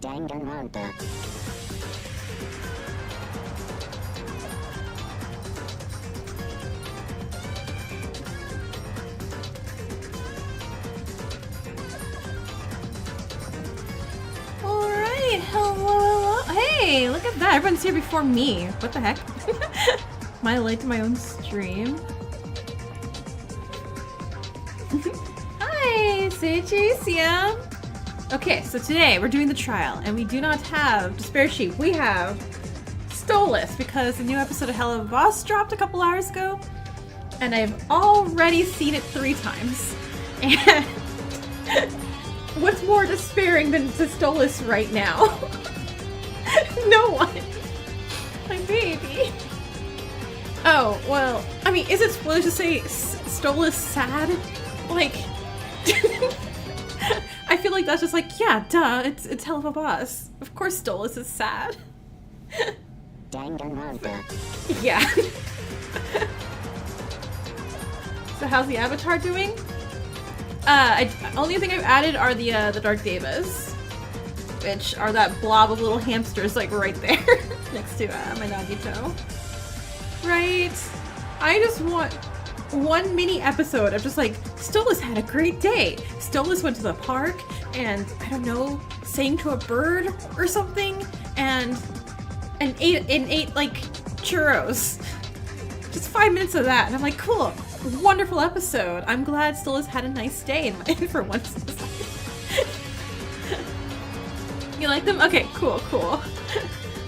Danganronpa. Alright, hello. Hey, look at that. Everyone's here before me. What the heck? My light to my own stream. Hi, Seichi, Okay, so today we're doing the trial, and we do not have Despair Sheep. We have Stolas, because the new episode of Hell of a Boss dropped a couple hours ago, and I've already seen it 3 times. And what's more despairing than to Stolas right now? No one. My baby. Oh, well, I mean, is it spoilers to say Stolas sad? Like, I feel like that's just like, yeah, duh, it's Hell of a Boss. Of course Stolas is sad. Danganronpa. Yeah. So how's the avatar doing? Only thing I've added are the Dark Devas, which are that blob of little hamsters like right there next to my Nagito. Right? I just want one mini episode of just like, Stolas had a great day. Stolas went to the park and, I don't know, sang to a bird or something and ate like churros. Just 5 minutes of that and I'm like, cool, wonderful episode. I'm glad Stolas had a nice day for once in his life. You like them? Okay, cool.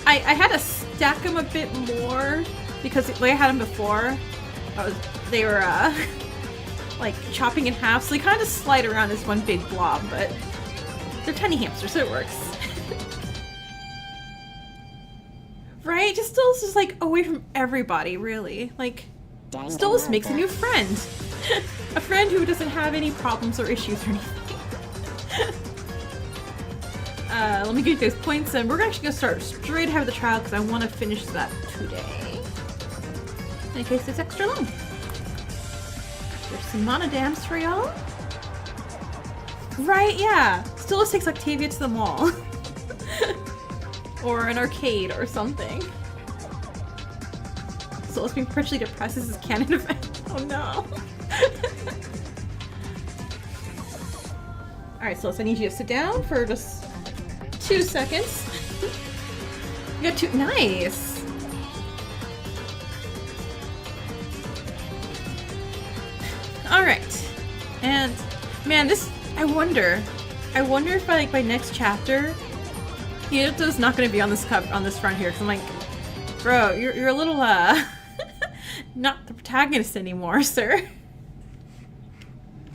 I had to stack them a bit more because the way I had them before, they were like chopping in half, so they kind of slide around as one big blob, but they're tiny hamsters, so it works. Right? Just Stolas is like away from everybody, really. Like, Stolas makes a new friend. A friend who doesn't have any problems or issues or anything. Let me get those points, and we're actually gonna start straight ahead of the trial because I want to finish that today. In case it's extra long. There's some monodams for y'all. Right, yeah. Stolas takes Octavia to the mall. Or an arcade or something. Stolas being perpetually depressed is his canon event. Oh no. Alright, Stolas, I need you to sit down for just 2 seconds. You got 2. Nice. Alright. And man, I wonder if by next chapter Hito's not gonna be on this front here, because I'm like, bro, you're a little not the protagonist anymore, sir.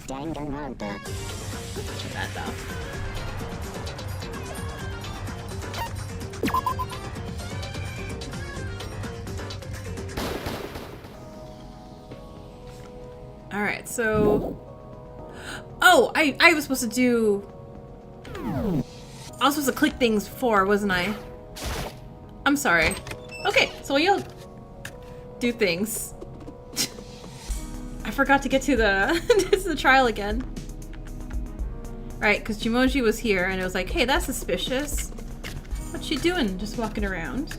Danganronpa. Try that though. Alright, so... Oh, I was supposed to do... I was supposed to click things before, wasn't I? I'm sorry. Okay, so you'll do things. I forgot to get to the trial again. Right, because Jimoji was here and it was like, hey, that's suspicious. What's she doing just walking around?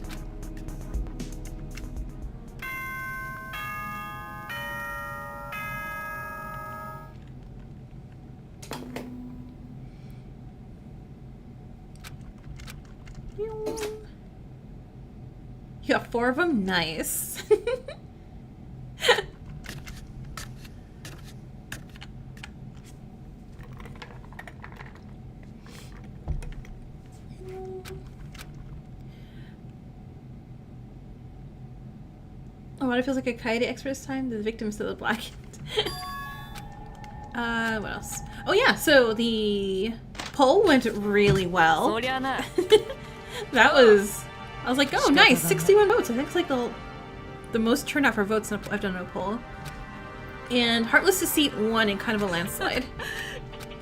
You got 4 of them? Nice. Oh, what it feels like a Kaede expert this time? The victim is still blackened. What else? Oh yeah, so the poll went really well. That was... I was like, oh nice, 61 votes. I think it's like the most turnout for votes I've done in a poll. And Heartless Deceit won in kind of a landslide.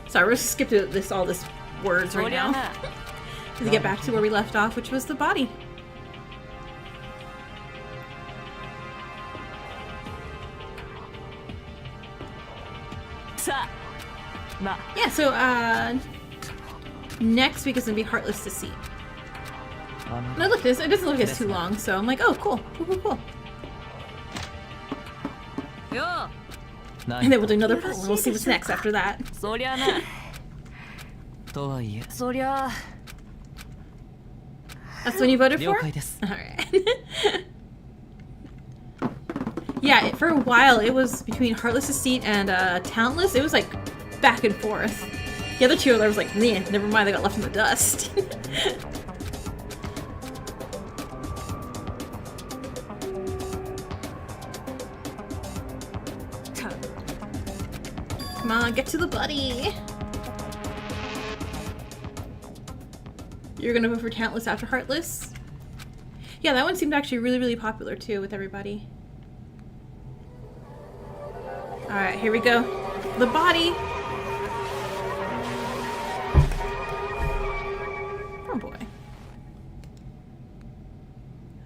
Sorry, we're just skip to all this words right now. To get back to where we left off, which was the body. Yeah, so Next week is gonna be Heartless Deceit. No, look, it doesn't look as too long, so I'm like, oh, cool, cool. And then we'll do another poll, and we'll see what's next after that. That's the one you voted for? Alright. Yeah, for a while it was between Heartless Deceit and Talentless. It was like back and forth. The other two, I was like, man, never mind, they got left in the dust. Come on, get to the buddy. You're gonna vote for Talentless after Heartless? Yeah, that one seemed actually really popular too with everybody. Alright, here we go. The body. Oh boy.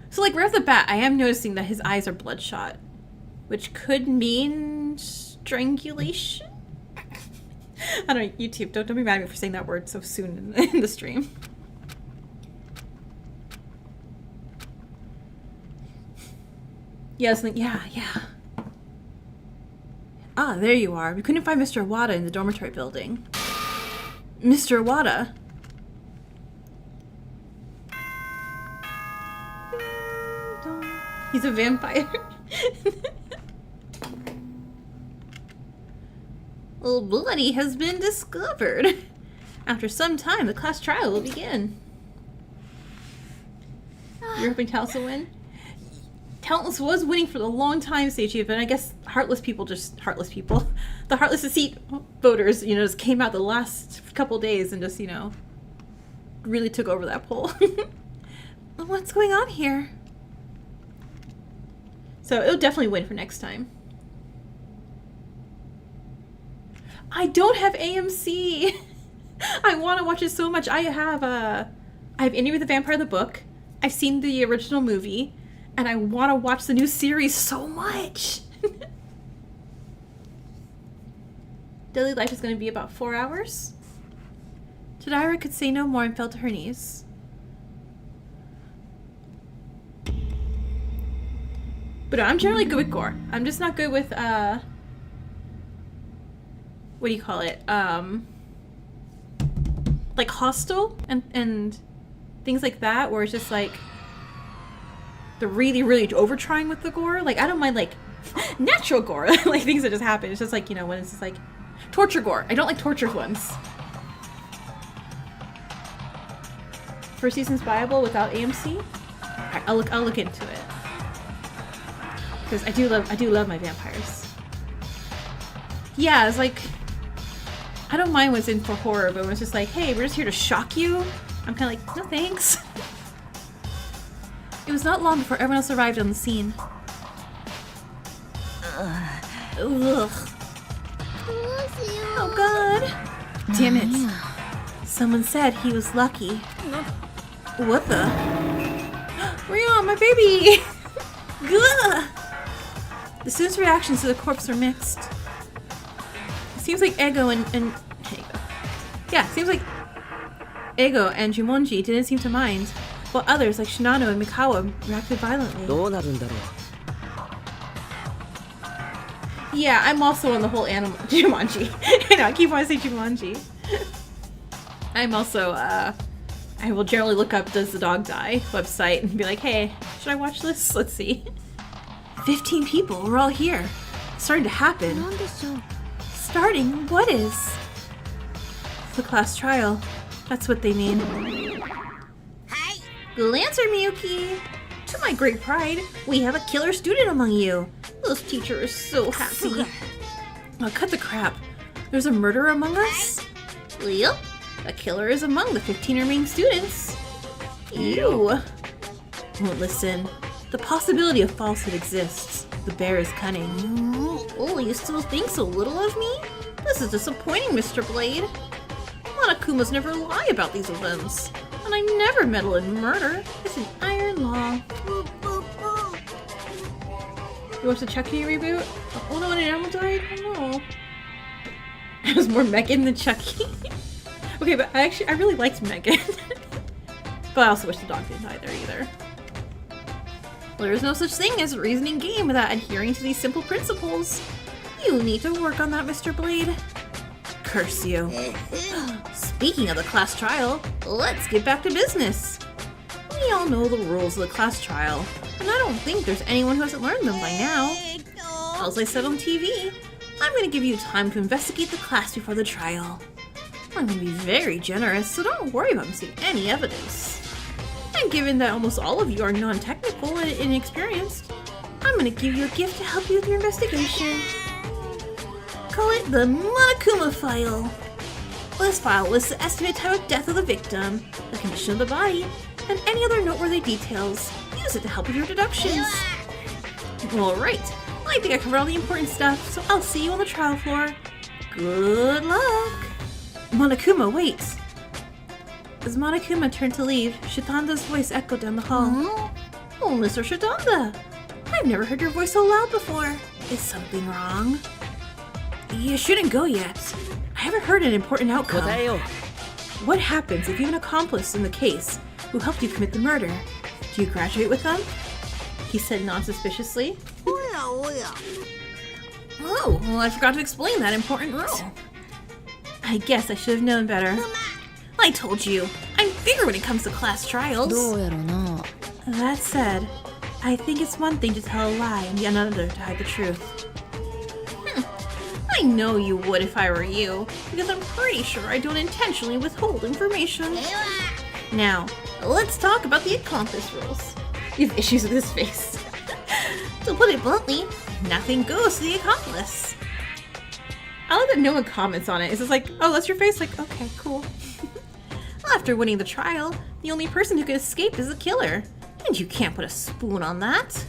So like right off the bat, I am noticing that his eyes are bloodshot. Which could mean strangulation? I don't know, YouTube, don't be mad at me for saying that word so soon in the stream. Yeah, yeah. Ah, there you are. We couldn't find Mr. Iwata in the dormitory building. Mr. Iwata? He's a vampire. Little bloody has been discovered. After some time, the class trial will begin. You're hoping Talentless will win? Talentless was winning for a long time, Seichi, but I guess heartless people. The Heartless Deceit voters, you know, just came out the last couple days and just, you know, really took over that poll. What's going on here? So it'll definitely win for next time. I don't have AMC. I want to watch it so much. I have Interview with the Vampire the book. I've seen the original movie, and I want to watch the new series so much. Daily life is going to be about 4 hours. Tadira could say no more and fell to her knees. But I'm generally good with gore. I'm just not good with, what do you call it? Like Hostel and things like that, where it's just like they're really over trying with the gore. Like I don't mind like natural gore, like things that just happen. It's just like, you know, when it's just like torture gore. I don't like tortured ones. First season's viable without AMC? Alright, I'll look into it. Because I do love my vampires. Yeah, it's like I don't mind what's in for horror, but when it's just like, hey, we're just here to shock you, I'm kind of like, no thanks. It was not long before everyone else arrived on the scene. Ugh. Oh god. Damn it. Someone said he was lucky. What the? Rion, my baby! Gah! The students' reactions to the corpse are mixed. It seems like Ego and Ego and Jumonji didn't seem to mind, while others like Shinano and Mikawa reacted violently. Yeah, I'm also on the whole animal Jumonji. I know, I keep wanting to say Jumonji. I'm also I will generally look up Does the Dog Die website and be like, hey, should I watch this? Let's see. 15 people, we're all here. It's starting to happen. Starting? What is? The class trial. That's what they mean. Hi. Good answer, Miyuki. To my great pride, we have a killer student among you. This teacher is so happy. Oh, cut the crap. There's a murderer among us? Yep. A killer is among the 15 remaining students. Ew. Won't listen. The possibility of falsehood exists. The bear is cunning. Oh, you still think so little of me? This is disappointing, Mr. Blade. Monokumas never lie about these events. And I never meddle in murder. It's an iron law. You watched the Chucky reboot? Oh no, an animal died? Oh no. It was more Megan than Chucky. Okay, but I really liked Megan. But I also wish the dog didn't die there either. Well, there's no such thing as a reasoning game without adhering to these simple principles. You need to work on that, Mr. Blade. Curse you. Speaking of the class trial, let's get back to business. We all know the rules of the class trial, and I don't think there's anyone who hasn't learned them by now. As I said on TV, I'm going to give you time to investigate the class before the trial. I'm going to be very generous, so don't worry about missing any evidence. And given that almost all of you are non-technical and inexperienced, I'm going to give you a gift to help you with your investigation. Call it the Monokuma file. This file lists the estimated time of death of the victim, the condition of the body, and any other noteworthy details. Use it to help with your deductions. Alright, I think I covered all the important stuff, so I'll see you on the trial floor. Good luck! Monokuma, wait! As Monokuma turned to leave, Shitanda's voice echoed down the hall. Oh, Mr. Shitanda! I've never heard your voice so loud before. Is something wrong? You shouldn't go yet. I haven't heard an important outcome. What happens if you have an accomplice in the case who helped you commit the murder? Do you graduate with them? He said non-suspiciously. Oh, well, I forgot to explain that important rule. I guess I should have known better. I told you, I'm bigger when it comes to class trials. That said, I think it's one thing to tell a lie and another to hide the truth. I know you would if I were you, because I'm pretty sure I don't intentionally withhold information. Now, let's talk about the accomplice rules. You have issues with his face. To put it bluntly, nothing goes to the accomplice. I like that no one comments on it. It's just like, oh, that's your face? Like, okay, cool. After winning the trial, the only person who can escape is the killer. And you can't put a spoon on that.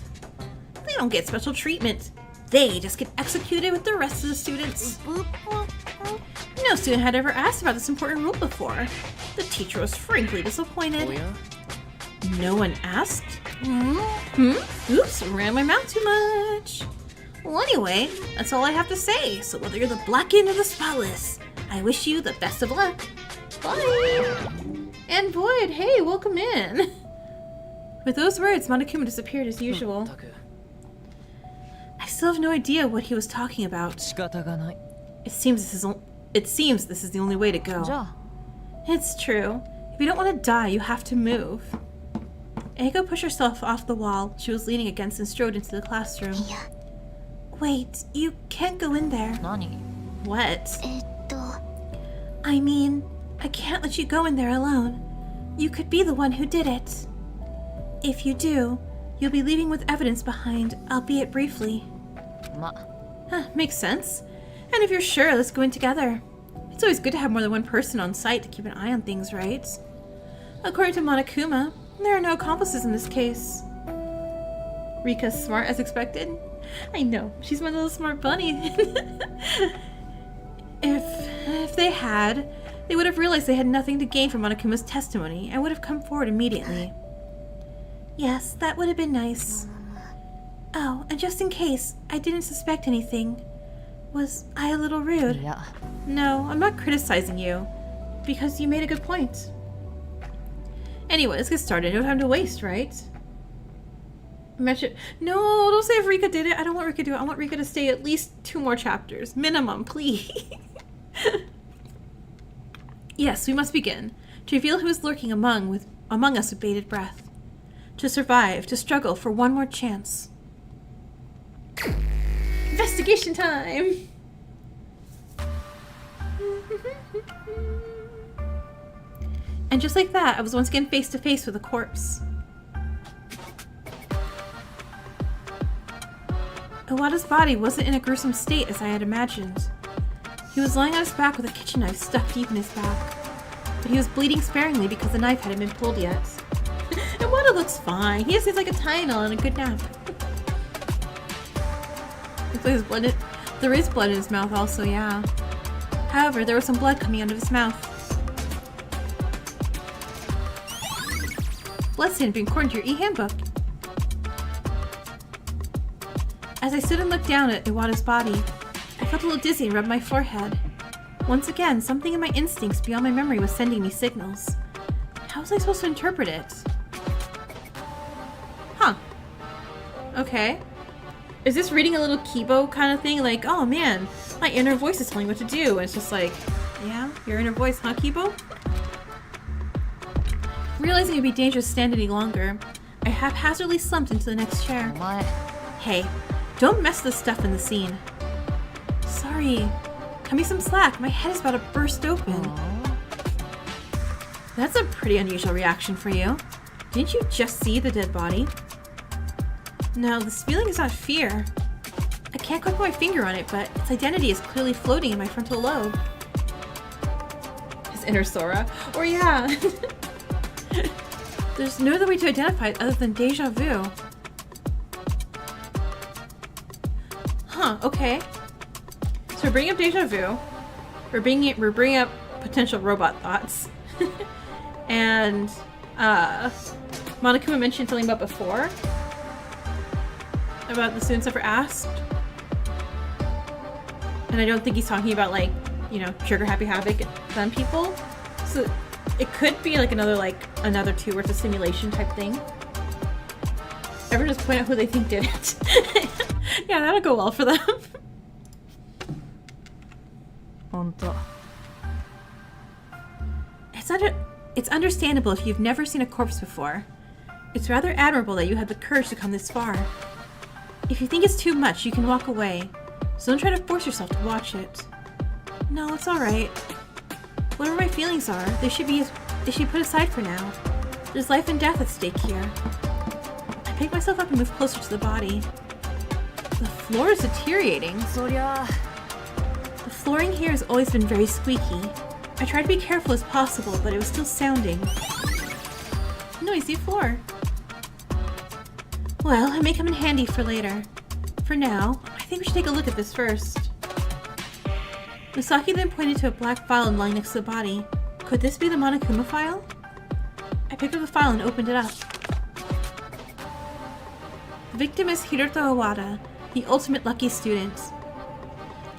They don't get special treatment. They just get executed with the rest of the students. No student had ever asked about this important rule before. The teacher was frankly disappointed. No one asked? Oops, ran my mouth too much. Well, anyway, that's all I have to say. So whether you're the Blackened or the Spotless, I wish you the best of luck. Bye! And Void, hey, welcome in. With those words, Monokuma disappeared as usual. I still have no idea what he was talking about. It seems this is the only way to go. It's true. If you don't want to die, you have to move. Eiko pushed herself off the wall she was leaning against and strode into the classroom. Wait, you can't go in there. What? I mean, I can't let you go in there alone. You could be the one who did it. If you do, you'll be leaving with evidence behind, albeit briefly. Makes sense. And if you're sure, let's go in together. It's always good to have more than one person on site to keep an eye on things, right? According to Monokuma, there are no accomplices in this case. Rika's smart as expected? I know, she's my little smart bunny. If they had, they would have realized they had nothing to gain from Monokuma's testimony and would have come forward immediately. Yes, that would have been nice. Oh, and just in case, I didn't suspect anything. Was I a little rude? No, I'm not criticizing you, because you made a good point. Anyway, let's get started. No time to waste, right? Imagine— no, don't say if Rika did it. I don't want Rika to do it. I want Rika to stay at least 2 more chapters. Minimum, please. Yes, we must begin. To reveal who is lurking among us with bated breath. To survive, to struggle for one more chance. Investigation time! And just like that, I was once again face to face with a corpse. Iwata's body wasn't in a gruesome state as I had imagined. He was lying on his back with a kitchen knife stuck deep in his back. But he was bleeding sparingly because the knife hadn't been pulled yet. Iwata looks fine. He just needs like a Tylenol and a good nap. Looks like his blood. There is blood in his mouth also, yeah. However, there was some blood coming out of his mouth. Bloodstain being according to your e-handbook. As I stood and looked down at Iwata's body, I felt a little dizzy and rubbed my forehead. Once again, something in my instincts beyond my memory was sending me signals. How was I supposed to interpret it? Huh. Okay. Is this reading a little Kibo kind of thing? Like, oh man, my inner voice is telling me what to do. And it's just like, yeah, your inner voice, huh, Kibo? Realizing it'd be dangerous to stand any longer, I haphazardly slumped into the next chair. What? Hey, don't mess this stuff in the scene. Sorry. Cut me some slack. My head is about to burst open. Aww. That's a pretty unusual reaction for you. Didn't you just see the dead body? No, this feeling is not fear. I can't quite put my finger on it, but its identity is clearly floating in my frontal lobe. His inner Sora? Or yeah. There's no other way to identify it other than deja vu. Huh, okay. So we're bringing up deja vu. We're bringing up potential robot thoughts. And Monokuma mentioned something about before. About the students ever asked. And I don't think he's talking about, like, you know, Trigger Happy Havoc and fun people. So it could be like another two where it's a simulation type thing. Everyone just point out who they think did it. Yeah, that'll go well for them. It's understandable if you've never seen a corpse before. It's rather admirable that you had the courage to come this far. If you think it's too much, you can walk away. So don't try to force yourself to watch it. No, it's alright. Whatever my feelings are, they should be put aside for now. There's life and death at stake here. I pick myself up and move closer to the body. The floor is deteriorating. The flooring here has always been very squeaky. I tried to be careful as possible, but it was still sounding. Noisy floor. Well, it may come in handy for later. For now, I think we should take a look at this first. Misaki then pointed to a black file lying next to the body. Could this be the Monokuma file? I picked up the file and opened it up. The victim is Hiroto Owada, the ultimate lucky student.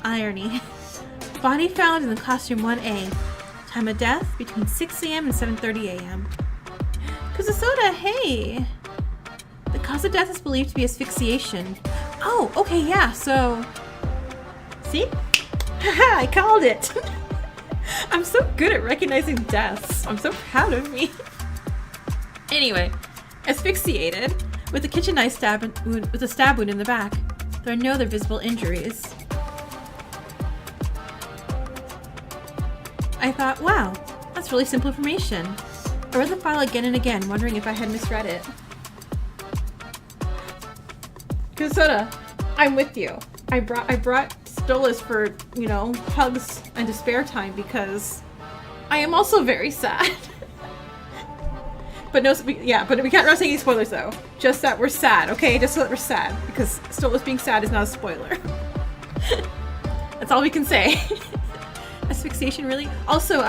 Irony. Body found in the classroom 1A. Time of death between 6 a.m. and 7:30 a.m. Kuzusoda, hey! The cause of death is believed to be asphyxiation. Oh, okay, yeah, so... See? Haha, I called it! I'm so good at recognizing deaths. I'm so proud of me. Anyway, asphyxiated, with a kitchen knife stab wound in the back. There are no other visible injuries. I thought, wow, that's really simple information. I read the file again and again, wondering if I had misread it. Kusoda, I'm with you. I brought Stolas for, you know, hugs and to spare time because I am also very sad. But no, but we can't say any spoilers though. Just that we're sad, okay? Just so that we're sad because Stolas being sad is not a spoiler. That's all we can say. Asphyxiation, really? Also,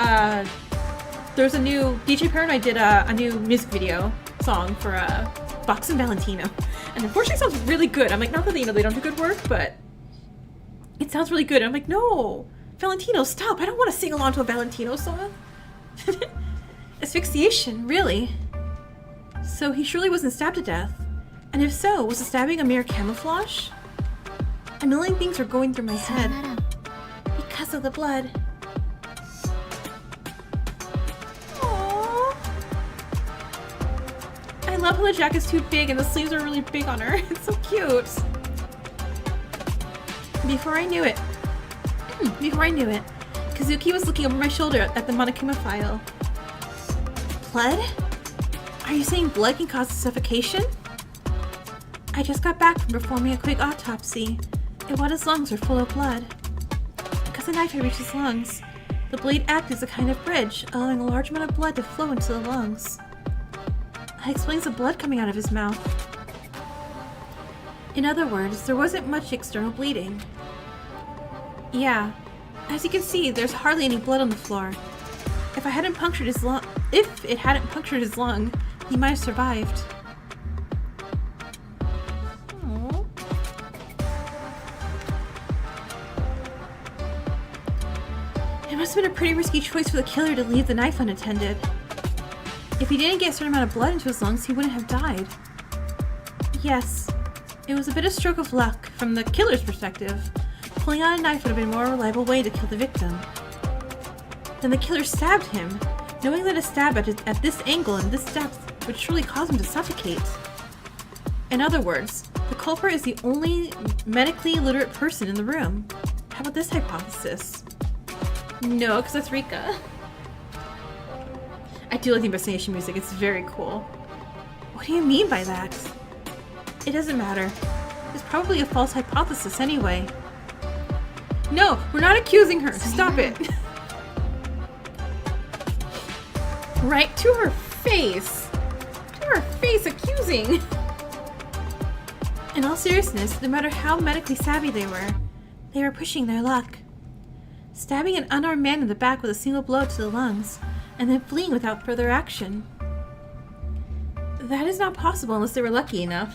there's a new... DJ Paranoid did a new music video song for Box and Valentino. And unfortunately it sounds really good. I'm like, not that, you know, they don't do good work, but it sounds really good. And I'm like, no! Valentino, stop! I don't want to sing along to a Valentino song. Asphyxiation, really? So he surely wasn't stabbed to death. And if so, was the stabbing a mere camouflage? A million things were going through my head. Because of the blood. Aww. I love how the jacket's too big and the sleeves are really big on her. It's so cute. Before I knew it, Kazuki was looking over my shoulder at the Monokuma file. Blood? Are you saying blood can cause suffocation? I just got back from performing a quick autopsy. Iwata's lungs were full of blood. Because the knife had reached his lungs, the blade acted as a kind of bridge, allowing a large amount of blood to flow into the lungs. That explains the blood coming out of his mouth. In other words, there wasn't much external bleeding. Yeah. As you can see, there's hardly any blood on the floor. If it hadn't punctured his lung, he might have survived. Aww. must have been a pretty risky choice for the killer to leave the knife unattended. If he didn't get a certain amount of blood into his lungs, he wouldn't have died. Yes, it was a bit of stroke of luck from the killer's perspective. Pulling out a knife would have been a more reliable way to kill the victim. Then the killer stabbed him, knowing that a stab at this angle and this depth would surely cause him to suffocate. In other words, the culprit is the only medically illiterate person in the room. How about this hypothesis? No, because that's Rika. I do like the investigation music, it's very cool. What do you mean by that? It doesn't matter. It's probably a false hypothesis anyway. No, we're not accusing her. Stop it. Right to her face. To her face, accusing. In all seriousness, no matter how medically savvy they were pushing their luck. Stabbing an unarmed man in the back with a single blow to the lungs, and then fleeing without further action. That is not possible unless they were lucky enough.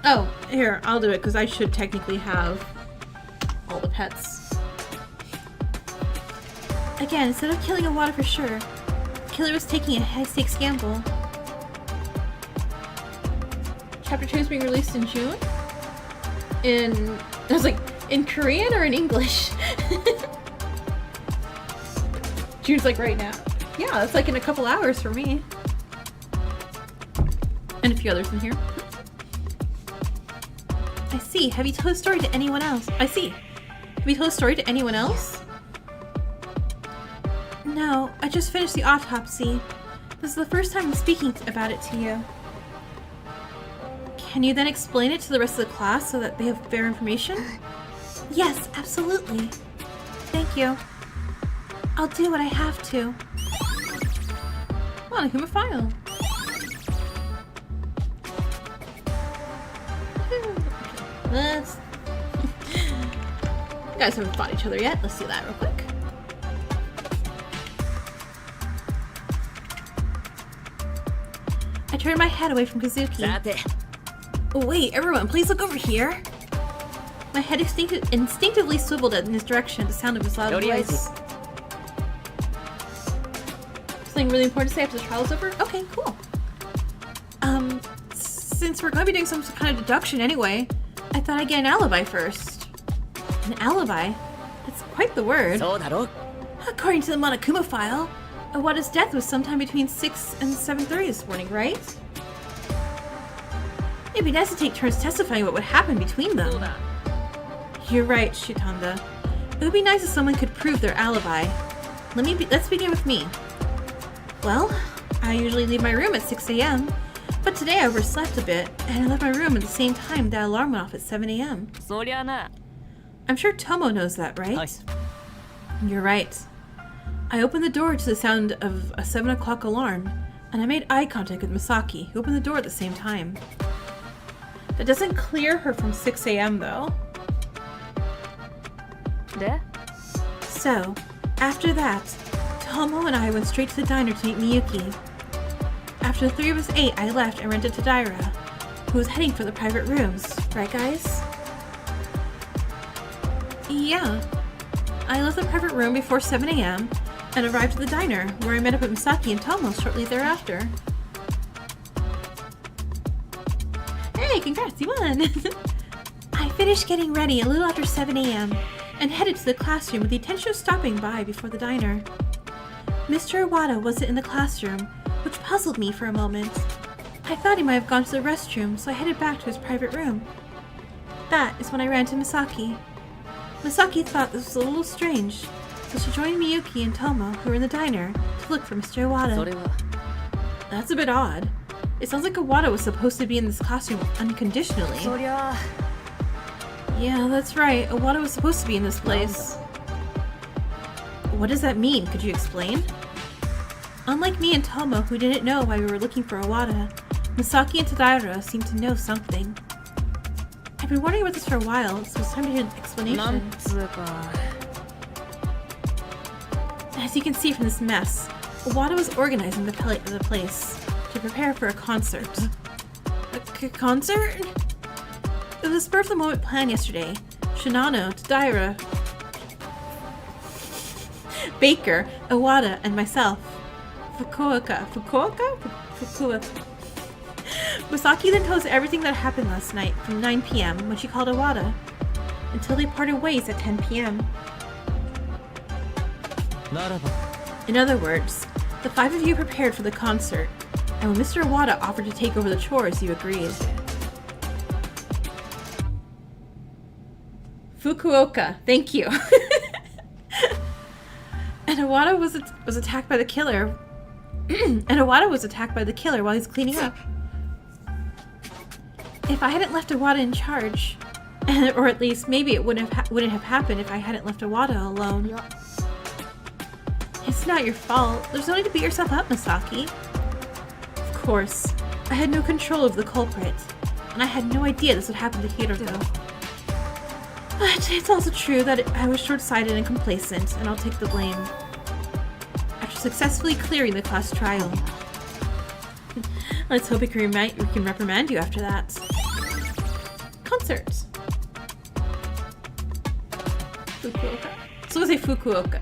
Oh, here, I'll do it because I should technically have all the pets. Again, instead of killing a water for sure, the killer was taking a high-stakes gamble. Chapter 2 is being released in June? I was like, in Korean or in English? June's like right now. Yeah, that's like in a couple hours for me. And a few others in here. I see. Have you told a story to anyone else? I see. Have you told a story to anyone else? No, I just finished the autopsy. This is the first time I'm speaking about it to you. Can you then explain it to the rest of the class so that they have fair information? Yes, absolutely. Thank you. I'll do what I have to. Well, give him a file. Let's... You guys haven't fought each other yet. Let's do that real quick. I turned my head away from Kazuki. Oh, wait, everyone, please look over here. My head instinctively swiveled in his direction at the sound of his loud voice. Something really important to say after the trial's over? Okay, cool. Since we're going to be doing some kind of deduction anyway, I thought I'd get an alibi first. An alibi? That's quite the word. According to the Monokuma file, Awada's death was sometime between 6 and 7:30 this morning, right? It'd be nice to take turns testifying about what happened between them. You're right, Shitanda. It would be nice if someone could prove their alibi. Let's begin with me. Well, I usually leave my room at 6 a.m., but today I overslept a bit, and I left my room at the same time that alarm went off at 7 a.m. I'm sure Tomo knows that, right? You're right. I opened the door to the sound of a 7 o'clock alarm, and I made eye contact with Misaki, who opened the door at the same time. That doesn't clear her from 6 a.m. though. So, after that, Tomo and I went straight to the diner to meet Miyuki. After the three of us ate, I left and rented Tadaira, who was heading for the private rooms. Right, guys? Yeah. I left the private room before 7 a.m. and arrived at the diner, where I met up with Misaki and Tomo shortly thereafter. Hey, congrats, you won! I finished getting ready a little after 7 a.m. and headed to the classroom with the intention of stopping by before the diner. Mr. Iwata wasn't in the classroom, which puzzled me for a moment. I thought he might have gone to the restroom, so I headed back to his private room. That is when I ran into Misaki. Misaki thought this was a little strange, so she joined Miyuki and Tomo, who were in the diner, to look for Mr. Iwata. That's a bit odd. It sounds like Iwata was supposed to be in this classroom unconditionally. Yeah, that's right. Iwata was supposed to be in this place. What does that mean? Could you explain? Unlike me and Tomo, who didn't know why we were looking for Iwata, Misaki and Tadaira seemed to know something. I've been wondering about this for a while, so it's time to hear an explanation. As you can see from this mess, Iwata was organizing the place to prepare for a concert. A concert? It was a spur-of-the-moment plan yesterday, Shinano, Tadaira, Baker, Iwata, and myself. Fukuoka. Misaki then tells everything that happened last night from 9 p.m. when she called Iwata until they parted ways at 10 p.m. In other words, the 5 of you prepared for the concert, and when Mr. Iwata offered to take over the chores, you agreed. Fukuoka, thank you. And Iwata was attacked by the killer. And Iwata was attacked by the killer while he's cleaning up. If I hadn't left Iwata in charge, or at least maybe it wouldn't have happened if I hadn't left Iwata alone. It's not your fault. There's no need to beat yourself up, Misaki. Of course, I had no control of the culprit, and I had no idea this would happen to Hiroto. But it's also true that I was short-sighted and complacent, and I'll take the blame. After successfully clearing the class trial. Let's hope we can reprimand you after that. Concert. Fukuoka. So I say Fukuoka.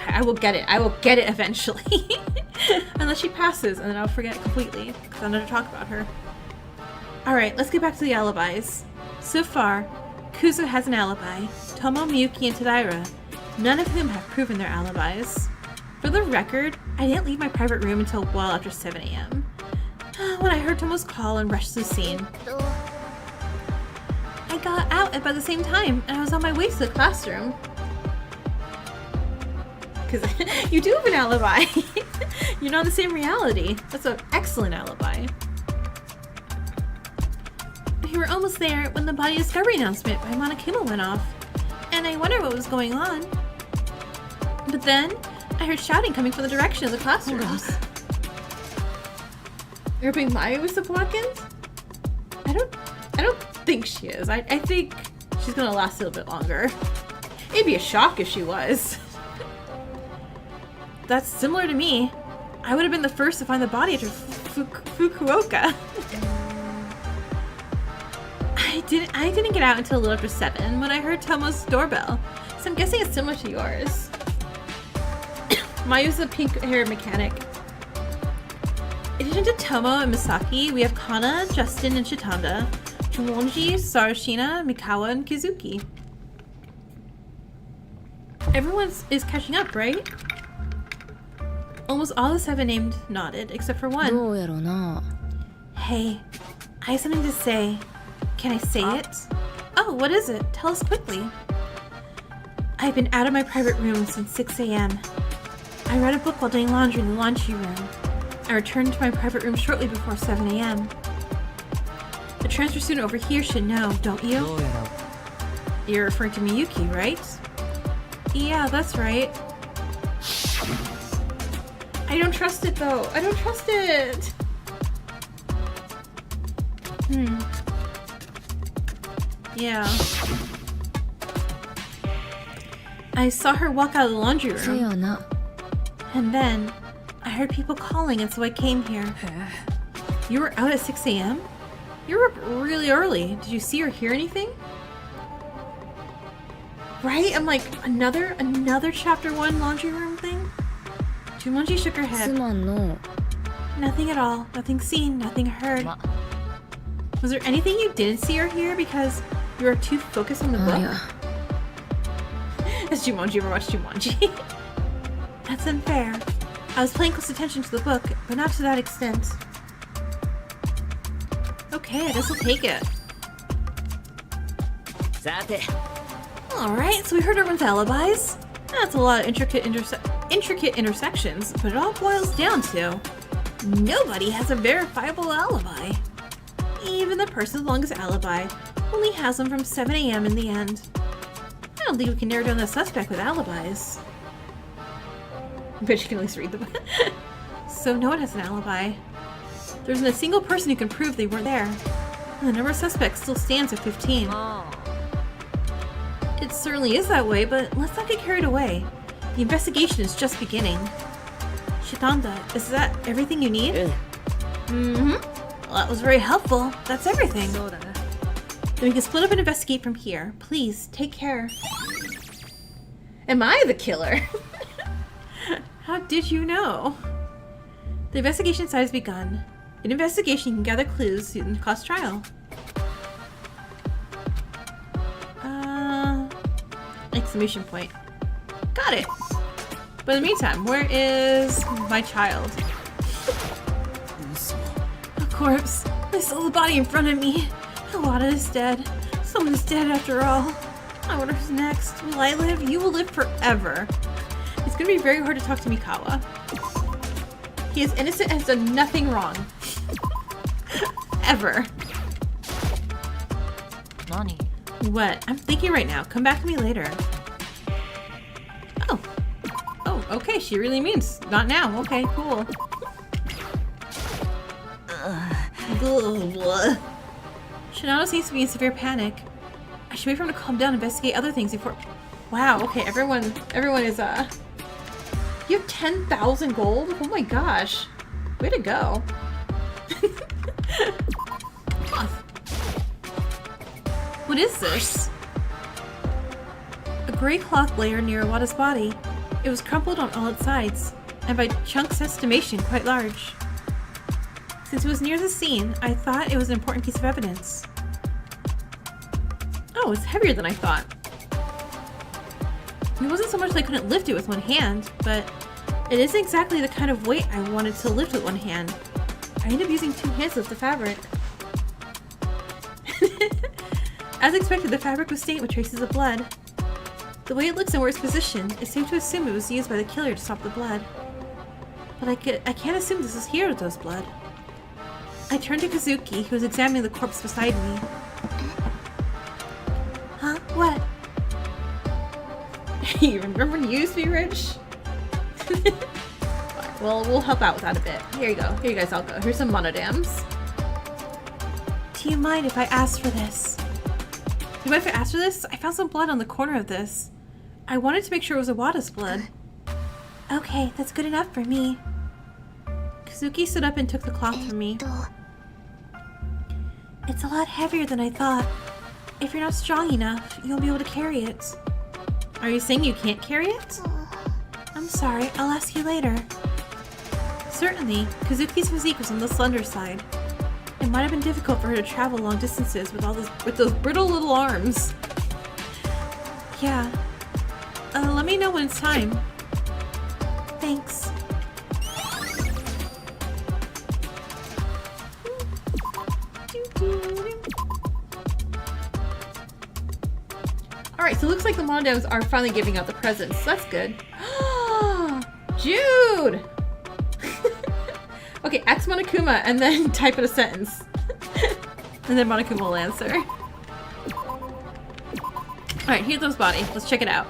I will get it. I will get it eventually. Unless she passes, and then I'll forget completely, because I'm going to talk about her. Alright, let's get back to the alibis. So far, Kuzu has an alibi. Tomo, Miyuki, and Tadaira. None of whom have proven their alibis. For the record, I didn't leave my private room until well after 7 a.m. when I heard Tomo's call and rushed to the scene. I got out at about the same time, and I was on my way to the classroom. Because you do have an alibi. You're not in the same reality. That's an excellent alibi. We were almost there when the body discovery announcement by Monokuma went off, and I wondered what was going on. But then, I heard shouting coming from the direction of the classrooms. You're hoping Maya was the blackened? I don't think she is. I think she's gonna last a little bit longer. It'd be a shock if she was. That's similar to me. I would have been the first to find the body after Fukuoka. I didn't get out until a little after 7 when I heard Tomo's doorbell, so I'm guessing it's similar to yours. Mayu's a pink-haired mechanic. In addition to Tomo and Misaki, we have Kana, Justin, and Shitanda, Jumonji, Sarashina, Mikawa, and Kizuki. Everyone is catching up, right? Almost all the 7 named nodded, except for one. Hey, I have something to say. Can I say it? Oh, what is it? Tell us quickly. I've been out of my private room since 6 a.m. I read a book while doing laundry in the laundry room. I returned to my private room shortly before 7 a.m. The transfer student over here should know, don't you? You're referring to Miyuki, right? Yeah, that's right. I don't trust it though. I don't trust it. Yeah. I saw her walk out of the laundry room. And then, I heard people calling and so I came here. You were out at 6 a.m.? You were up really early. Did you see or hear anything? Right? I'm like, another chapter 1 laundry room thing? Jumonji shook her head. Nothing at all. Nothing seen, nothing heard. Was there anything you didn't see or hear because you were too focused on the book? Has Jumonji ever watched Jumonji? That's unfair. I was paying close attention to the book, but not to that extent. Okay, I guess we'll take it. Alright, so we heard everyone's alibis. That's a lot of intricate intersections, but it all boils down to nobody has a verifiable alibi. Even the person with the longest alibi only has them from 7 a.m. in the end. I don't think we can narrow down the suspect with alibis. But you can at least read the book. So no one has an alibi. There isn't a single person who can prove they weren't there. And the number of suspects still stands at 15. It certainly is that way, but let's not get carried away. The investigation is just beginning. Shitanda, is that everything you need? Mm-hmm. Well, that was very helpful. That's everything. Then we can split up and investigate from here. Please, take care. Am I the killer? How did you know? The investigation side has begun. In investigation, you can gather clues in the cause trial. Exclamation point. Got it! But in the meantime, where is my child? A corpse. I saw the body in front of me. Iwata is dead. Someone is dead after all. I wonder who's next. Will I live? You will live forever. It's gonna be very hard to talk to Mikawa. He is innocent and has done nothing wrong. Ever. Nani? What? I'm thinking right now. Come back to me later. Oh. Oh, okay. She really means not now. Okay, cool. Shinano seems to be in severe panic. I should wait for him to calm down and investigate other things before... Wow, okay, everyone is, You have 10,000 gold? Oh my gosh. Way to go. What is this? A gray cloth layer near Iwata's body. It was crumpled on all its sides, and by Chunk's estimation, quite large. Since it was near the scene, I thought it was an important piece of evidence. Oh, it's heavier than I thought. It wasn't so much that I couldn't lift it with one hand, but it isn't exactly the kind of weight I wanted to lift with one hand. I ended up using two hands to lift the fabric. As expected, the fabric was stained with traces of blood. The way it looks and where it's positioned, it's safe to assume it was used by the killer to stop the blood. But I can't assume this is Hiroto's blood. I turned to Kazuki, who was examining the corpse beside me. Huh? What? You remember when you used to be rich? Well, we'll help out with that a bit. Here you go. Here you guys all go. Here's some monodams. Do you mind if I ask for this? Do you mind if I ask for this? I found some blood on the corner of this. I wanted to make sure it was Iwata's blood. Okay, that's good enough for me. Kazuki stood up and took the cloth from me. It's a lot heavier than I thought. If you're not strong enough, you won't be able to carry it. Are you saying you can't carry it? I'm sorry, I'll ask you later. Certainly, Kazuki's physique was on the slender side. It might have been difficult for her to travel long distances with those brittle little arms. Yeah. Let me know when it's time. Thanks. Alright, so it looks like the monodams are finally giving out the presents. So that's good. Jude! Okay, ask Monokuma and then type in a sentence. And then Monokuma will answer. Alright, here's those body. Let's check it out.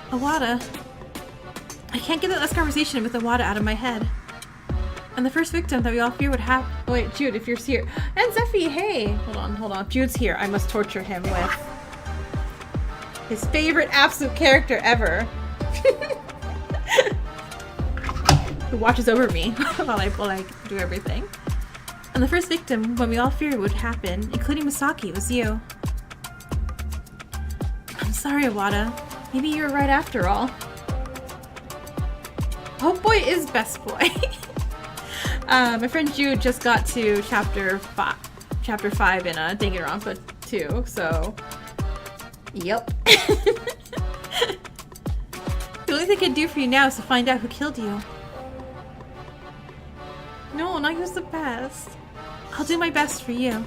Iwata. I can't get that last conversation with Iwata out of my head. And the first victim that we all fear would have— Oh wait, Jude, if you're here. And Zephy, hey! Hold on. Jude's here. I must torture him with his favorite absolute character ever. Who watches over me while I do everything. And the first victim, when we all feared would happen, including Misaki, was you. I'm sorry, Iwata. Maybe you were right after all. Hope Boy is best boy. My friend Jude just got to chapter 5 in Danganronpa 2, so yep. The only thing I can do for you now is to find out who killed you. No, not use the best. I'll do my best for you.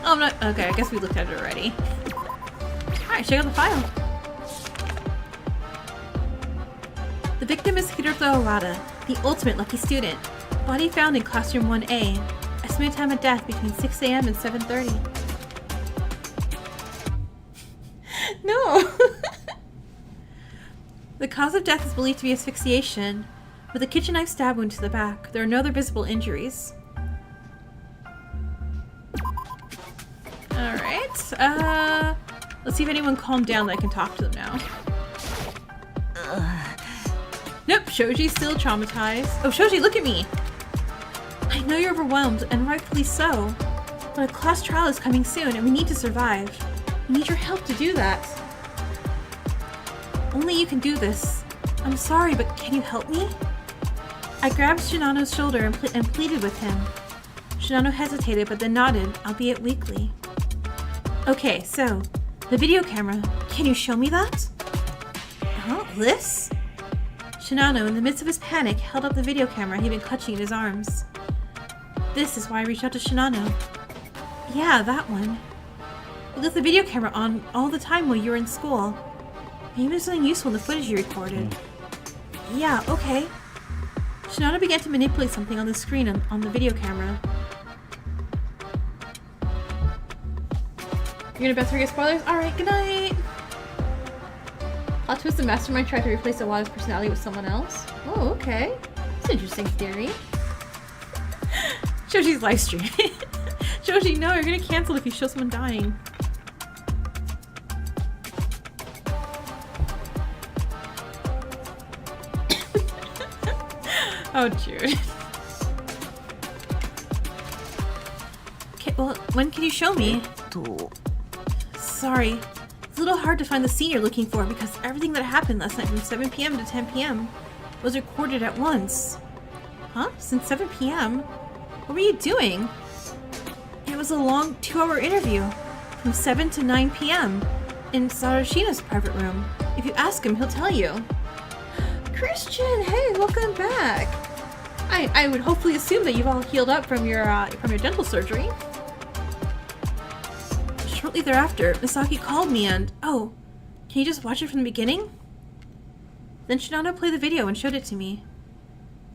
Oh, I'm not— okay, I guess we looked at it already. Alright, check out the file. The victim is Hiroto Iwata, the ultimate lucky student. Body found in classroom 1A. Estimated time of death between 6 AM and 7:30. No! The cause of death is believed to be asphyxiation, with a kitchen knife stab wound to the back. There are no other visible injuries. Alright, let's see if anyone calmed down that I can talk to them now. Nope, Shoji's still traumatized. Oh, Shoji, look at me! I know you're overwhelmed, and rightfully so. But a class trial is coming soon, and we need to survive. We need your help to do that. Only you can do this. I'm sorry, but can you help me? I grabbed Shinano's shoulder and pleaded with him. Shinano hesitated, but then nodded, albeit weakly. Okay, so, the video camera. Can you show me that? Huh? This? Shinano, in the midst of his panic, held up the video camera he'd been clutching in his arms. This is why I reached out to Shinano. Yeah, that one. We left the video camera on all the time while you were in school. Maybe there's something useful in the footage you recorded. Yeah, okay. Shinano began to manipulate something on the screen on the video camera. You're gonna best forget spoilers? Alright, good night! Plot twist: the mastermind tried to replace Awada's personality with someone else. Oh, okay. That's an interesting theory. Shoshi's live stream. Shoshi, no, you're gonna cancel if you show someone dying. Oh, Jude. Okay, well, when can you show me? Sorry. It's a little hard to find the scene you're looking for because everything that happened last night from 7 p.m. to 10 p.m. was recorded at once. Huh? Since 7 p.m.? What were you doing? It was a long 2-hour interview from 7 to 9 p.m. in Sarashina's private room. If you ask him, he'll tell you. Christian, hey, welcome back. I would hopefully assume that you've all healed up from your dental surgery. Shortly thereafter, Misaki called me and... Oh, can you just watch it from the beginning? Then Shinano played the video and showed it to me.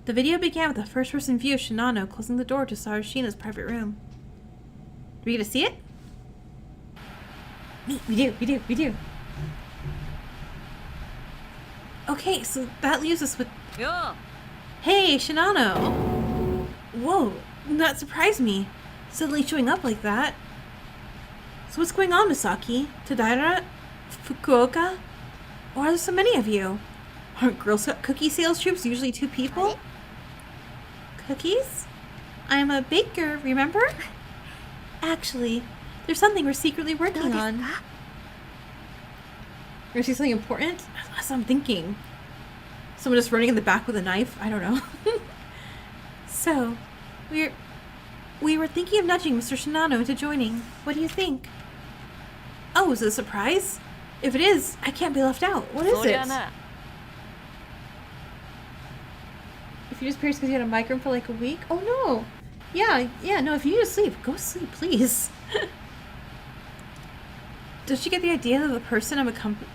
The video began with a first-person view of Shinano closing the door to Sarashina's private room. Do we get to see it? We do. Okay, so that leaves us with... Yeah. Hey, Shinano! Whoa, that surprised me. Suddenly showing up like that. So what's going on, Misaki? Tadaira? Fukuoka? Why are there so many of you? Aren't Girl Scout cookie sales troops usually 2 people? Cookies? I'm a baker, remember? Actually, there's something we're secretly working on. Or see something important? That's what I'm thinking. Someone just running in the back with a knife? I don't know. So, we were thinking of nudging Mr. Shinano into joining. What do you think? Oh, is it a surprise? If it is, I can't be left out. What is it? If you disappeared because you had a migraine for like a week? Oh no! Yeah, no, if you need to sleep, go sleep, please. Don't you get the idea that the person I'm accompanying...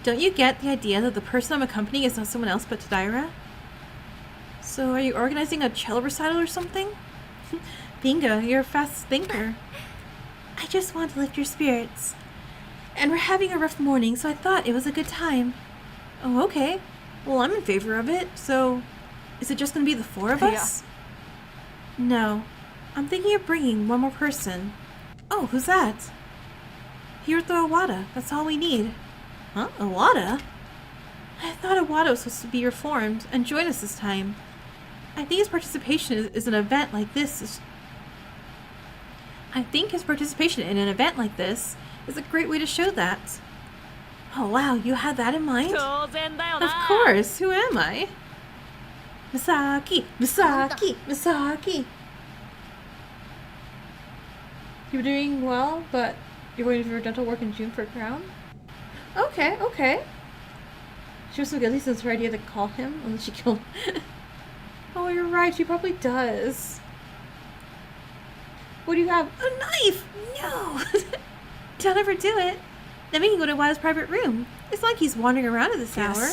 Don't you get the idea that the person I'm accompanying is not someone else but Tadaira? So, are you organizing a cello recital or something? Bingo, you're a fast thinker. I just want to lift your spirits. And we're having a rough morning, so I thought it was a good time. Oh, okay. Well, I'm in favor of it, so... Is it just gonna be the 4 of us? No. I'm thinking of bringing one more person. Oh, who's that? Hirotho Awada. That's all we need. Huh? Awada? I thought Awada was supposed to be reformed and join us this time. I think his participation is an event like this. I think his participation in an event like this is a great way to show that. Oh wow, you had that in mind? Of course, who am I? Misaki! You're doing well, but you're going to do your dental work in June for a crown? Okay. She was so guilty since her idea to call him, and then she killed him. Oh, you're right, she probably does. What do you have? A knife! No! Don't ever do it. Then we can go to Wada's private room. It's not like he's wandering around at this hour.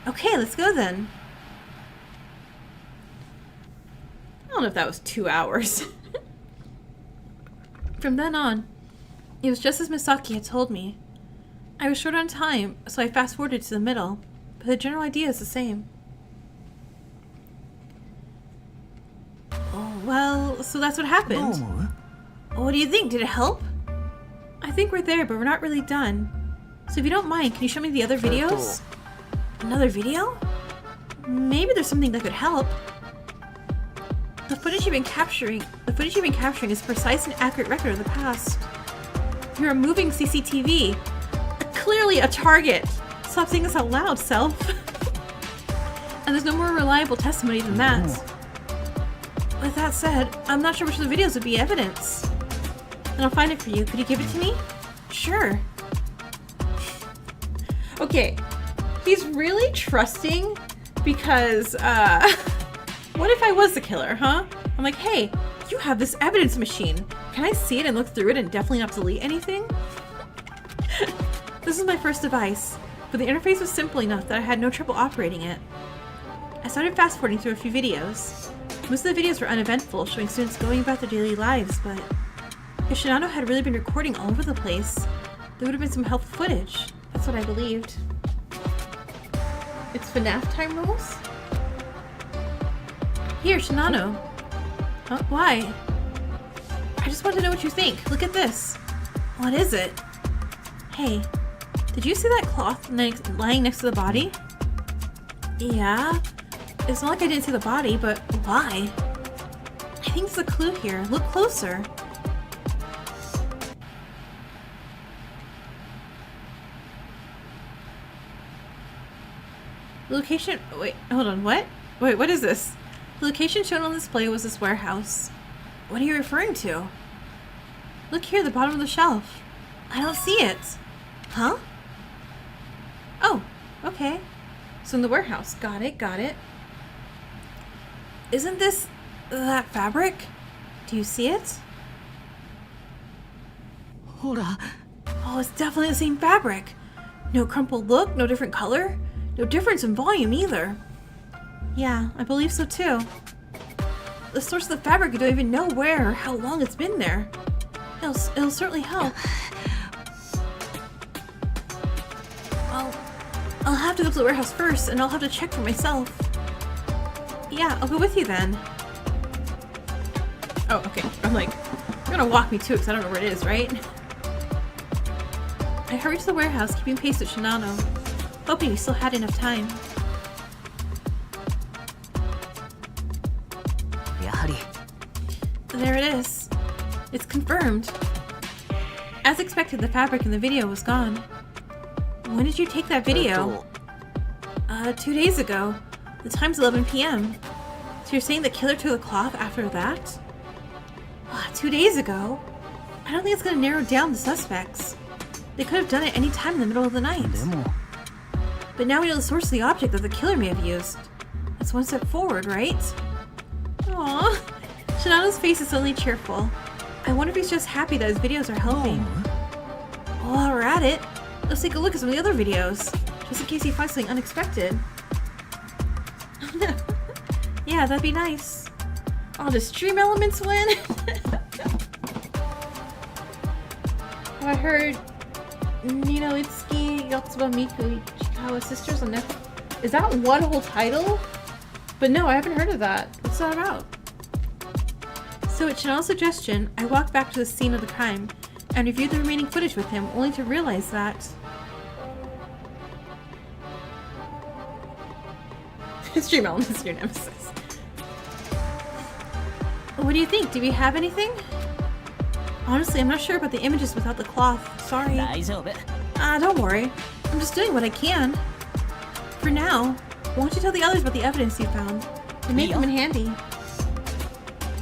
Okay, let's go then. I don't know if that was 2 hours. From then on, it was just as Misaki had told me. I was short on time, so I fast-forwarded to the middle, but the general idea is the same. Oh, well, so that's what happened. What do you think? Did it help? I think we're there, but we're not really done. So if you don't mind, can you show me the other videos? Another video? Maybe there's something that could help. The footage you've been capturing is precise and accurate record of the past. You're a moving CCTV. Clearly a target. Stop saying this out loud, self. And there's no more reliable testimony than that. With that said, I'm not sure which of the videos would be evidence. And I'll find it for you. Could you give it to me? Sure. Okay. He's really trusting because, what if I was the killer, huh? I'm like, hey, you have this evidence machine. Can I see it and look through it and definitely not delete anything? This is my first device, but the interface was simple enough that I had no trouble operating it. I started fast-forwarding through a few videos. Most of the videos were uneventful, showing students going about their daily lives, but if Shinano had really been recording all over the place, there would have been some helpful footage. That's what I believed. It's FNAF time rules? Here, Shinano. Huh? Why? I just want to know what you think. Look at this. What is it? Hey, did you see that cloth lying next to the body? Yeah. It's not like I didn't see the body, but why? I think there's a clue here. Look closer. The location... Wait, hold on, what? Wait, what is this? The location shown on display was this warehouse. What are you referring to? Look here, the bottom of the shelf. I don't see it. Huh? Oh, okay. So in the warehouse. Got it, got it. Isn't this that fabric? Do you see it? Oh, it's definitely the same fabric. No crumpled look, no different color, no difference in volume either. Yeah, I believe so too. The source of the fabric, you don't even know where or how long it's been there. It'll certainly help. I'll have to go to the warehouse first, and I'll have to check for myself. Yeah, I'll go with you then. Oh, okay. I'm like, you're gonna walk me to it because I don't know where it is, right? I hurried to the warehouse, keeping pace with Shinano, hoping we still had enough time. There it is. It's confirmed. As expected, the fabric in the video was gone. When did you take that video? 2 days ago. The time's 11 p.m. So you're saying the killer took the cloth after that? 2 days ago? I don't think it's gonna narrow down the suspects. They could have done it any time in the middle of the night. But now we know the source of the object that the killer may have used. That's one step forward, right? Aww. Shinano's face is suddenly cheerful. I wonder if he's just happy that his videos are helping. Well, while we're at it, let's take a look at some of the other videos, just in case he finds something unexpected. Yeah, that'd be nice. Oh, does Stream Elements win? I heard Nino Itsuki, Yotsuba Miku, Ichikawa Sisters on Netflix. Is that one whole title? But no, I haven't heard of that. What's that about? So at Chanel's suggestion, I walked back to the scene of the crime and reviewed the remaining footage with him, only to realize that... Stream Elements is your nemesis. What do you think? Do we have anything? Honestly, I'm not sure about the images without the cloth. Sorry. Don't worry. I'm just doing what I can. For now, why don't you tell the others about the evidence you found? It may come in handy.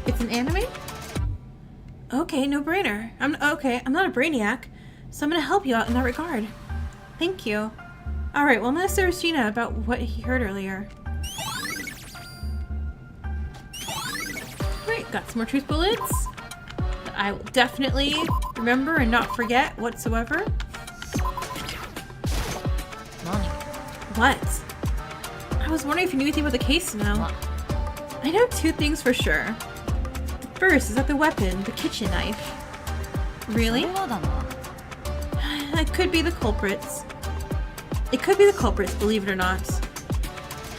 It's an anime? Okay, no brainer. I'm not a brainiac, so I'm gonna help you out in that regard. Thank you. Alright, well I'm gonna ask Gina about what he heard earlier. Great, got some more truth bullets. I will definitely remember and not forget whatsoever. What? I was wondering if you knew anything about the case now. I know two things for sure. The first is that the weapon, the kitchen knife. Really? It could be the culprits. Believe it or not.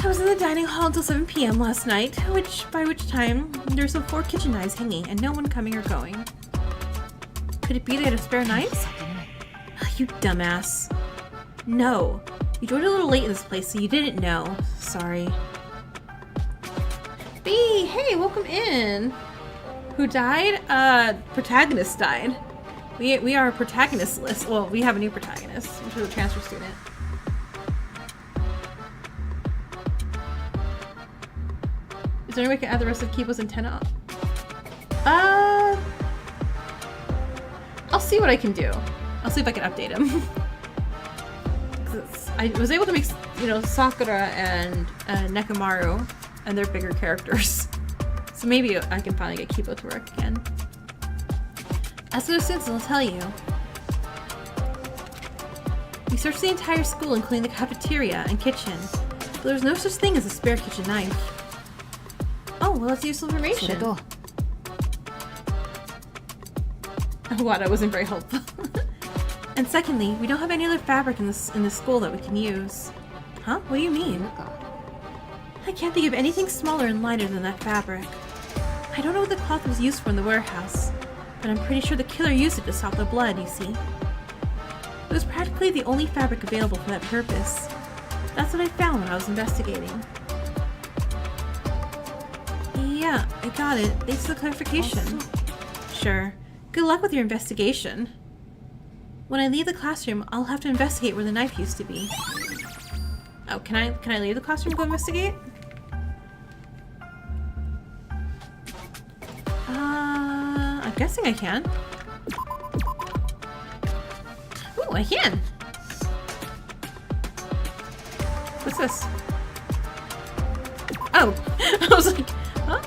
I was in the dining hall until 7 p.m. last night, by which time there's some 4 kitchen knives hanging and no one coming or going. Could it be they had a spare knife? You dumbass. No. You joined a little late in this place, so you didn't know. Sorry. B, hey, welcome in. Who died? Protagonist died. We are a protagonist list. Well, we have a new protagonist, which is a transfer student. Is there any way we can add the rest of Kibo's antenna? I'll see what I can do. I'll see if I can update him. I was able to make, you know, Sakura and Nekomaru and their bigger characters. So maybe I can finally get Kibo to work again. As for since I'll tell you. We searched the entire school, including the cafeteria and kitchen, but there's no such thing as a spare kitchen knife. Oh, well, that's useful information. Wow, that wasn't very helpful. And secondly, we don't have any other fabric in the school that we can use. Huh? What do you mean? I can't think of anything smaller and lighter than that fabric. I don't know what the cloth was used for in the warehouse, but I'm pretty sure the killer used it to stop the blood, you see. It was practically the only fabric available for that purpose. That's what I found when I was investigating. Yeah, I got it. Thanks for the clarification. Sure. Good luck with your investigation. When I leave the classroom, I'll have to investigate where the knife used to be. Oh, can I leave the classroom and go investigate? I'm guessing I can. Ooh, I can! What's this? Oh! I was like, huh?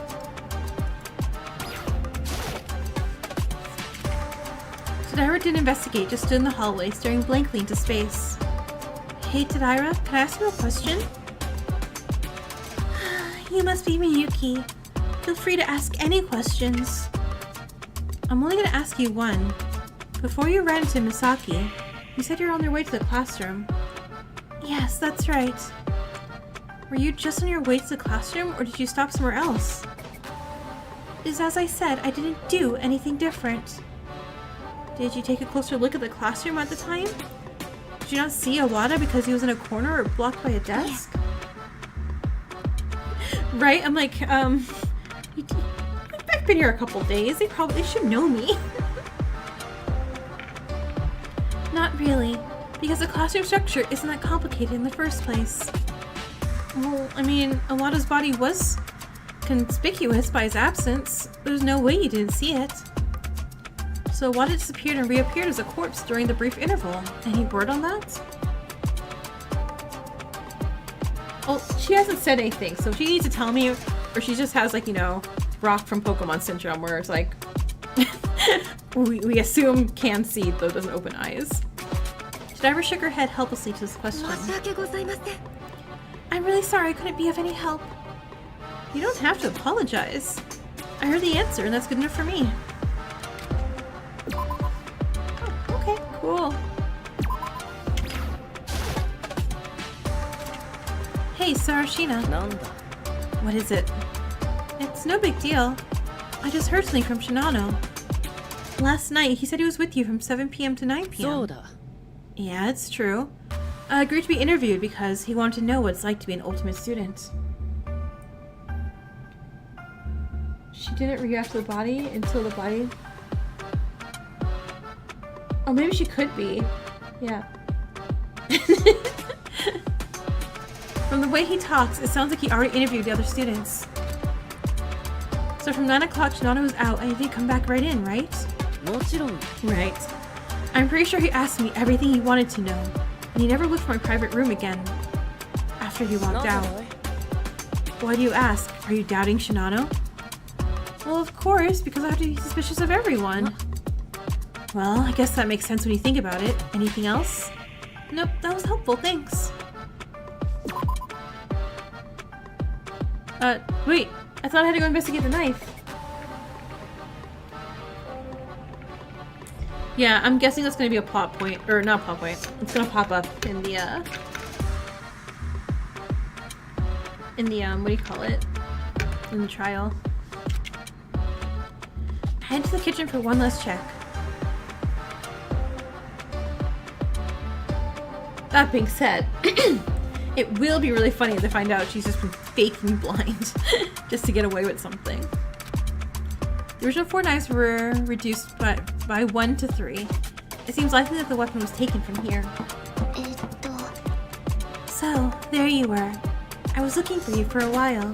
Tadaira didn't investigate, just stood in the hallway, staring blankly into space. Hey, Tadaira, can I ask you a question? You must be Miyuki. Feel free to ask any questions. I'm only gonna ask you one. Before you ran into Misaki, you said you're on your way to the classroom. Yes, that's right. Were you just on your way to the classroom, or did you stop somewhere else? It's as I said, I didn't do anything different. Did you take a closer look at the classroom at the time? Did you not see Awada because he was in a corner or blocked by a desk? Right? I'm like, I've been here a couple days. They should know me. Not really, because the classroom structure isn't that complicated in the first place. Well, I mean, Awada's body was conspicuous by his absence. There's no way you didn't see it. So Awada disappeared and reappeared as a corpse during the brief interval. Any word on that? Well, she hasn't said anything, so she needs to tell me, or she just has, like, you know, Rock from Pokemon Syndrome, where it's like, we assume can see, though doesn't open eyes. Tadaira shook her head helplessly to this question. I'm really sorry I couldn't be of any help. You don't have to apologize. I heard the answer, and that's good enough for me. Oh, okay, cool. Hey, Sarashina. What is it? It's no big deal. I just heard something from Shinano. Last night, he said he was with you from 7 p.m. to 9 p.m. Yeah, it's true. I agreed to be interviewed because he wanted to know what it's like to be an ultimate student. She didn't react to the body until the body... Oh, maybe she could be. Yeah. From the way he talks, it sounds like he already interviewed the other students. So from 9 o'clock, Shinano was out and he didn't come back right in, right? Right. I'm pretty sure he asked me everything he wanted to know, and he never looked for my private room again after he walked out. Why do you ask? Are you doubting Shinano? Well, of course, because I have to be suspicious of everyone. Well, I guess that makes sense when you think about it. Anything else? Nope, that was helpful, thanks. Wait, I thought I had to go investigate the knife. Yeah, I'm guessing that's gonna be a plot point, or not plot point. It's gonna pop up in the, what do you call it? In the trial. Head to the kitchen for one last check. That being said, It will be really funny to find out she's just been faking blind just to get away with something. The original 4 knives were reduced by 1 to 3. It seems likely that the weapon was taken from here. So, there you were. I was looking for you for a while.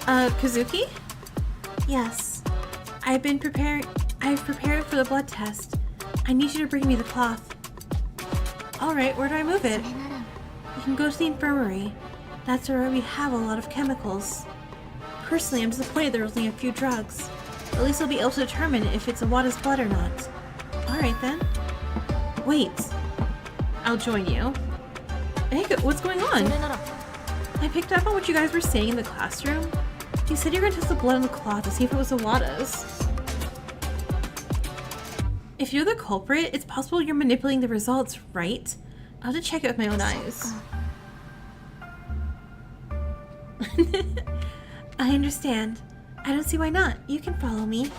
Kazuki? Yes. I've prepared for the blood test. I need you to bring me the cloth. Alright, where do I move it? You can go to the infirmary. That's where we have a lot of chemicals. Personally, I'm disappointed there are only a few drugs. At least I'll be able to determine if it's Awada's blood or not. Alright then. Wait. I'll join you. Hey, what's going on? I picked up on what you guys were saying in the classroom. You said you were gonna test the blood on the cloth to see if it was Awada's. If you're the culprit, it's possible you're manipulating the results, right? I'll have to check it with my own eyes. I understand. I don't see why not. You can follow me.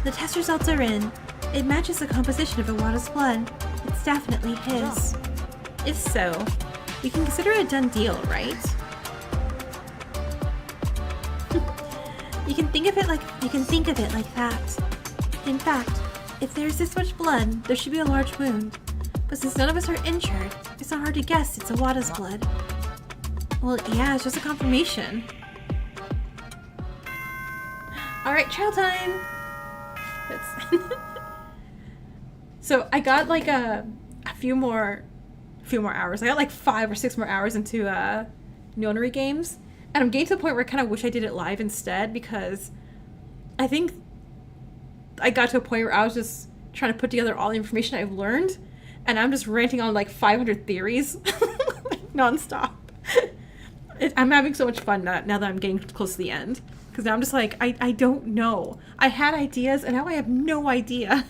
The test results are in. It matches the composition of Awada's blood. It's definitely his. If so, we can consider it a done deal, right? You can think of it like that. In fact, if there's this much blood, there should be a large wound. But since none of us are injured, it's not hard to guess it's Awada's blood. Well, yeah, it's just a confirmation. Alright, trial time! So I got like a few more hours. I got like 5 or 6 more hours into Nonary games. And I'm getting to the point where I kind of wish I did it live instead, because I think I got to a point where I was just trying to put together all the information I've learned, and I'm just ranting on like 500 theories nonstop. I'm having so much fun now that I'm getting close to the end, because now I'm just like, I don't know. I had ideas, and now I have no idea.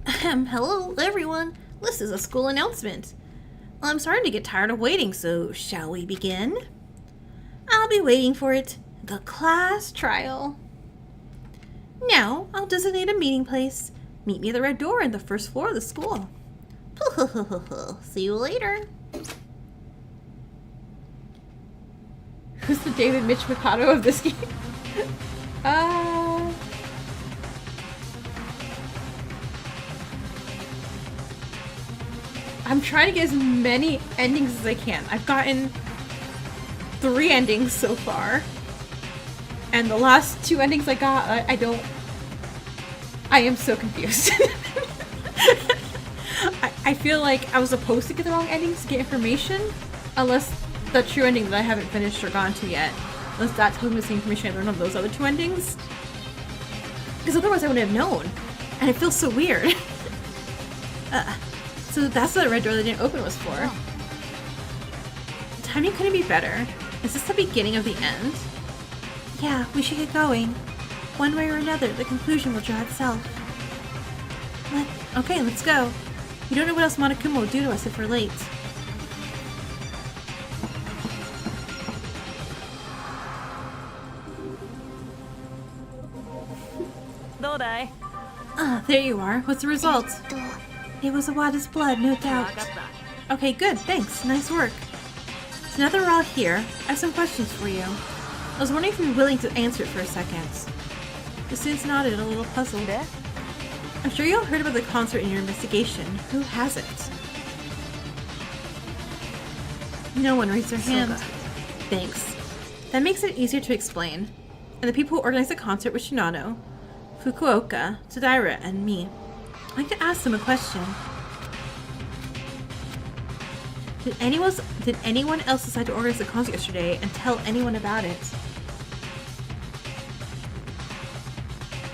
Hello, everyone. This is a school announcement. I'm starting to get tired of waiting, so shall we begin? I'll be waiting for it. The class trial. Now, I'll designate a meeting place. Meet me at the red door in the first floor of the school. See you later. Who's the David Mitch Mikado of this game? I'm trying to get as many endings as I can. I've gotten 3 endings so far. And the last 2 endings I got, I am so confused. I feel like I was supposed to get the wrong endings to get information, unless the true ending that I haven't finished or gone to yet. Unless that tells me the same information I learned on those other 2 endings. Because otherwise I wouldn't have known. And it feels so weird. So that's what the red door that didn't open was for. The timing couldn't be better. Is this the beginning of the end? Yeah, we should get going. One way or another, the conclusion will draw itself. Okay, let's go. We don't know what else Monokuma will do to us if we're late. Ah, there you are. What's the result? It was Awada's blood, no doubt. Okay, good, thanks. Nice work. So now that we're all here, I have some questions for you. I was wondering if you'd be willing to answer it for a second. The students nodded, a little puzzled. I'm sure you all heard about the concert in your investigation. Who hasn't? No one raised their hand. Thanks. That makes it easier to explain. And the people who organized the concert were Shinano, Fukuoka, Tadaira, and me. I'd like to ask them a question. Did anyone else decide to organize the concert yesterday and tell anyone about it?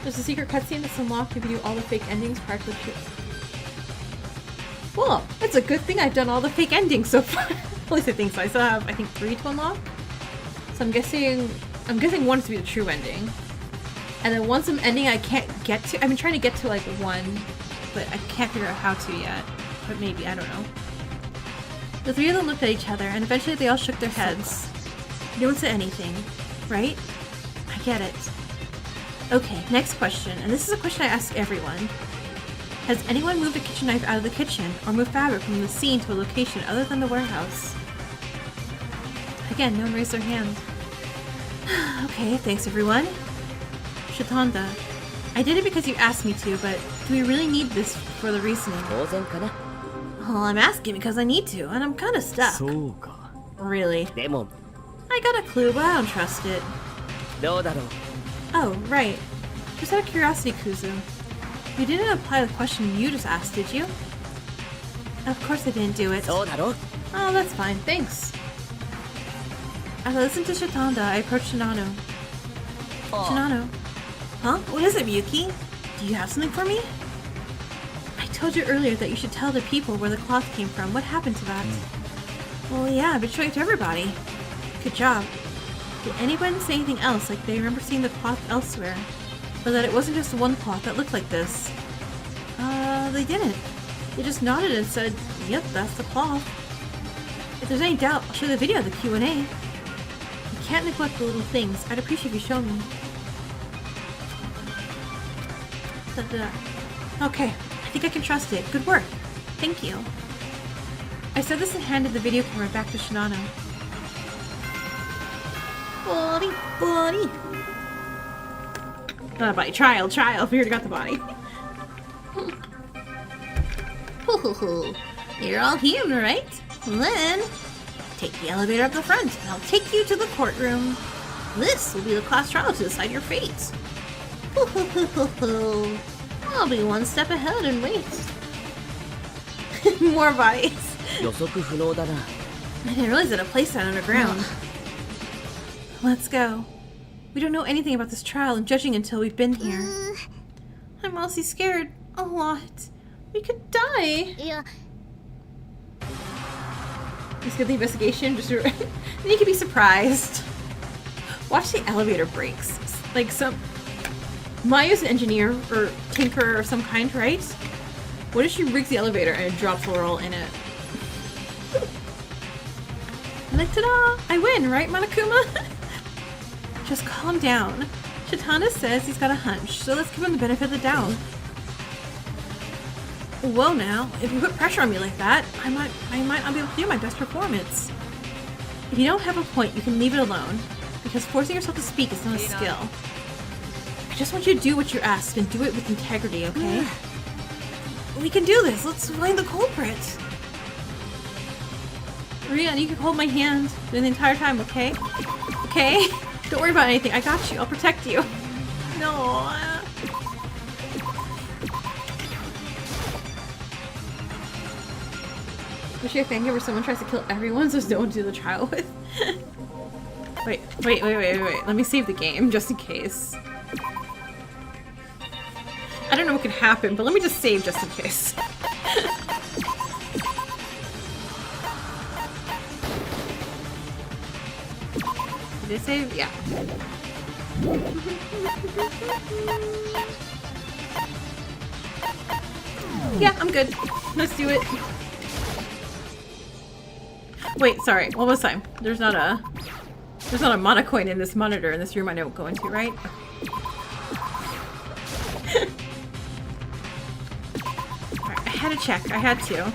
There's a secret cutscene that's unlocked if you do all the fake endings prior to the shoot. Well, it's a good thing I've done all the fake endings so far. At least I think so. I still have, I think, 3 to unlock. So I'm guessing one is to be the true ending. And then once I'm ending I can't get to, I've been trying to get to like 1, but I can't figure out how to yet. But maybe, I don't know. The 3 of them looked at each other, and eventually they all shook their heads. You don't say anything, right? I get it. Okay, next question, and this is a question I ask everyone. Has anyone moved a kitchen knife out of the kitchen, or moved fabric from the scene to a location other than the warehouse? Again, no one raised their hand. Okay, thanks everyone. Shatanda, I did it because you asked me to, but do we really need this for the reasoning? Well, I'm asking because I need to, and I'm kind of stuck. Really? I got a clue, but I don't trust it. Oh, right. Just out of curiosity, Kuzu. You didn't apply the question you just asked, did you? Of course I didn't do it. Oh, that's fine. Thanks. As I listened to Shatanda, I approached Shinano. Shinano? Huh? What is it, Miyuki? Do you have something for me? I told you earlier that you should tell the people where the cloth came from. What happened to that? Well, yeah, I've been showing it to everybody. Good job. Did anyone say anything else, like they remember seeing the cloth elsewhere? Or that it wasn't just the one cloth that looked like this? They didn't. They just nodded and said, yep, that's the cloth. If there's any doubt, I'll show the video of the Q&A. You can't neglect the little things. I'd appreciate if you show me. Okay, I think I can trust it. Good work. Thank you. I said this and handed the video camera back to Shinano. Body. Not a body. Trial. We already got the body. You're all human, right? Then, take the elevator up the front, and I'll take you to the courtroom. This will be the class trial to decide your fate. I'll be one step ahead and wait. More bodies. I didn't realize that a place that underground. Let's go. We don't know anything about this trial and judging until we've been here. I'm honestly scared. A lot. We could die. Yeah. Let's get the investigation. Just then you can be surprised. Watch the elevator breaks. Like Maya's an engineer or tinker of some kind, right? What if she rigs the elevator and it drops Laurel in it? Like, ta-da! I win, right, Monokuma? Just calm down. Shatanda says he's got a hunch, so let's give him the benefit of the doubt. Whoa now, if you put pressure on me like that, I might not be able to do my best performance. If you don't have a point, you can leave it alone, because forcing yourself to speak is not a skill. I just want you to do what you're asked and do it with integrity, okay? We can do this. Let's find the culprit. Rian, you can hold my hand the entire time, okay? Okay? Don't worry about anything. I got you. I'll protect you. No. Wish I think where someone tries to kill everyone so no one to do the trial with. Wait. Let me save the game just in case. I don't know what could happen, but let me just save just in case. Did I save? Yeah. Yeah, I'm good. Let's do it. Wait, sorry. One more time. There's not a monocoin in this monitor in this room I don't go into, right? Alright, I had to check. I had to.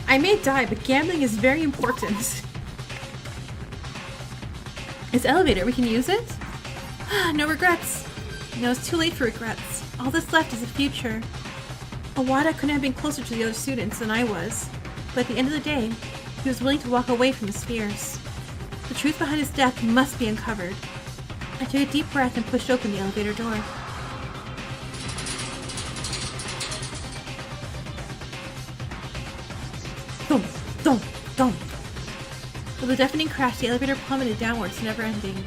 I may die, but gambling is very important. This elevator, we can use it? No regrets. No, it's too late for regrets. All that's left is the future. Owada couldn't have been closer to the other students than I was, but at the end of the day, he was willing to walk away from his fears. The truth behind his death must be uncovered. I took a deep breath and pushed open the elevator door. Thump, thump, thump. With a deafening crash, the elevator plummeted downwards, never ending.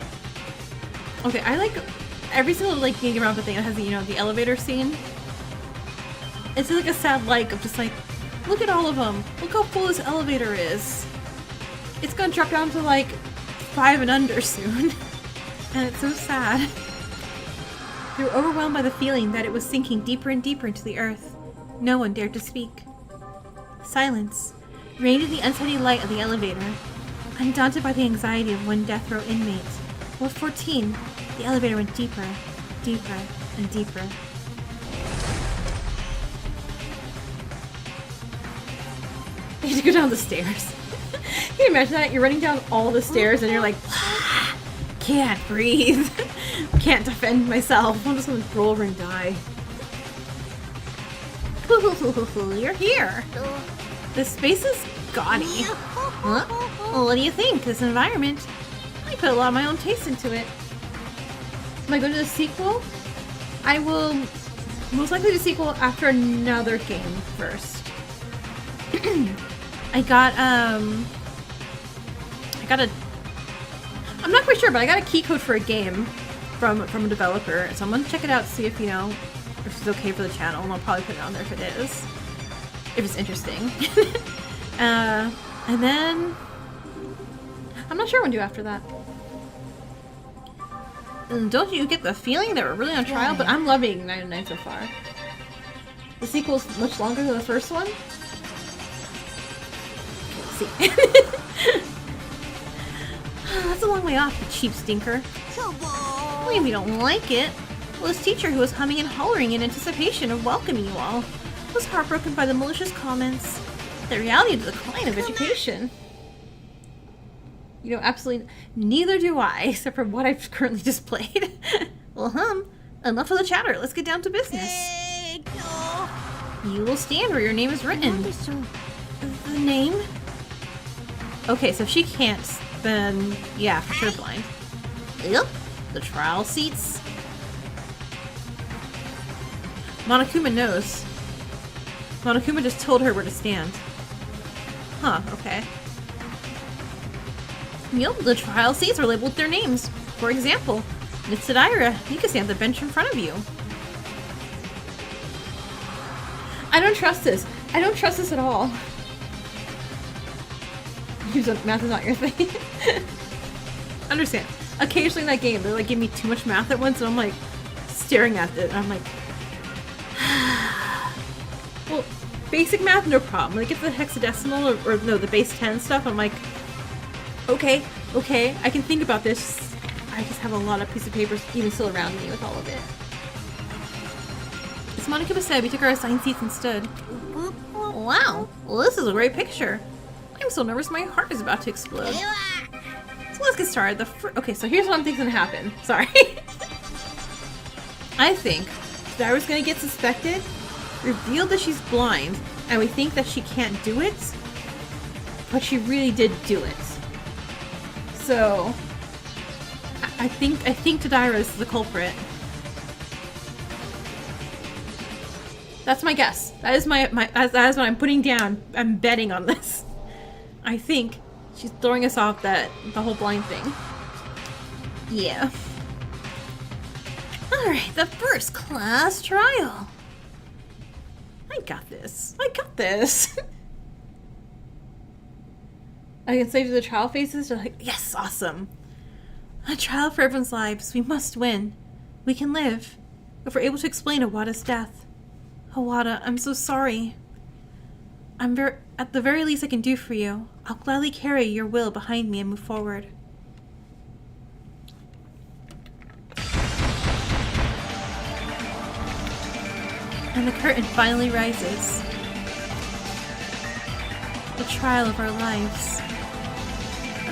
Okay, I like every single Danganronpa thing that has the elevator scene. It's like a sad of just like, look at all of them. Look how full this elevator is. It's gonna drop down to 5 and under soon. And it's so sad. They were overwhelmed by the feeling that it was sinking deeper and deeper into the earth. No one dared to speak. Silence reigned in the unsteady light of the elevator. Undaunted by the anxiety of one death row inmate, Ward 14, the elevator went deeper, deeper, and deeper. You have to go down the stairs. Can you imagine that? You're running down all the stairs and you're like, can't breathe. Can't defend myself. I'm just gonna roll over and die. You're here. This space is gaudy. Huh? Well, what do you think? This environment? I put a lot of my own taste into it. Am I going to the sequel? I will most likely do a sequel after another game first. I got a... I'm not quite sure, but I got a key code for a game from a developer. So I'm going to check it out to see if, you know, if it's okay for the channel. And I'll probably put it on there if it is. If it's interesting. And then... I'm not sure what to do after that. And don't you get the feeling that we're really on trial? But I'm loving 909 so far. The sequel's much longer than the first one. Let's see. That's a long way off, you cheap stinker. Maybe we don't like it. Well, this teacher who was humming and hollering in anticipation of welcoming you all was heartbroken by the malicious comments. The reality of the decline of education. You know, absolutely neither do I, except for what I've currently displayed. Well, enough of the chatter. Let's get down to business. You will stand where your name is written. The name? Okay, so if she can't, then yeah, for sure blind. Yep, the trial seats. Monokuma knows. Monokuma just told her where to stand. Huh, okay. Yep, the trial seats are labeled with their names. For example, Miss Tadaira, you can stand at the bench in front of you. I don't trust this. I don't trust this at all. Math is not your thing. Understand. Occasionally in that game, they like give me too much math at once, and I'm like staring at it, and I'm like, well, basic math, no problem. Like if the hexadecimal or no, the base 10 stuff, I'm like, okay, I can think about this. I just have a lot of pieces of papers even still around me with all of it. As Monokuma said, we took our assigned seats and stood. Wow, well this is a great picture. I'm so nervous my heart is about to explode. So let's get started. Okay, so here's what I'm thinking gonna happen. Sorry. I think Tadaira's gonna get suspected, revealed that she's blind, and we think that she can't do it, but she really did do it. So I think Tadaira is the culprit. That's my guess. That is that is what I'm putting down. I'm betting on this. I think she's throwing us off the whole blind thing. Yeah. Alright, the first class trial. I got this. I got this. I can save the trial faces. They're like, yes, awesome. A trial for everyone's lives. We must win. We can live. If we're able to explain Awada's death. Awada, I'm so sorry. At the very least I can do for you. I'll gladly carry your will behind me and move forward. And the curtain finally rises. The trial of our lives.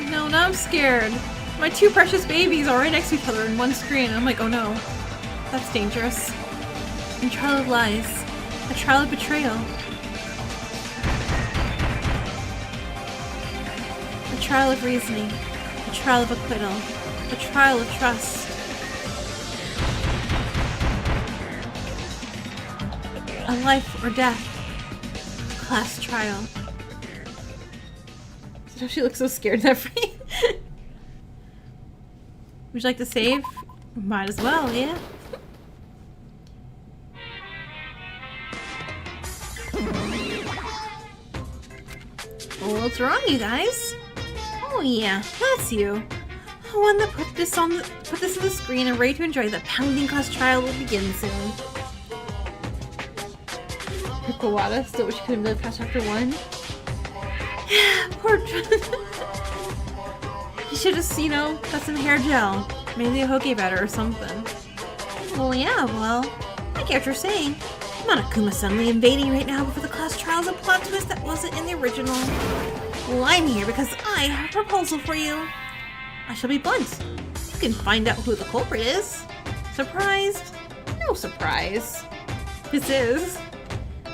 No, now I'm scared. My two precious babies are right next to each other in one screen. I'm like, oh no. That's dangerous. A trial of lies. A trial of betrayal. A trial of reasoning. A trial of acquittal. A trial of trust. A life or death. Class trial. She looks so scared in that frame. Would you like to save? Might as well, yeah. What's wrong, you guys? Oh yeah, that's you. The one that put this on the screen and ready to enjoy the pounding class trial will begin soon. Awada still wish she could have lived past chapter 1. Poor You should just, you know, got some hair gel. Maybe a Hokey better or something. Well, yeah, well, I get what you're saying. Monokuma suddenly invading right now before the class trial is a plot twist that wasn't in the original. Well, I'm here because I have a proposal for you. I shall be blunt. You can find out who the culprit is. Surprised? No surprise. This is.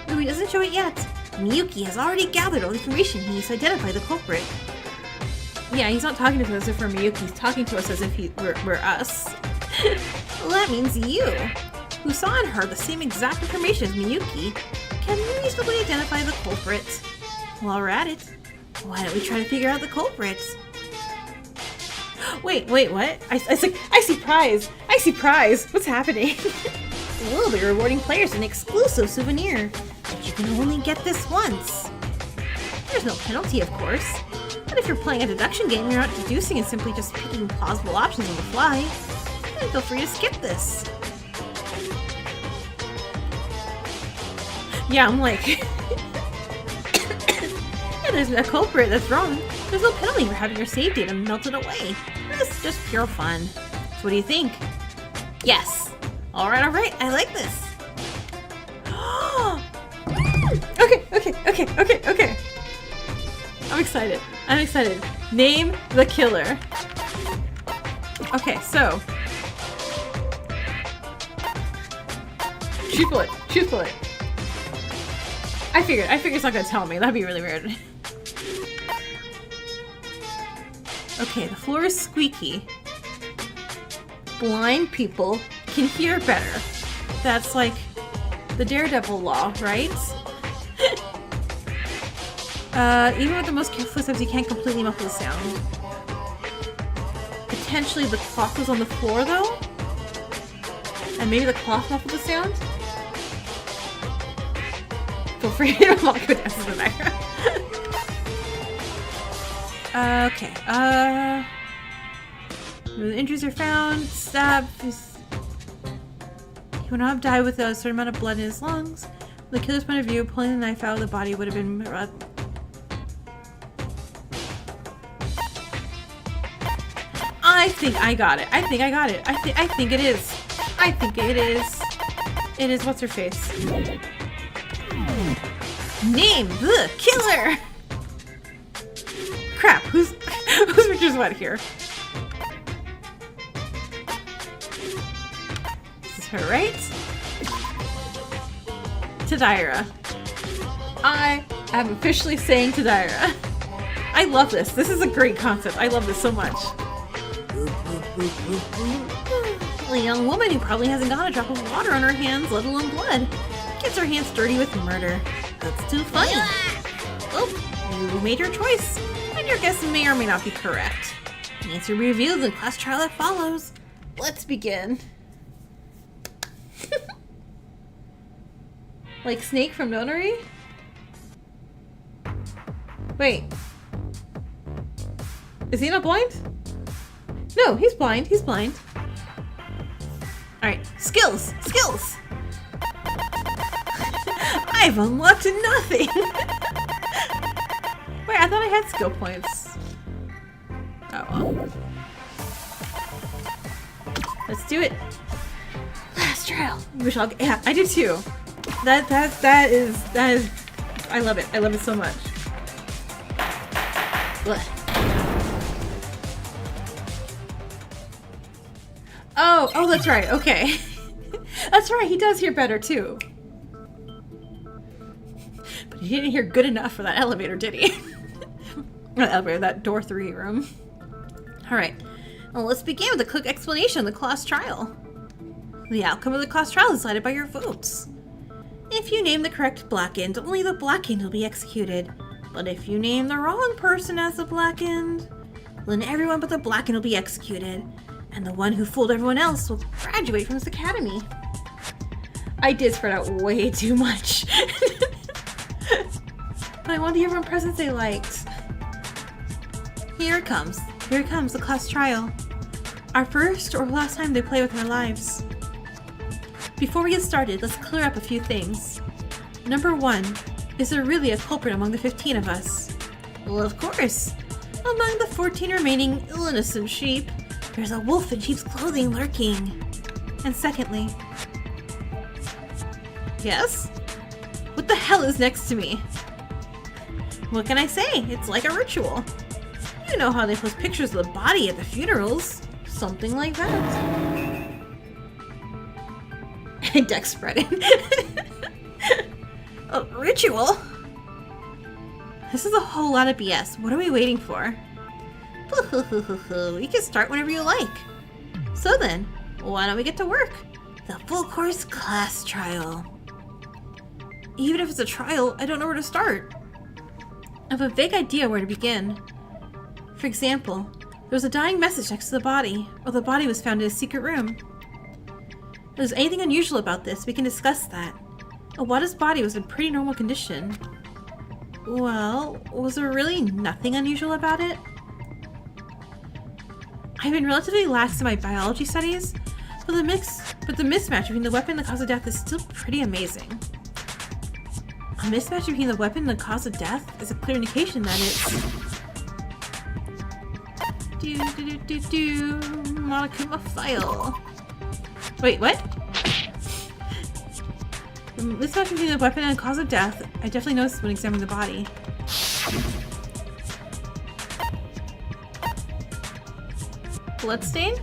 Though he doesn't show it yet, Miyuki has already gathered all the information he needs to identify the culprit. Yeah, he's not talking to us as if we're Miyuki, he's talking to us as if we're us. Well, that means you, who saw and heard the same exact information as Miyuki, can reasonably identify the culprit. While we're at it, why don't we try to figure out the culprit? Wait, what? I see prize! I see prize! What's happening? We'll be rewarding players an exclusive souvenir, but you can only get this once. There's no penalty, of course, but if you're playing a deduction game, you're not deducing and simply just picking plausible options on the fly, then feel free to skip this. Yeah, I'm like, yeah, there's a culprit that's wrong. There's no penalty for having your save data melted away. This is just pure fun. So what do you think? Yes. Alright, I like this. Okay. I'm excited. Name the killer. Okay, so. Choose bullet. I figured it's not gonna tell me. That'd be really weird. Okay, the floor is squeaky. Blind people can hear better. That's like the Daredevil law, right? Even with the most careful steps, you can't completely muffle the sound. Potentially the clock was on the floor though? And maybe the clock muffled the sound? Feel free to walk with dances in the background. Okay, the injuries are found, stabbed. He would not have died with a certain amount of blood in his lungs. From the killer's point of view, pulling the knife out of the body would have been I think I got it. I think it is. It is what's her face. Name the killer! Crap, who's which is what here? This is her, right? Tadaira. I am officially saying Tadaira. I love this. This is a great concept. I love this so much. A young woman who probably hasn't got a drop of water on her hands, let alone blood, gets her hands dirty with murder. That's too funny. Oh, you made your choice, and your guess may or may not be correct. The answer will be revealed in the class trial that follows. Let's begin. Like Snake from Nonary? Wait. Is he not blind? No, he's blind. Alright, skills! I've unlocked nothing! Wait, I thought I had skill points. Oh well. Let's do it. Last trial. Yeah, I do too. That is I love it. I love it so much. Blech. Oh, that's right. Okay. That's right. He does hear better too. But he didn't hear good enough for that elevator, did he? Not elevator, that door 3 room. All right. Well, let's begin with a quick explanation of the class trial. The outcome of the class trial is decided by your votes. If you name the correct Blackened, only the Blackened will be executed. But if you name the wrong person as the Blackened, then everyone but the Blackened will be executed. And the one who fooled everyone else will graduate from this academy. I did spread out way too much. But I wanted to hear everyone presents they liked. Here it comes, the class trial. Our first or last time they play with our lives. Before we get started, let's clear up a few things. Number 1, is there really a culprit among the 15 of us? Well, of course. Among the 14 remaining innocent sheep, there's a wolf in sheep's clothing lurking. And secondly... Yes? What the hell is next to me? What can I say? It's like a ritual. You know how they post pictures of the body at the funerals. Something like that. Deck spreading. A ritual? This is a whole lot of BS. What are we waiting for? You can start whenever you like. So then, why don't we get to work? The full course class trial. Even if it's a trial, I don't know where to start. I have a vague idea where to begin. For example, there was a dying message next to the body, or the body was found in a secret room. If there's anything unusual about this, we can discuss that. Awada's body was in pretty normal condition. Well, was there really nothing unusual about it? I've been relatively lax in my biology studies, but the mismatch between the weapon and the cause of death is still pretty amazing. A mismatch between the weapon and the cause of death is a clear indication that it's... Monokuma file. Wait, what? The mismatch between the weapon and the cause of death, I definitely noticed when examining the body. Bloodstain?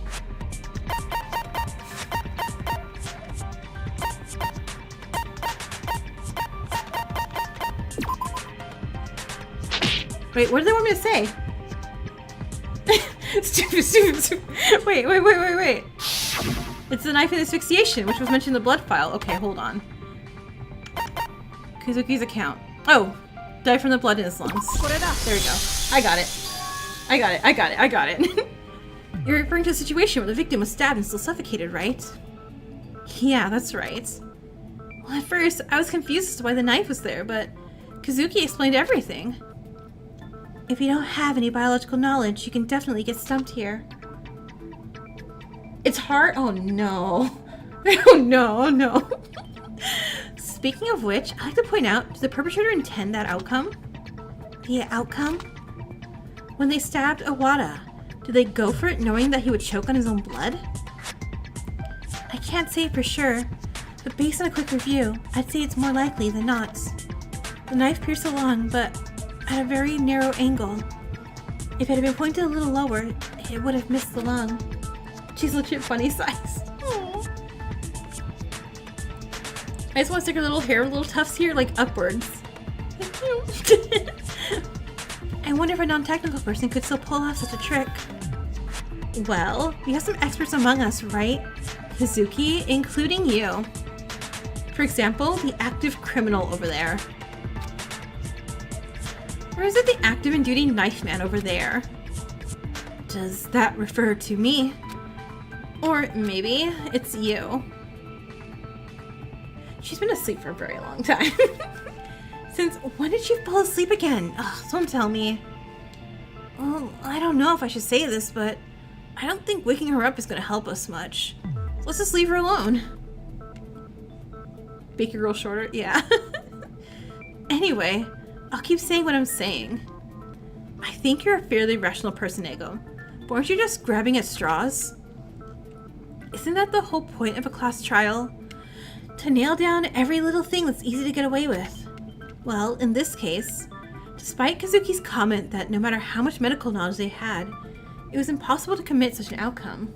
Wait, what do they want me to say? Stupid. Wait. It's the knife and asphyxiation, which was mentioned in the blood file. Okay, hold on. Kazuki's account. Oh, died from the blood in his lungs. There we go. I got it. You're referring to a situation where the victim was stabbed and still suffocated, right? Yeah, that's right. Well, at first, I was confused as to why the knife was there, but Kazuki explained everything. If you don't have any biological knowledge, you can definitely get stumped here. It's hard? Oh no. Oh no. Speaking of which, I'd like to point out, did the perpetrator intend that outcome? The outcome? When they stabbed Awada, did they go for it knowing that he would choke on his own blood? I can't say for sure, but based on a quick review, I'd say it's more likely than not. The knife pierced the lung, but at a very narrow angle. If it had been pointed a little lower, it would have missed the lung. She's legit funny size. Aww. I just want to stick her little hair, little tufts here, like upwards. I wonder if a non-technical person could still pull off such a trick. Well, we have some experts among us, right? Kazuki, including you. For example, the active criminal over there. Or is it the active and duty knife man over there? Does that refer to me? Or maybe it's you. She's been asleep for a very long time. Since when did she fall asleep again? Ugh, don't tell me. Well, I don't know if I should say this, but I don't think waking her up is going to help us much. So let's just leave her alone. Make your girl shorter? Yeah. Anyway, I'll keep saying what I'm saying. I think you're a fairly rational person, Ego. But aren't you just grabbing at straws? Isn't that the whole point of a class trial? To nail down every little thing that's easy to get away with. Well, in this case, despite Kazuki's comment that no matter how much medical knowledge they had, it was impossible to commit such an outcome.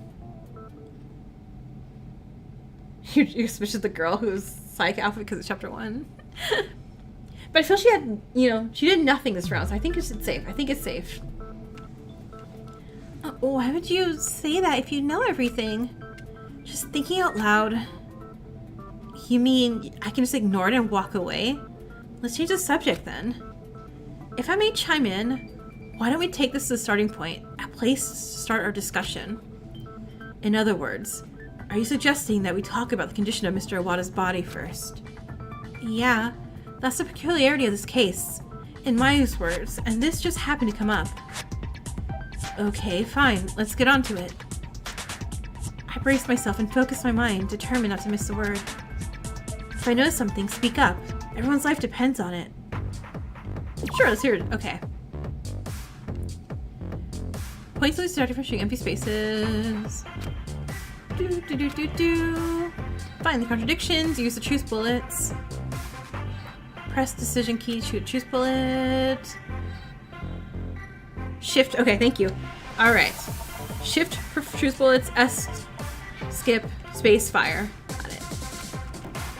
You're suspicious of the girl who's psych outfit because of chapter 1. But I feel she had, she did nothing this round, so I think it's safe. It's safe. Why would you say that if you know everything? Just thinking out loud. You mean I can just ignore it and walk away? Let's change the subject then. If I may chime in, why don't we take this as a starting point, a place to start our discussion? In other words, are you suggesting that we talk about the condition of Mr. Awada's body first? Yeah. That's the peculiarity of this case, in my words, and this just happened to come up. Okay, fine, let's get on to it. I braced myself and focused my mind, determined not to miss a word. If I know something, speak up. Everyone's life depends on it. Sure, let's hear it. Okay. Points always deducted from shooting empty spaces. Find the contradictions. Use the choose bullets. Press decision key to shoot a choose bullet. Shift. Okay, thank you. Alright. Shift for choose bullets. S. Skip. Space. Fire. Got it.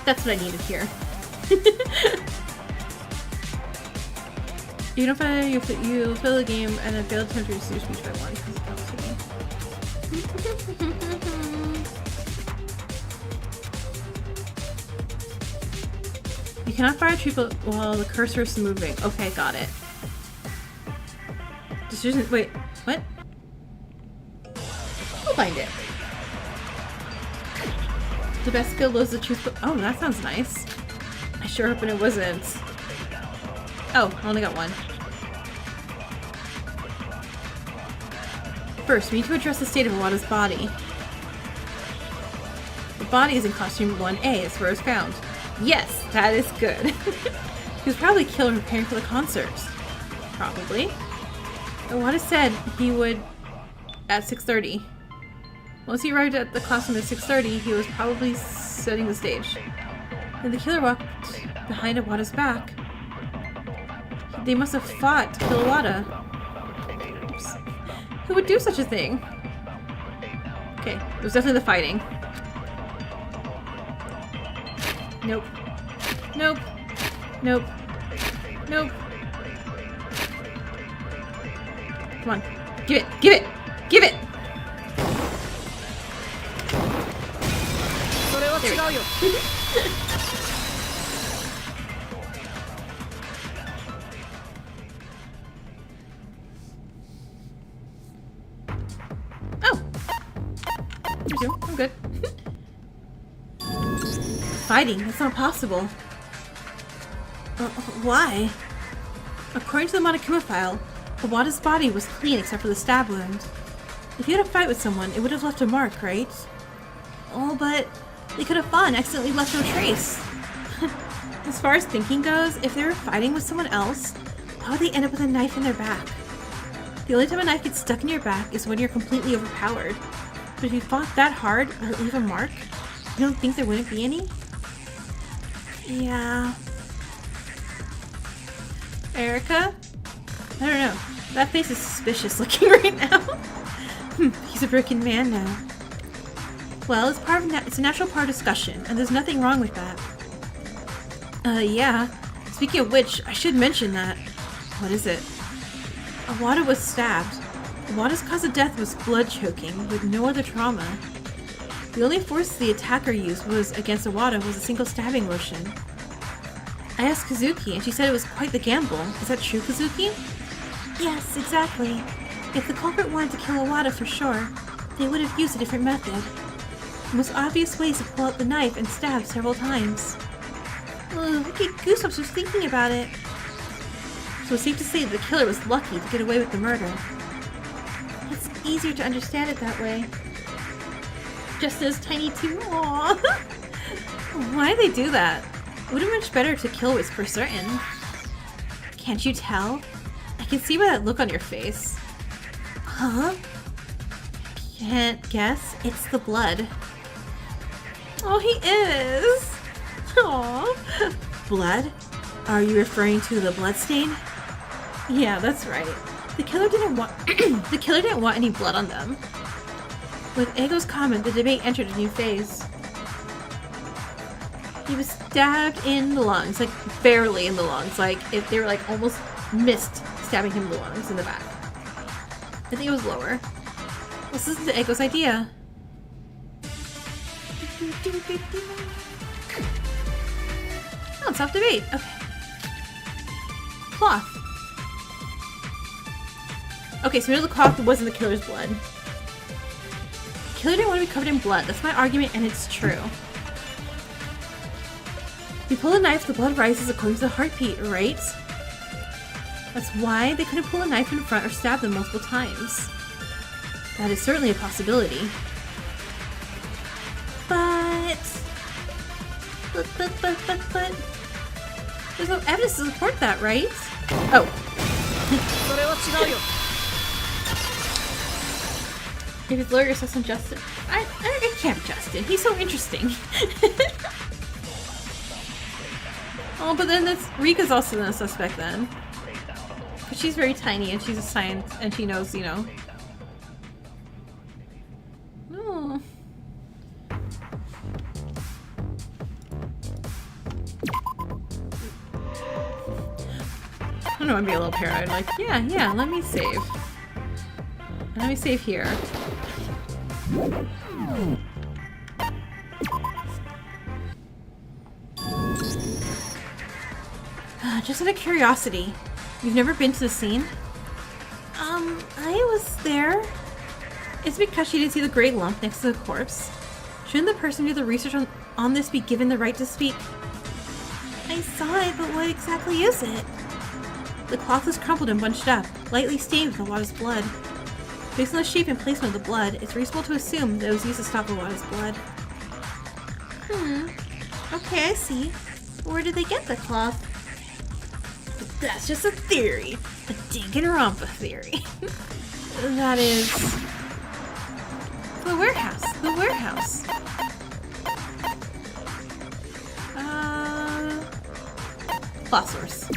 That's what I needed here. You don't find you fill the game and then fail to enter your speech by one because it counts to me. You cannot fire a triple while the cursor is moving. Okay, got it. Decision. Wait, what? I'll find it. The best skill loads the truth. Oh, that sounds nice. I sure hope it wasn't. Oh, I only got one. First, we need to address the state of Awada's body. The body is in costume 1A, as far as found. Yes, that is good. He was probably killed when preparing for the concert. Probably. Awada said he would at 6:30. Once he arrived at the classroom at 6:30, he was probably setting the stage. Then the killer walked behind Awada's back. They must have fought to kill Awada. Oops. Who would do such a thing? Okay, it was definitely the fighting. Nope. Nope. Nope. Nope. Come on. Give it! Give it! Give it! There we go. I'm good. Fighting? That's not possible. Why? According to the Monokuma file, Awada's body was clean except for the stab wound. If you had a fight with someone, it would have left a mark, right? Oh, but they could have fought and accidentally left no trace. As far as thinking goes, if they were fighting with someone else, how would they end up with a knife in their back? The only time a knife gets stuck in your back is when you're completely overpowered. But if you fought that hard, will it leave a mark? You don't think there wouldn't be any? Yeah. Erica? I don't know. That face is suspicious looking right now. He's a broken man now. Well, it's a natural part of discussion, and there's nothing wrong with that. Yeah. Speaking of which, I should mention that. What is it? Awada was stabbed. Awada's cause of death was blood choking, with no other trauma. The only force the attacker used against Awada was a single stabbing motion. I asked Kazuki, and she said it was quite the gamble. Is that true, Kazuki? Yes, exactly. If the culprit wanted to kill Awada for sure, they would have used a different method. The most obvious way is to pull out the knife and stab several times. Ugh, I get goosebumps just thinking about it. So it's safe to say that the killer was lucky to get away with the murder. It's easier to understand it that way. Just as tiny too. Aww. Why did they do that? It would have been much better to kill Wiz for certain. Can't you tell? I can see by that look on your face. Huh? Can't guess. It's the blood. Oh, he is! Aww. Blood? Are you referring to the blood stain? Yeah, that's right. The killer didn't want the killer didn't want any blood on them. With Ego's comment, the debate entered a new phase. He was stabbed in the lungs, like barely in the lungs, like if they were like almost missed stabbing him in the lungs in the back. I think it was lower. Let's listen to Ego's idea. Oh, it's off debate. Okay. Cloth. Okay, so the cloth wasn't the killer's blood. The killer didn't want to be covered in blood. That's my argument, and it's true. If you pull a knife, the blood rises according to the heartbeat, right? That's why they couldn't pull a knife in front or stab them multiple times. That is certainly a possibility. But... There's no evidence to support that, right? Oh. If his lawyer says some Justin, I can't be Justin. He's so interesting. Oh, but then that's Rika's also the suspect then. But she's very tiny and she's a science and she knows, you know. Oh. I don't know, I'd be a little paranoid, like, yeah, let me save. Let me save here. Just out of curiosity, you've never been to the scene? I was there. It's because she didn't see the gray lump next to the corpse. Shouldn't the person who did the research on this be given the right to speak? I saw it, but what exactly is it? The cloth was crumpled and bunched up, lightly stained with Awada's blood. Based on the shape and placement of the blood, it's reasonable to assume that it was used to stop Awada's blood. Okay, I see. Where did they get the cloth? That's just a theory. A Danganronpa theory. That is... The warehouse. The warehouse. Plot source.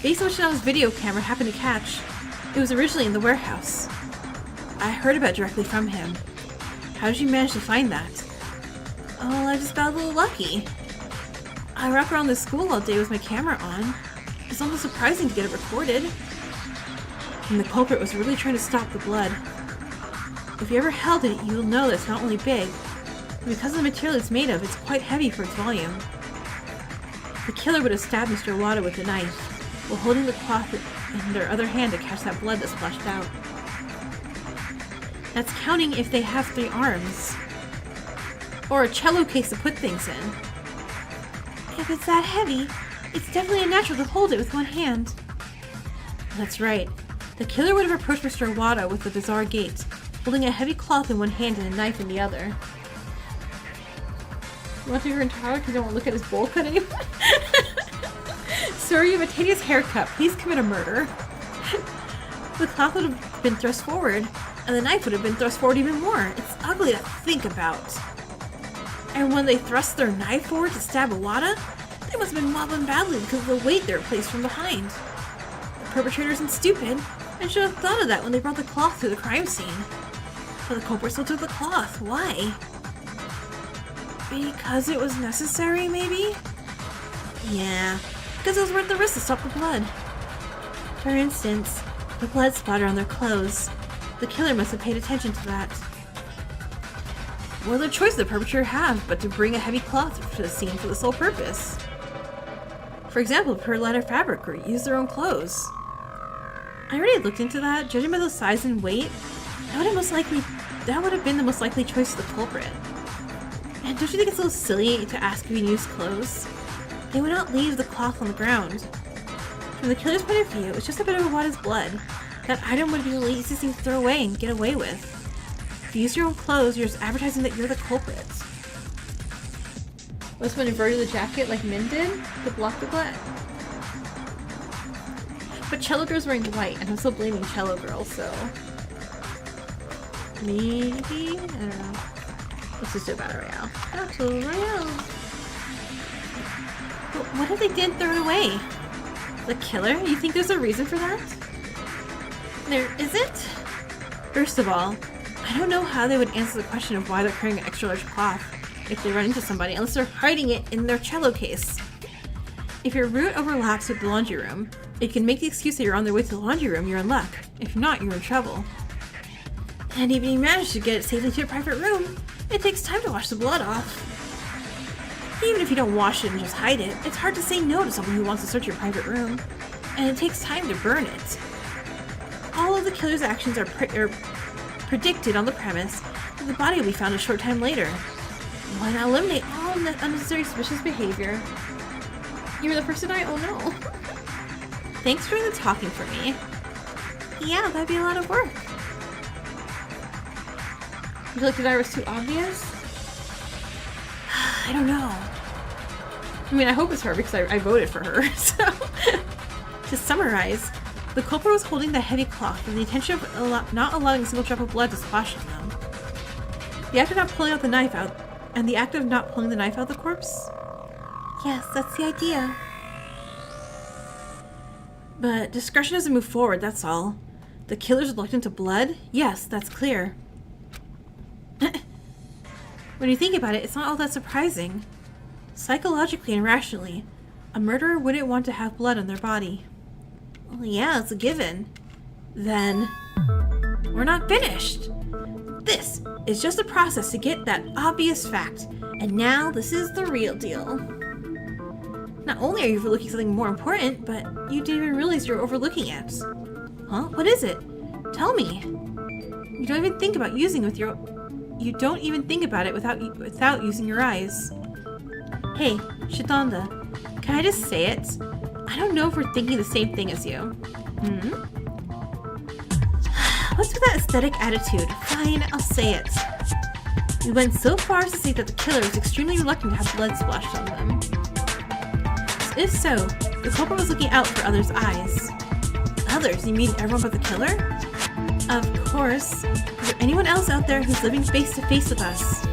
Based on what Shinoda's video camera happened to catch, it was originally in the warehouse. I heard about it directly from him. How did you manage to find that? Oh, I just got a little lucky. I walk around the school all day with my camera on. It's almost surprising to get it recorded. And the culprit was really trying to stop the blood. If you ever held it, you'll know that it's not only big, but because of the material it's made of, it's quite heavy for its volume. The killer would have stabbed Mr. Awada with a knife, while holding the cloth in their other hand to catch that blood that splashed out. That's counting if they have 3 arms. Or a cello case to put things in. If it's that heavy, it's definitely unnatural to hold it with one hand. That's right. The killer would have approached Mr. Awada with a bizarre gait, holding a heavy cloth in one hand and a knife in the other. You want to take her in tower because you don't want to look at his bowl cut anymore? Sir, you have a tedious haircut. Please commit a murder. The cloth would have been thrust forward, and the knife would have been thrust forward even more. It's ugly to think about. And when they thrust their knife forward to stab Awada, they must have been wobbling badly because of the weight they were placed from behind. The perpetrator isn't stupid, and should have thought of that when they brought the cloth to the crime scene. But the culprit still took the cloth. Why? Because it was necessary, maybe? Yeah, because it was worth the risk to stop the blood. For instance, the blood splatter on their clothes. The killer must have paid attention to that. What other choice did the perpetrator have but to bring a heavy cloth to the scene for the sole purpose? For example, put lighter fabric or use their own clothes. I already looked into that. Judging by the size and weight, that would have been the most likely choice of the culprit. And don't you think it's a little silly to ask if you use clothes? They would not leave the cloth on the ground. From the killer's point of view, it's just a bit of Awada's blood. That item would be the easiest thing to throw away and get away with. If you use your own clothes, you're just advertising that you're the culprit. Was someone inverted the jacket like Min did to block the blood? But Cello Girl's wearing white, and I'm still blaming Cello Girl, so... Maybe? I don't know. Let's just do a Battle Royale. Battle Royale! But what if they didn't throw it away? The killer? You think there's a reason for that? There isn't? First of all, I don't know how they would answer the question of why they're carrying an extra large cloth if they run into somebody, unless they're hiding it in their cello case. If your route overlaps with the laundry room, you can make the excuse that you're on their way to the laundry room, you're in luck. If not, you're in trouble. And even if you manage to get it safely to your private room, it takes time to wash the blood off. Even if you don't wash it and just hide it, it's hard to say no to someone who wants to search your private room. And it takes time to burn it. All of the killer's actions are predicted on the premise that the body will be found a short time later. Why not eliminate all unnecessary suspicious behavior? You were the first to die? Oh no. Thanks for doing the talking for me. Yeah, that'd be a lot of work. You feel like the die was too obvious? I don't know. I mean, I hope it's her because I voted for her, so... To summarize, The culprit was holding the heavy cloth with the intention of not allowing a single drop of blood to splash on them. The act of not pulling the knife out of the corpse? Yes, that's the idea. But discretion doesn't move forward, that's all. The killer's reluctant to blood? Yes, that's clear. When you think about it, it's not all that surprising. Psychologically and rationally, a murderer wouldn't want to have blood on their body. Well, yeah, it's a given. Then, we're not finished. This is just a process to get that obvious fact, and now this is the real deal. Not only are you overlooking something more important, but you didn't even realize you're overlooking it. Huh? What is it? Tell me. You don't even think about using it without using your eyes. Hey, Shitanda, can I just say it? I don't know if we're thinking the same thing as you. What's with that aesthetic attitude? Fine, I'll say it. We went so far as to say that the killer was extremely reluctant to have blood splashed on them. If so, the culprit was looking out for others' eyes. Others? You mean everyone but the killer? Of course. Is there anyone else out there who's living face to face with us?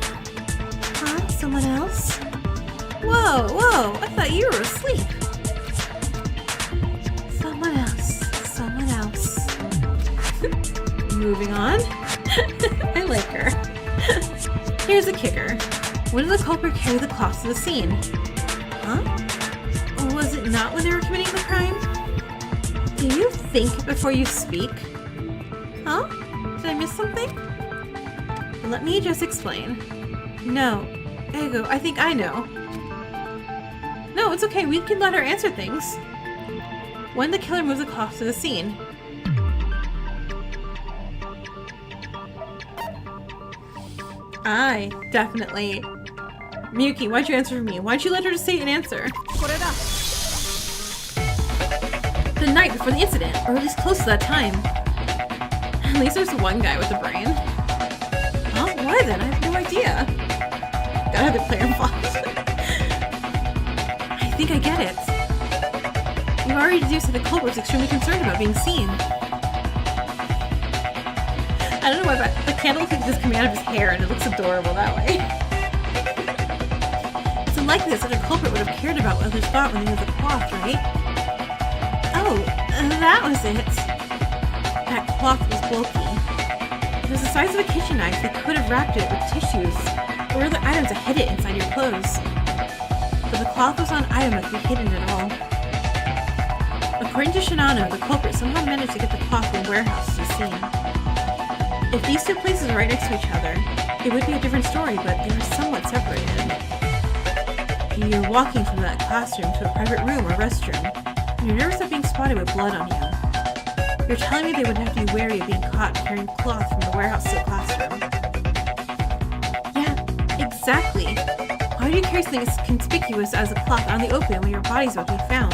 Huh? Someone else? Whoa, I thought you were asleep. Someone else. Moving on. I like her. Here's a kicker. When did the culprit carry the cloth to the scene? Huh? Was it not when they were committing the crime? Do you think before you speak? Huh? Did I miss something? Let me just explain. No. Ego, I think I know. No, it's okay. We can let her answer things. When the killer moves the cloth to the scene. I definitely. Miyuki, why'd you answer for me? Why'd you let her just say an answer? The night before the incident, or at least close to that time. At least there's one guy with a brain. Oh, why then? I have no idea. Gotta have the player involved. I think I get it. We've already deduced that the culprit was extremely concerned about being seen. I don't know why, but the candle looks like just coming out of his hair and it looks adorable that way. It's unlikely that such a culprit would have cared about what others thought when they moved the cloth, right? Oh, that was it. That cloth was bulky. If it was the size of a kitchen knife, they could have wrapped it with tissues or other items to hide it inside your clothes. But the cloth was not an item that could be hidden at all. According to Shinano, the culprit somehow managed to get the cloth from the warehouse to the scene. If these two places were right next to each other, it would be a different story, but they were somewhat separated. You're walking from that classroom to a private room or restroom, and you're nervous of being spotted with blood on you. You're telling me they would have to be wary of being caught carrying cloth from the warehouse to the classroom. Yeah, exactly. Why would you carry something as conspicuous as a cloth on the open when your body's about to be found?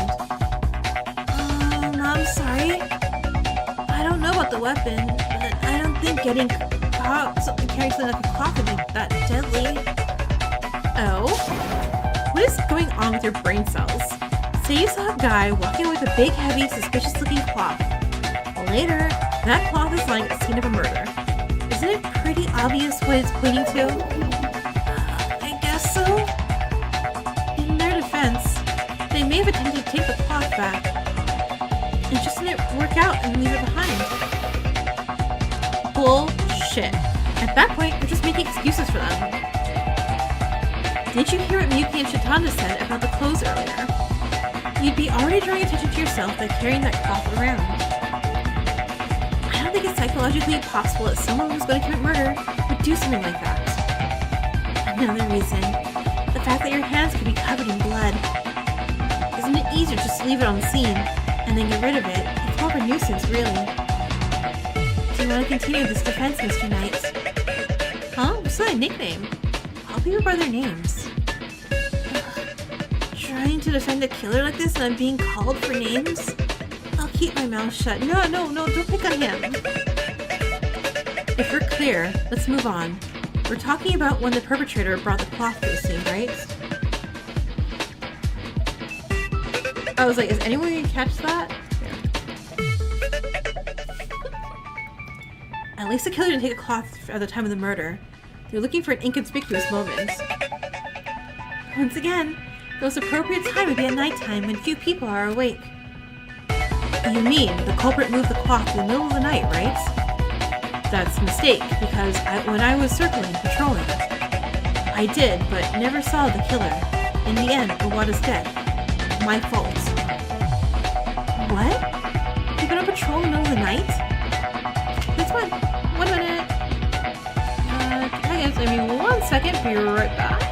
I'm sorry. I don't know about the weapon, but I don't think getting caught carrying something like a cloth would be that deadly. Oh? What is going on with your brain cells? Say you saw a guy walking with a big, heavy, suspicious-looking cloth. Later, that cloth is lying at the scene of a murder. Isn't it pretty obvious what it's pointing to? I guess so. In their defense, they may have attempted to take the cloth back and just let it work out and leave it behind. Bullshit. At that point, you're just making excuses for them. Did you hear what Miyuki and Shitanda said about the clothes earlier? You'd be already drawing attention to yourself by carrying that cloth around. I don't think it's psychologically possible that someone who's going to commit murder would do something like that. Another reason, the fact that your hands could be covered in blood. Isn't it easier just to leave it on the scene and then get rid of it? It's more of a nuisance, really. Do you want to continue this defense, Mr. Knight? Huh? What's that nickname? Call people by their names. Trying to defend a killer like this and I'm being called for names? I'll keep my mouth shut. No, don't pick on him. If we're clear, let's move on. We're talking about when the perpetrator brought the cloth to the scene, right? I was like, is anyone gonna catch that? Yeah. At least the killer didn't take a cloth at the time of the murder. They're looking for an inconspicuous moment. Once again, the most appropriate time would be at nighttime when few people are awake. You mean the culprit moved the cloth in the middle of the night, right? That's a mistake, because when I was circling, patrolling, I did, but never saw the killer. In the end, Owada's dead. My fault. What? You've been on patrol in the middle of the night? That's fine. 1 minute. I mean, 1 second, be right back.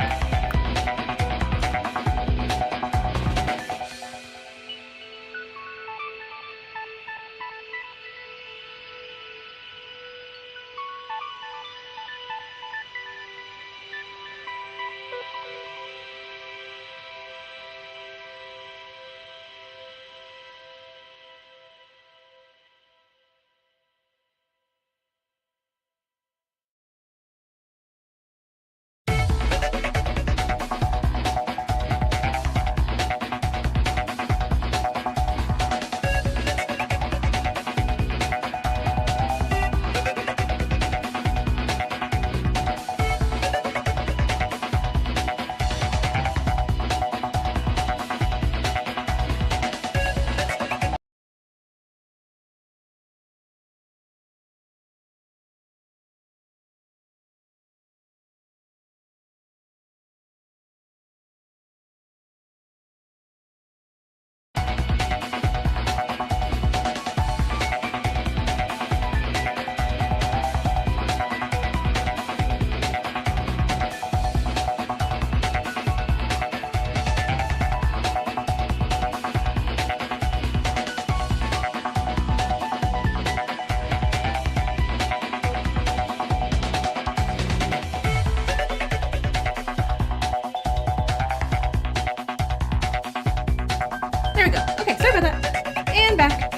There we go. Okay, sorry about that. And back.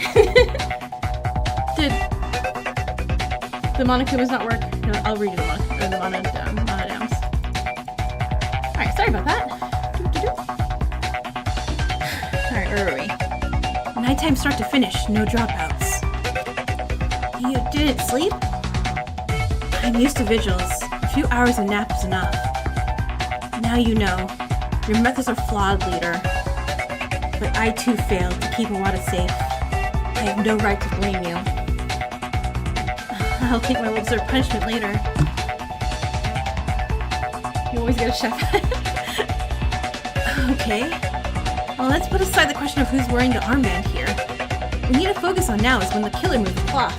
Did the Monokumas not work? No, I'll read the monodams. Alright, sorry about that. Alright, where are we? Nighttime start to finish, no dropouts. You didn't sleep? I'm used to vigils. A few hours of nap is enough. Now you know. Your methods are flawed, leader. But I too failed to keep Owada safe. I have no right to blame you. I'll take my well-deserved punishment later. You always get a chef. Okay. Well, let's put aside the question of who's wearing the armband here. What we need to focus on now is when the killer moved the cloth.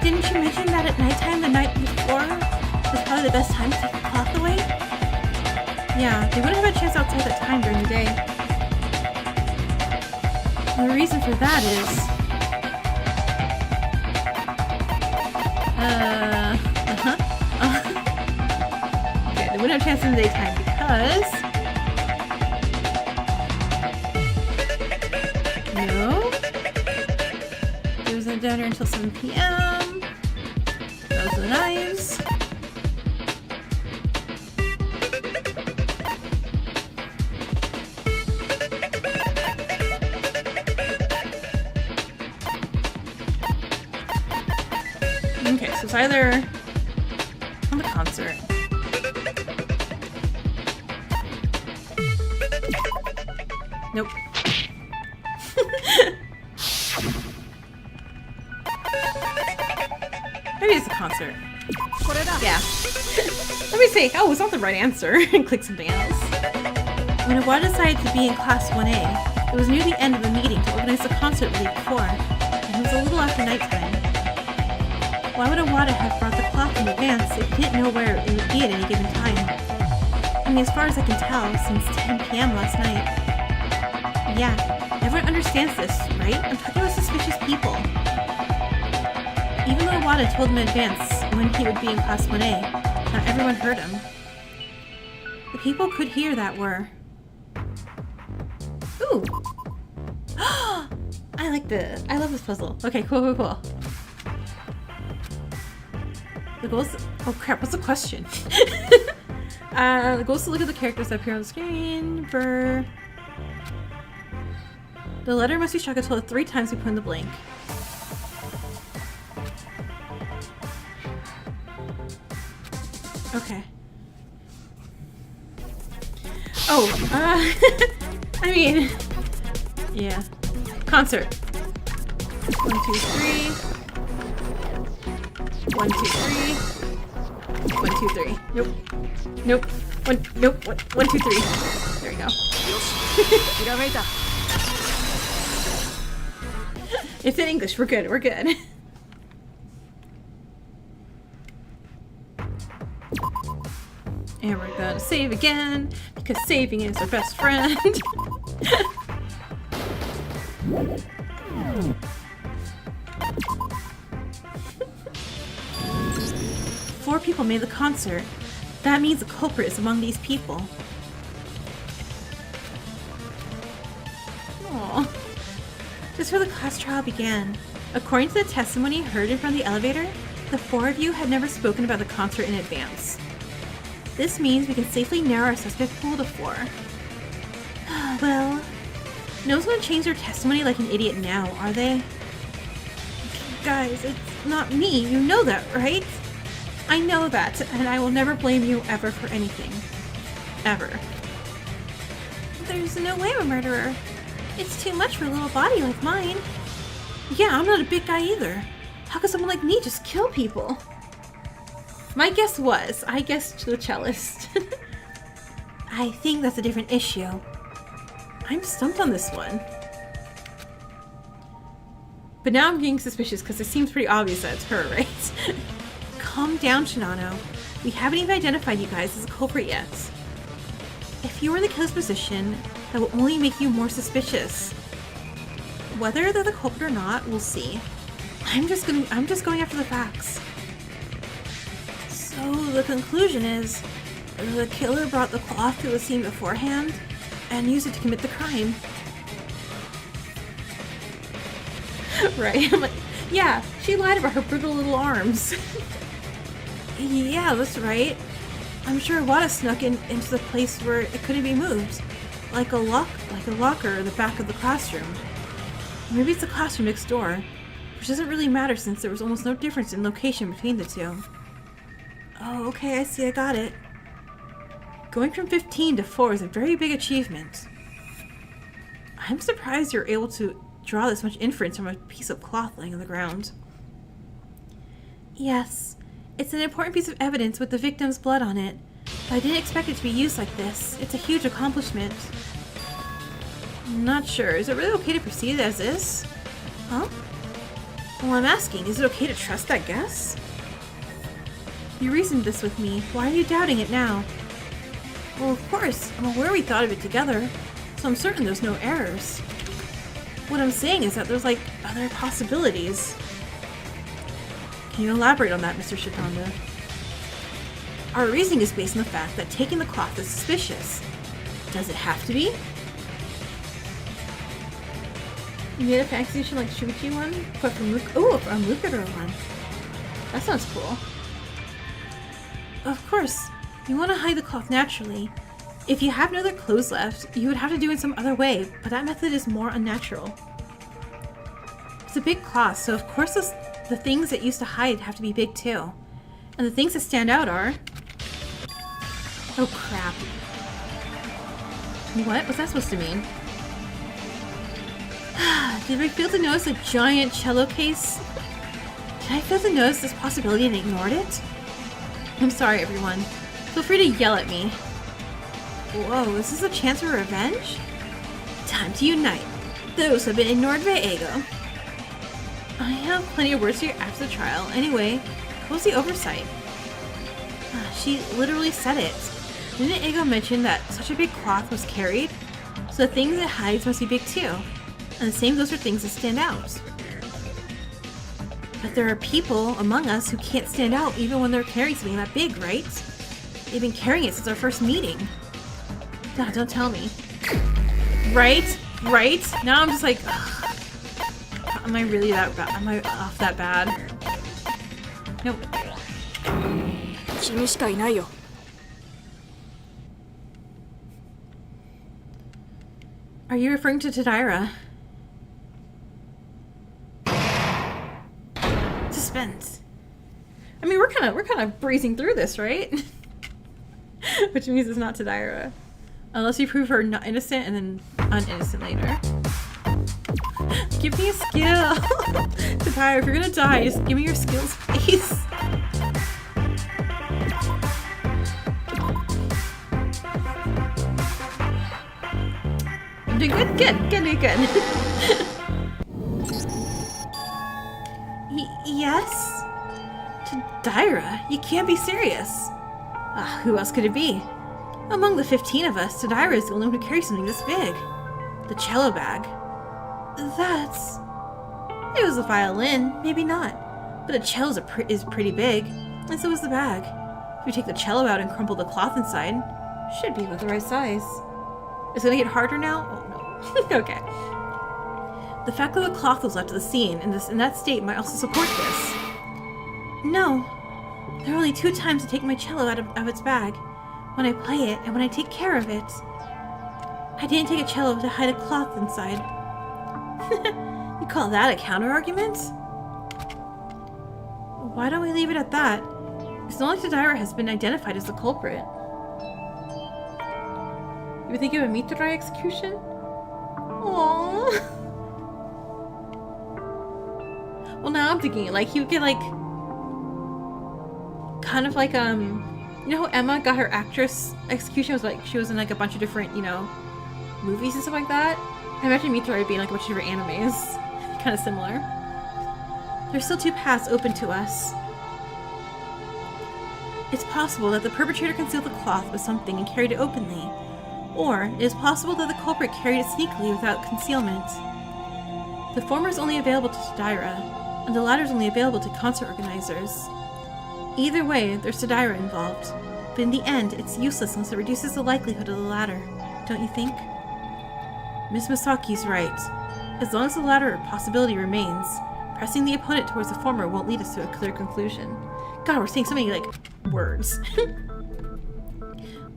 Didn't you mention that at nighttime the night before was probably the best time to take the cloth away? Yeah, they wouldn't have a chance outside that time during the day. The reason for that is... Okay, they wouldn't have a chance in the daytime because... No. There was a dinner until 7 p.m. Those are the knives. Okay, so it's either on the concert. Nope. Maybe it's a concert. Yeah. Let me see. Oh, it's not the right answer. And click something else. When Owada decided to be in class 1A, it was near the end of the meeting to organize the concert the week before, and it was a little after nighttime. Why would Owada have brought the clock in advance if he didn't know where it would be at any given time? I mean, as far as I can tell, since 10 p.m. last night. Yeah, everyone understands this, right? I'm talking about suspicious people. Even though Owada told him in advance when he would be in class 1A, not everyone heard him. The people could hear that were... Ooh! I like this. I love this puzzle. Okay, cool. The goal is... Oh crap, what's the question? The goal is to look at the characters that appear on the screen for... The letter must be struck a total of 3 times we put in the blank. Okay. Oh, I mean, yeah. Concert. 1, 2, 3. 1, 2, 3. 1, 2, 3. Nope. Nope. Nope. 1, 2, 3. There we go. It's in English. We're good. We're good. And we're gonna save again because saving is our best friend. 4 people made the concert. That means the culprit is among these people. Aww. Just before the class trial began, according to the testimony heard in front of the elevator, the 4 of you had never spoken about the concert in advance. This means we can safely narrow our suspect pool to 4. Well, no one's gonna change their testimony like an idiot now, are they? Guys, it's not me. You know that, right? I know that, and I will never blame you ever for anything. Ever. There's no way I'm a murderer. It's too much for a little body like mine. Yeah, I'm not a big guy either. How could someone like me just kill people? My guess was, I guessed the cellist. I think that's a different issue. I'm stumped on this one. But now I'm getting suspicious because it seems pretty obvious that it's her, right? Calm down, Shinano. We haven't even identified you guys as a culprit yet. If you were in the killer's position, that will only make you more suspicious. Whether they're the culprit or not, we'll see. I'm just going after the facts. So the conclusion is, the killer brought the cloth to the scene beforehand and used it to commit the crime. Right? I'm like, yeah, she lied about her brittle little arms. Yeah, that's right. I'm sure Wada snuck into the place where it couldn't be moved, like a locker in the back of the classroom. Maybe it's the classroom next door, which doesn't really matter since there was almost no difference in location between the two. Oh, okay, I see, I got it. Going from 15 to 4 is a very big achievement. I'm surprised you're able to draw this much inference from a piece of cloth laying on the ground. Yes, it's an important piece of evidence with the victim's blood on it, but I didn't expect it to be used like this. It's a huge accomplishment. I'm not sure. Is it really okay to proceed as is? Huh? Well, I'm asking, is it okay to trust that guess? You reasoned this with me. Why are you doubting it now? Well, of course. I'm aware we thought of it together, so I'm certain there's no errors. What I'm saying is that there's, like, other possibilities. Can you elaborate on that, Mr. Shitanda? Our reasoning is based on the fact that taking the cloth is suspicious. Does it have to be? You made a accusation like Shuichi one? But from Luke. Oh, from Lucador one. That sounds cool. Of course. You want to hide the cloth naturally. If you have no other clothes left, you would have to do it some other way, but that method is more unnatural. It's a big cloth, so of course the things that used to hide have to be big too. And the things that stand out are... Oh crap. What? What's that supposed to mean? Did we fail to notice a giant cello case? Did I fail to notice this possibility and ignored it? I'm sorry, everyone. Feel free to yell at me. Whoa, is this a chance for revenge? Time to unite. Those have been ignored by Ego. I have plenty of words here after the trial. Anyway, what was the oversight? She literally said it. Didn't Ego mention that such a big cloth was carried? So the things it hides must be big too. And the same goes for things that stand out. But there are people among us who can't stand out even when they're carrying something that big, right? They've been carrying it since our first meeting. No, don't tell me. Right? Right? Now I'm just like, ugh. Am I really that bad? Am I off that bad? Nope. Are you referring to Tadaira? Suspense. I mean, we're kind of breezing through this, right? Which means it's not Tadira. Unless you prove her not innocent and then uninnocent later. Give me a skill! Tadira, if you're gonna die, just give me your skills, please. I'm doing good, good. Yes? Tadira, you can't be serious. Who else could it be? Among the 15 of us, Tadira is the only one who carries something this big. The cello bag. It was a violin, maybe not. But a cello is pretty big, and so is the bag. If you take the cello out and crumple the cloth inside, should be about the right size. It's gonna get harder now? Oh no. Okay. The fact that the cloth was left at the scene in that state might also support this. No. There are only 2 times to take my cello out of its bag. When I play it and when I take care of it. I didn't take a cello to hide a cloth inside. You call that a counter-argument? Why don't we leave it at that? It's not like Tadira has been identified as the culprit. You would think of a Mitrai execution? Aww. Well, now I'm thinking, like, he would get, like, kind of like, you know how Emma got her actress execution? It was like, she was in, like, a bunch of different, you know, movies and stuff like that. I imagine Mitrai being, like, a bunch of different animes. Kind of similar. There's still 2 paths open to us. It's possible that the perpetrator concealed the cloth with something and carried it openly. Or, it is possible that the culprit carried it sneakily without concealment. The former is only available to Tadira, and the latter is only available to concert organizers. Either way, there's Tadira involved, but in the end, it's useless unless it reduces the likelihood of the latter, don't you think? Miss Masaki's right. As long as the latter possibility remains, pressing the opponent towards the former won't lead us to a clear conclusion. God, we're saying so many, like, words.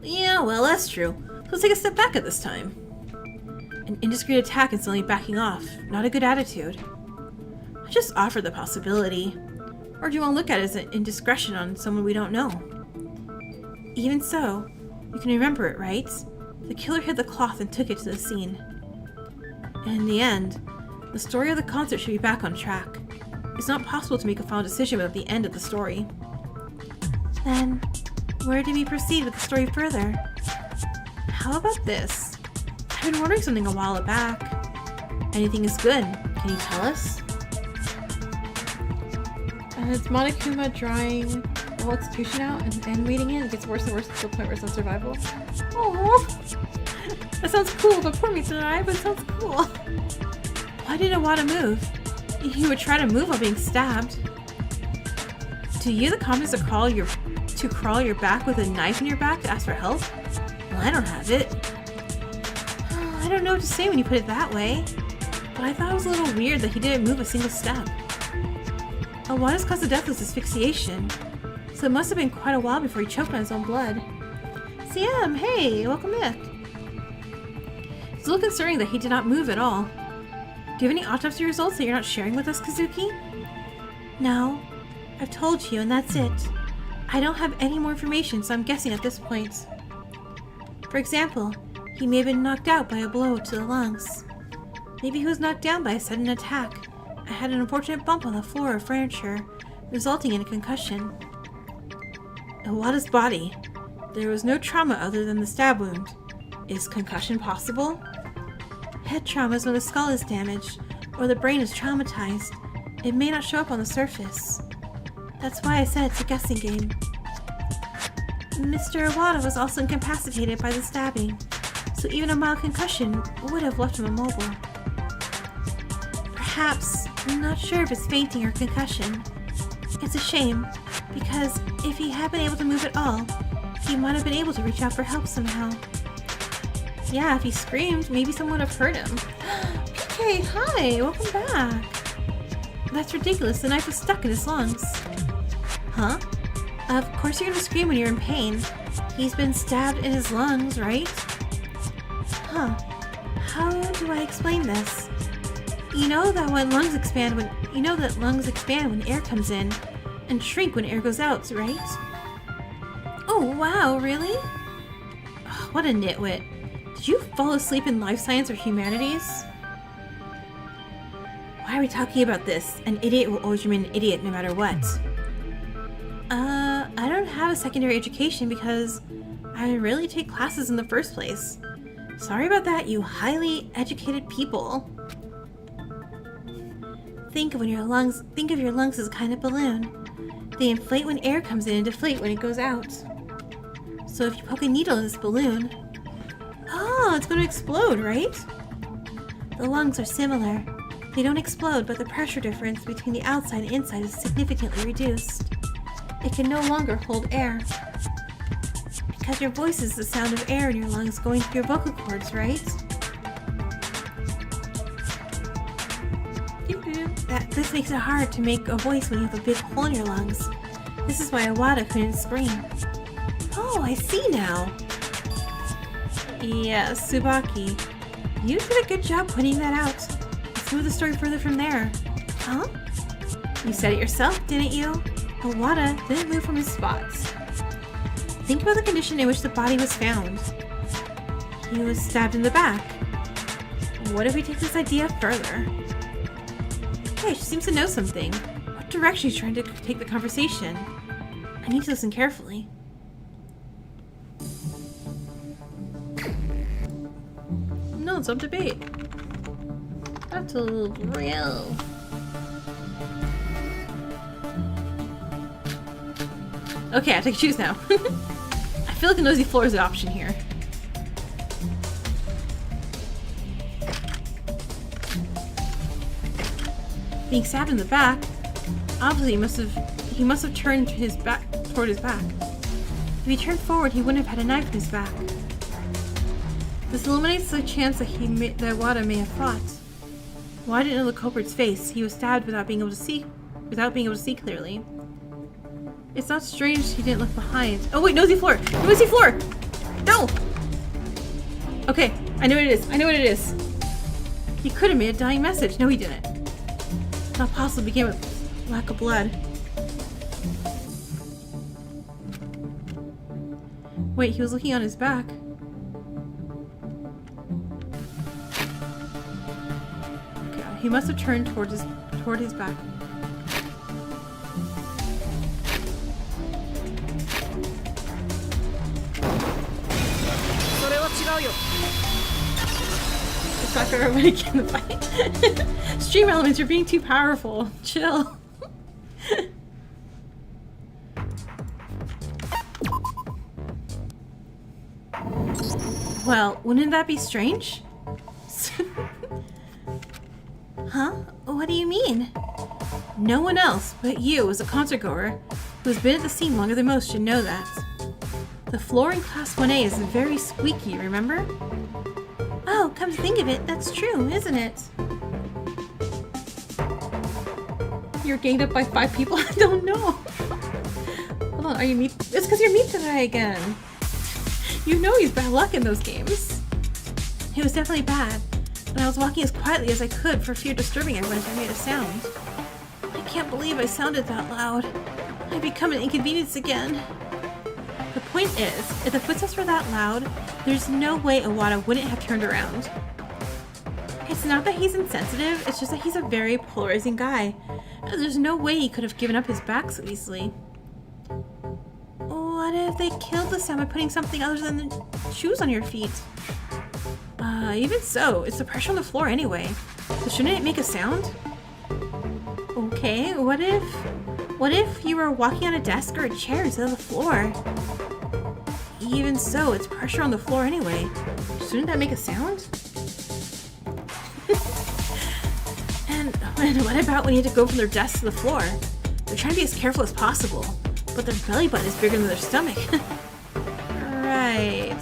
Yeah, well, that's true. Let's take a step back at this time. An indiscreet attack and suddenly backing off. Not a good attitude. I just offered the possibility. Or do you want to look at it as an indiscretion on someone we don't know? Even so, you can remember it, right? The killer hid the cloth and took it to the scene. And in the end, the story of the concert should be back on track. It's not possible to make a final decision without the end of the story. Then, where do we proceed with the story further? How about this? I've been wondering something a while back. Anything is good. Can you tell us? It's Monokuma drawing the whole execution out and reading it. It gets worse and worse to the point where it's on survival. Aww. That sounds cool, but poor Mitsurai, but it sounds cool. Why did Iwata move? He would try to move while being stabbed. Do you, the confidence to crawl your back with a knife in your back to ask for help? Well, I don't have it. I don't know what to say when you put it that way, but I thought it was a little weird that he didn't move a single step. Iwata's cause of death was asphyxiation, so it must have been quite a while before he choked on his own blood. CM, hey, welcome back. It's a little concerning that he did not move at all. Do you have any autopsy results that you're not sharing with us, Kazuki? No. I've told you, and that's it. I don't have any more information, so I'm guessing at this point. For example, he may have been knocked out by a blow to the lungs. Maybe he was knocked down by a sudden attack. I had an unfortunate bump on the floor of furniture, resulting in a concussion. Iwata's body. There was no trauma other than the stab wound. Is concussion possible? Head trauma is when the skull is damaged, or the brain is traumatized. It may not show up on the surface. That's why I said it's a guessing game. Mr. Iwata was also incapacitated by the stabbing, so even a mild concussion would have left him immobile. Perhaps, I'm not sure if it's fainting or concussion. It's a shame, because if he had been able to move at all, he might have been able to reach out for help somehow. Yeah, if he screamed, maybe someone would have heard him. PK, hi, welcome back. That's ridiculous, the knife was stuck in his lungs. Huh? Of course you're gonna scream when you're in pain. He's been stabbed in his lungs, right? Huh. How do I explain this? You know that lungs expand when air comes in, and shrink when air goes out, right? Oh wow, really? what a nitwit. Did you fall asleep in life science or humanities? Why are we talking about this? An idiot will always remain an idiot no matter what. I don't have a secondary education because I didn't really take classes in the first place. Sorry about that, you highly educated people. Think of your lungs as a kind of balloon. They inflate when air comes in and deflate when it goes out. So if you poke a needle in this balloon, oh, it's going to explode, right? The lungs are similar. They don't explode, but the pressure difference between the outside and inside is significantly reduced. It can no longer hold air. Because your voice is the sound of air in your lungs going through your vocal cords, right? This makes it hard to make a voice when you have a big hole in your lungs. This is why Iwata couldn't scream. Oh, I see now. Yeah, Tsubaki. You did a good job pointing that out. Let's move the story further from there. Huh? You said it yourself, didn't you? Iwata didn't move from his spots. Think about the condition in which the body was found. He was stabbed in the back. What if we take this idea further? Hey, she seems to know something. What direction is she trying to take the conversation? I need to listen carefully. No, it's up to debate. That's a little real. Okay, I have to choose now. I feel like a nosy floor is the option here. Being stabbed in the back, obviously he must have turned his back toward his back. If he turned forward, he wouldn't have had a knife in his back. This eliminates the chance that Wada may have fought. Wada didn't know the culprit's face. He was stabbed without being able to see clearly. It's not strange he didn't look behind. Oh wait, nosy floor! Nosy floor! No! Okay, I know what it is. I know what it is. He could have made a dying message. No, he didn't. It's not possible to begin with lack of blood. Wait, he was looking on his back. Okay, he must have turned toward his back. It's not for everybody to get in the fight. Stream elements, you're being too powerful. Chill. Well, wouldn't that be strange? Huh? What do you mean? No one else but you, as a concert goer who's been at the scene longer than most, should know that. The floor in Class 1A is very squeaky, remember? Oh, come to think of it, that's true, isn't it? You're ganged up by 5 people? I don't know. Hold on, are you meat? It's because you're meat today again. You know he's bad luck in those games. It was definitely bad, but I was walking as quietly as I could for fear of disturbing everyone if I made a sound. I can't believe I sounded that loud. I've become an inconvenience again. The point is, if the footsteps were that loud, there's no way Iwata wouldn't have turned around. It's not that he's insensitive, it's just that he's a very polarizing guy. There's no way he could have given up his back so easily. What if they killed the sound by putting something other than the shoes on your feet? Even so, it's the pressure on the floor anyway. So shouldn't it make a sound? Okay, what if you were walking on a desk or a chair instead of the floor? Even so, it's pressure on the floor anyway. Shouldn't that make a sound? And what about when you have to go from their desk to the floor? They're trying to be as careful as possible, but their belly button is bigger than their stomach. Right.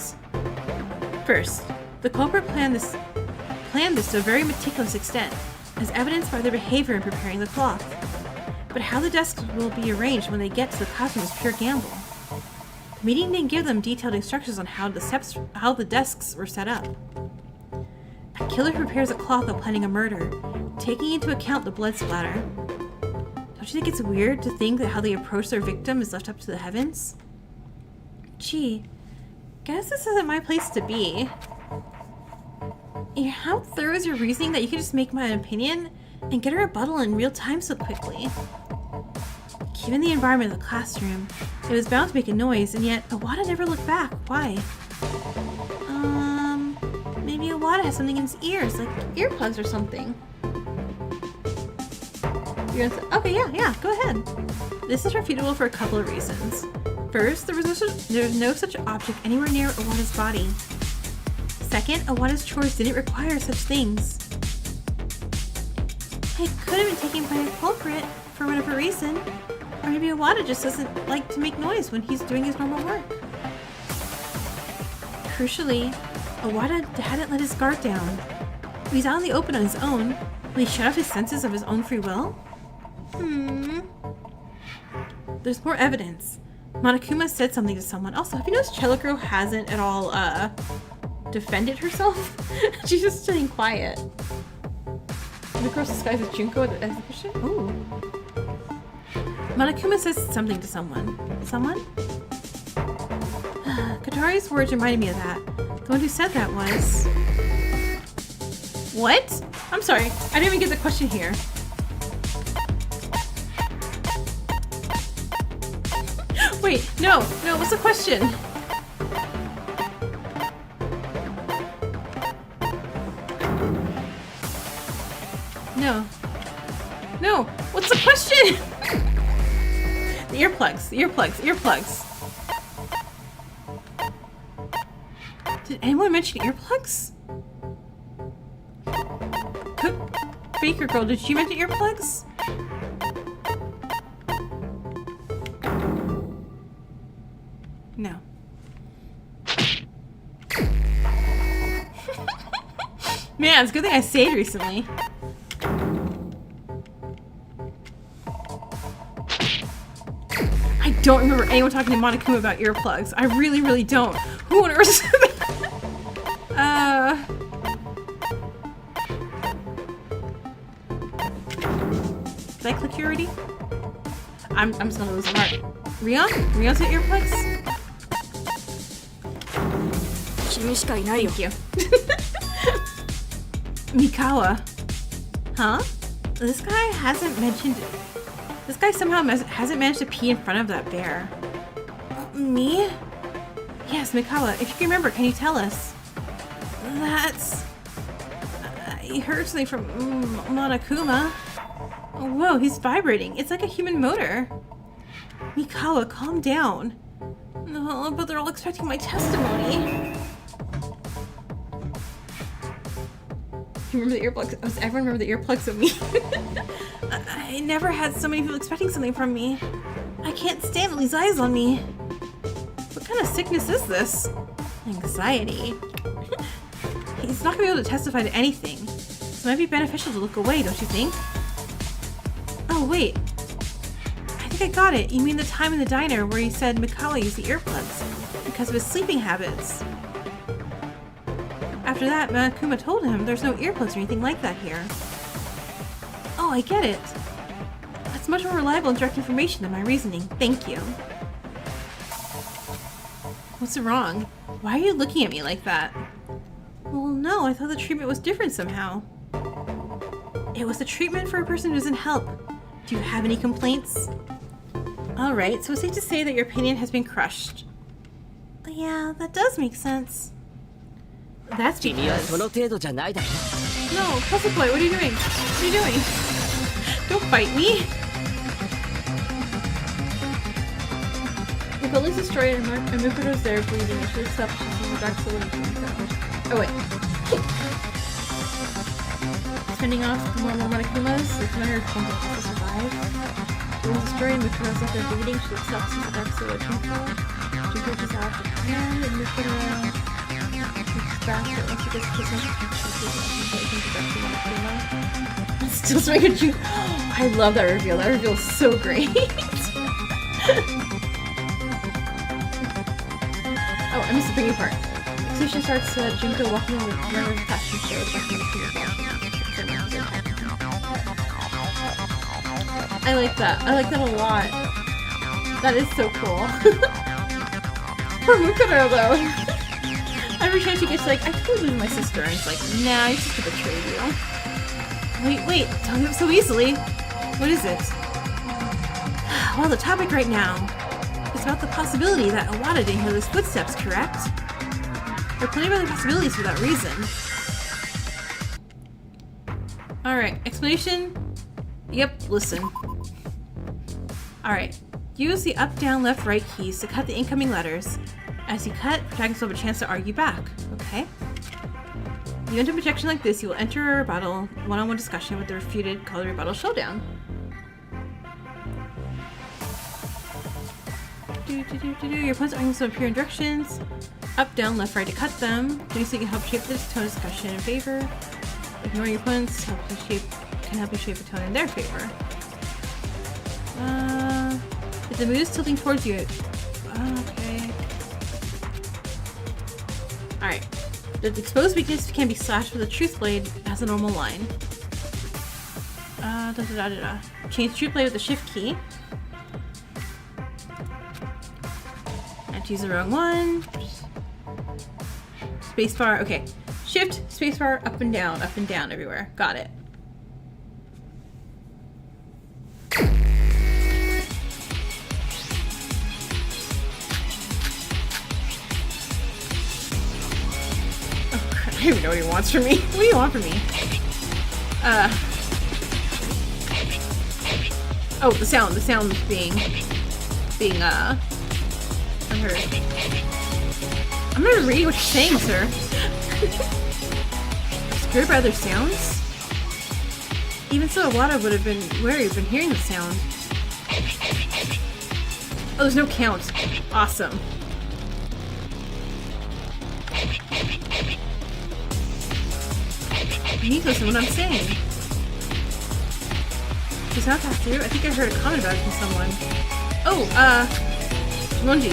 First, the culprit planned this to a very meticulous extent, as evidenced by their behavior in preparing the cloth. But how the desks will be arranged when they get to the classroom is pure gamble. The meeting didn't give them detailed instructions on how the desks were set up. A killer prepares a cloth while planning a murder, taking into account the blood splatter. Don't you think it's weird to think that how they approach their victim is left up to the heavens? Gee, guess this isn't my place to be. How thorough is your reasoning that you can just make my opinion and get a rebuttal in real time so quickly? Given the environment of the classroom, it was bound to make a noise, and yet Awada never looked back. Why? Maybe Awada has something in his ears, like earplugs or something. You're gonna say, okay, yeah, go ahead. This is refutable for a couple of reasons. First, there was no such object anywhere near Awada's body. Second, Awada's chores didn't require such things. It could have been taken by a culprit for whatever reason. Or maybe Awada just doesn't like to make noise when he's doing his normal work. Crucially, Awada hadn't let his guard down. He's out in the open on his own. Will he shut off his senses of his own free will? There's more evidence. Monokuma said something to someone. Also, have you noticed Cello Girl hasn't at all defended herself? She's just staying quiet. The girl disguised as Junko at the exhibition? Ooh. Monokuma says something to someone. Someone? Katari's words reminded me of that. The one who said that was... What? I'm sorry, I didn't even get the question here. Wait, no, what's the question? No, what's the question? The earplugs. Did anyone mention earplugs? Baker girl, did she mention earplugs? No. Man, it's a good thing I saved recently. I don't remember anyone talking to Monokuma about earplugs. I really, really don't. Who on earth said that? Did I click you already? I'm just gonna lose a heart. Rion said earplugs? Thank you. Mikawa. Huh? This guy somehow hasn't managed to pee in front of that bear. Me? Yes, Mikawa. If you can remember, can you tell us? That's... he heard something from Monokuma. Whoa, he's vibrating. It's like a human motor. Mikawa, calm down. No, but they're all expecting my testimony. You remember the earplugs? Does everyone remember the earplugs of me? I never had so many people expecting something from me. I can't stand all these eyes on me. What kind of sickness is this? Anxiety. He's not gonna be able to testify to anything. So it might be beneficial to look away, don't you think? Oh, wait. I think I got it. You mean the time in the diner where he said Mikawa used the earplugs because of his sleeping habits. After that, Monokuma told him there's no earplugs or anything like that here. Oh, I get it. That's much more reliable and direct information than my reasoning. Thank you. What's wrong? Why are you looking at me like that? Well, no, I thought the treatment was different somehow. It was the treatment for a person who doesn't help. Do you have any complaints? Alright, so it's safe to say that your opinion has been crushed. Yeah, that does make sense. That's because... No, Puzzle Boy, what are you doing? What are you doing? Don't bite me! The building's destroyed and Mikuto's there bleeding and she looks up and she's in the dark solution. Oh wait. Fending off more Monokumas, it's not her point to survive. The building's destroyed and Mikuto's up there bleeding, she looks up and she's in the dark solution. Junko reaches out her hand and Mikuto... Still swing a juke. I love that reveal. That reveal is so great. Oh, I missed the bringing part. Accusation starts Junko walking on the runner of the fashion show. I like that. I like that a lot. That is so cool. Poor Mukuro though. Every chance you get, like, I could lose my sister, and it's like, nah, your sister betrayed you. Wait, tell me up so easily. What is it? Well, the topic right now is about the possibility that Awada didn't hear those footsteps, correct? There are plenty of other possibilities for that reason. Alright, explanation? Yep, listen. Alright, use the up, down, left, right keys to cut the incoming letters. As you cut, protagonists will have a chance to argue back, okay? If you enter a projection like this, you will enter a rebuttal, one-on-one discussion with the refuted called a rebuttal showdown. Your opponent's arguments will appear in directions. Up, down, left, right to cut them. Do so you can help shape this tone of discussion in favor. Ignoring your opponents can help you shape the tone in their favor. If the mood is tilting towards you, okay. Alright. The exposed weakness can be slashed with a truth blade as a normal line. Change truth blade with the shift key. And choose the wrong one. Spacebar, okay. Shift, spacebar, up and down everywhere. Got it. I don't even know what he wants from me. What do you want from me? Oh, the sound being unheard. I'm gonna read what you're saying, sir. Scared by other sounds? Even so, Awada would have been wary of hearing the sound. Oh, there's no count. Awesome. You need to listen to what I'm saying. Does not that true? I think I heard a comment about it from someone. Oh, Monji.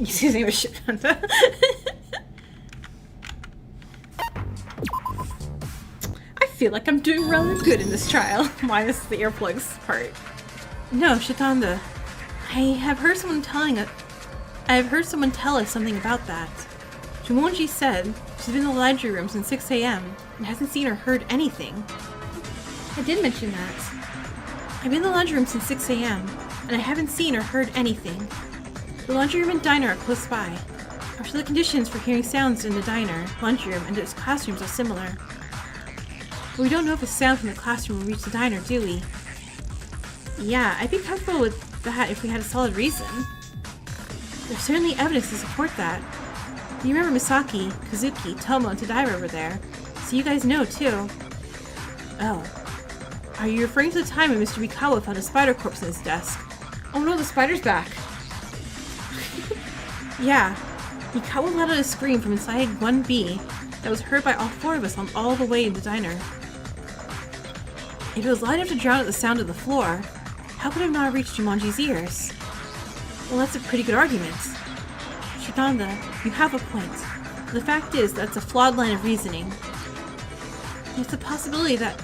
You see his name was Shitanta. I feel like I'm doing rather good in this trial, minus the earplugs part. No, Shitanda. I have heard someone tell us something about that. Jumonji said she's been in the library room since 6 a.m. and hasn't seen or heard anything. I did mention that. I've been in the laundry room since 6 a.m. and I haven't seen or heard anything. The laundry room and diner are close by. I'm sure the conditions for hearing sounds in the diner, laundry room, and its classrooms are similar. But we don't know if a sound from the classroom will reach the diner, do we? Yeah, I'd be comfortable with that if we had a solid reason. There's certainly evidence to support that. You remember Misaki, Kazuki, Tomo, and Tadaira were there, so you guys know too. Oh. Are you referring to the time when Mr. Mikawa found a spider corpse in his desk? Oh no, the spider's back! Yeah. Mikawa let out a scream from inside 1B that was heard by all four of us on all the way in the diner. If it was loud enough to drown out the sound of the floor, how could it not have reached Jumonji's ears? Well, that's a pretty good argument. Shitanda, you have a point. The fact is, that's a flawed line of reasoning. There's a possibility that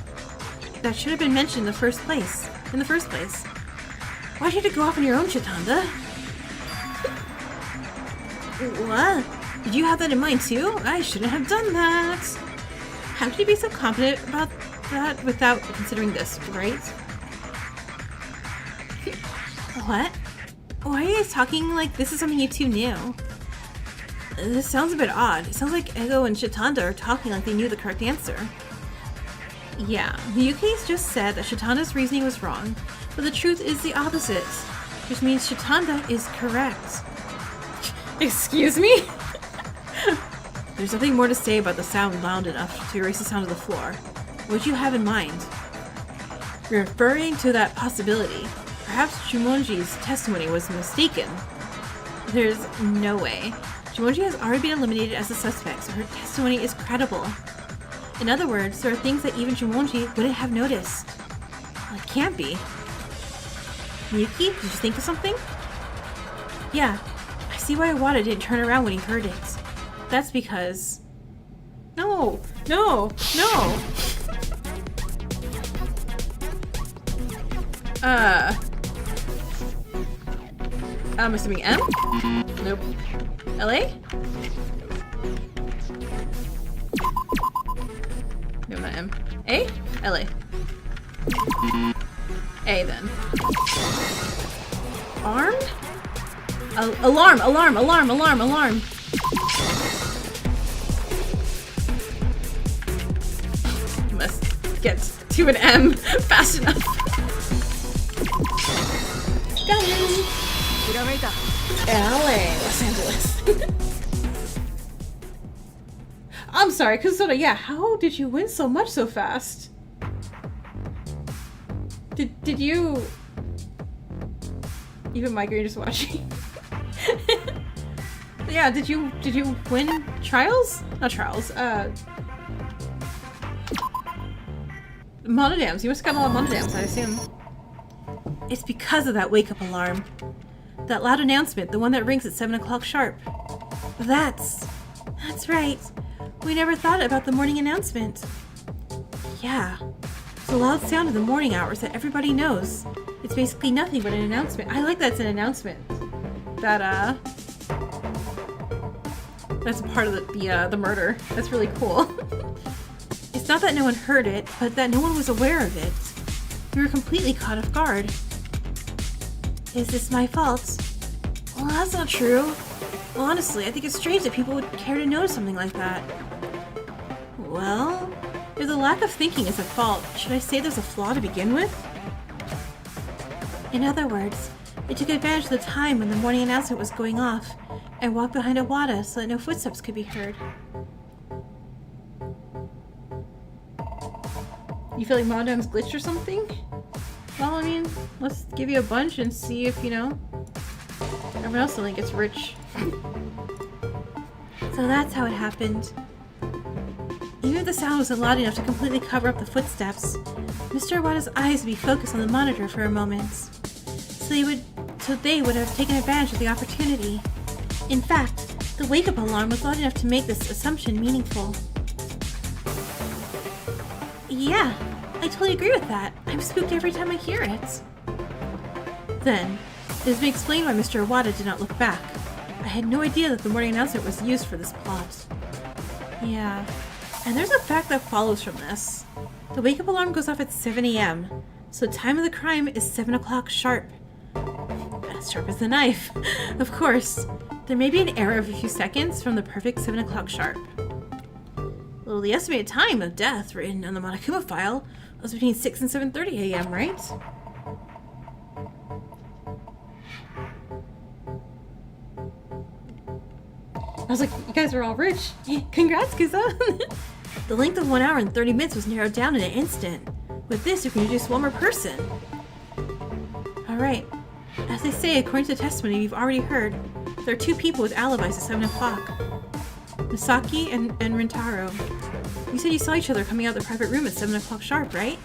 should have been mentioned in the first place. Why did you go off on your own, Shitanda? What? Did you have that in mind too? I shouldn't have done that. How could you be so confident about that without considering this, right? What? Why are you guys talking like this is something you two knew? This sounds a bit odd. It sounds like Ego and Shitanda are talking like they knew the correct answer. Yeah, Miyuki's just said that Shitanda's reasoning was wrong, but the truth is the opposite, which means Shitanda is correct. Excuse me? There's nothing more to say about the sound loud enough to erase the sound of the floor. What do you have in mind? You're referring to that possibility. Perhaps Jumonji's testimony was mistaken. There's no way. Jumonji has already been eliminated as a suspect, so her testimony is credible. In other words, there are things that even Jumonji wouldn't have noticed. Well, it can't be. Miyuki, did you think of something? Yeah, I see why Awada didn't turn around when he heard it. That's because... No! I'm assuming M? Nope. LA? No, not M. A? LA. A then. Arm? Alarm, alarm, alarm, alarm, alarm. Must get to an M fast enough. Got it. LA, Los Angeles. I'm sorry, Kusoda, yeah, how did you win so much so fast? Did you... Even Mike, you're just watching. Yeah, did you win trials? Not trials, monodams. You must have gotten a lot of monodams, I assume. It's because of that wake-up alarm. That loud announcement, the one that rings at 7 o'clock sharp. That's right. We never thought about the morning announcement. Yeah. It's a loud sound in the morning hours that everybody knows. It's basically nothing but an announcement. I like that it's an announcement. That's a part of the murder. That's really cool. It's not that no one heard it, but that no one was aware of it. We were completely caught off guard. Is this my fault? Well, that's not true. Honestly, I think it's strange that people would care to know something like that. Well, if the lack of thinking is at fault, should I say there's a flaw to begin with? In other words, they took advantage of the time when the morning announcement was going off and walked behind Awada so that no footsteps could be heard. You feel like Monodam's glitched or something? Well, I mean, let's give you a bunch and see if, everyone else suddenly gets rich. So that's how it happened. Even if the sound wasn't loud enough to completely cover up the footsteps, Mr. Awada's eyes would be focused on the monitor for a moment. So they would have taken advantage of the opportunity. In fact, the wake-up alarm was loud enough to make this assumption meaningful. Yeah, I totally agree with that. I'm spooked every time I hear it. Then, it has been explained why Mr. Awada did not look back. I had no idea that the morning announcement was used for this plot. Yeah, and there's a fact that follows from this. The wake-up alarm goes off at 7 a.m., so the time of the crime is 7 o'clock sharp. As sharp as the knife. Of course, there may be an error of a few seconds from the perfect 7 o'clock sharp. Well, the estimated time of death written on the Monokuma file was between 6 and 7:30 a.m., right? I was like, you guys are all rich. Congrats, Kusa! The length of 1 hour and 30 minutes was narrowed down in an instant. With this, you can introduce one more person. Alright. As they say, according to the testimony we've already heard, there are two people with alibis at 7 o'clock. Misaki and Rintaro. You said you saw each other coming out of the private room at 7 o'clock sharp, right?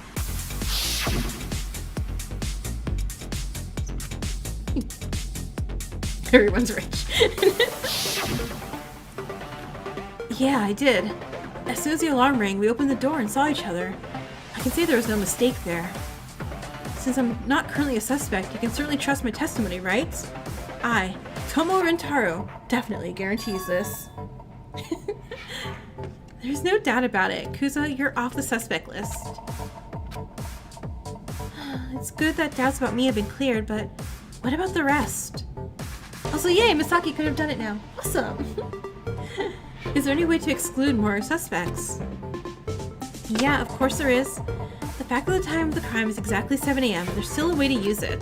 Everyone's rich. Yeah, I did. As soon as the alarm rang, we opened the door and saw each other. I can say there was no mistake there. Since I'm not currently a suspect, you can certainly trust my testimony, right? I, Tomo Rintaro, definitely guarantees this. There's no doubt about it. Kusa, you're off the suspect list. It's good that doubts about me have been cleared, but what about the rest? Also, yay, Misaki could have done it now. Awesome! Is there any way to exclude more suspects? Yeah, of course there is. The fact that the time of the crime is exactly 7 a.m., there's still a way to use it.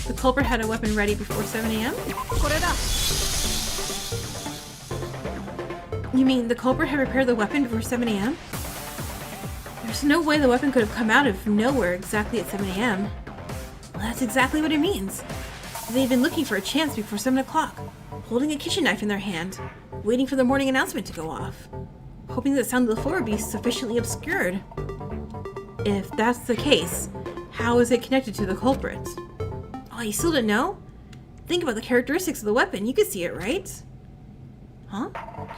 The culprit had a weapon ready before 7 a.m.? You mean the culprit had prepared the weapon before 7 a.m.? There's no way the weapon could have come out of nowhere exactly at 7 a.m. Well, that's exactly what it means. They've been looking for a chance before 7 o'clock, holding a kitchen knife in their hand, waiting for the morning announcement to go off, hoping that the sound of the floor would be sufficiently obscured. If that's the case, how is it connected to the culprit? Oh, you still don't know? Think about the characteristics of the weapon. You could see it, right? Huh?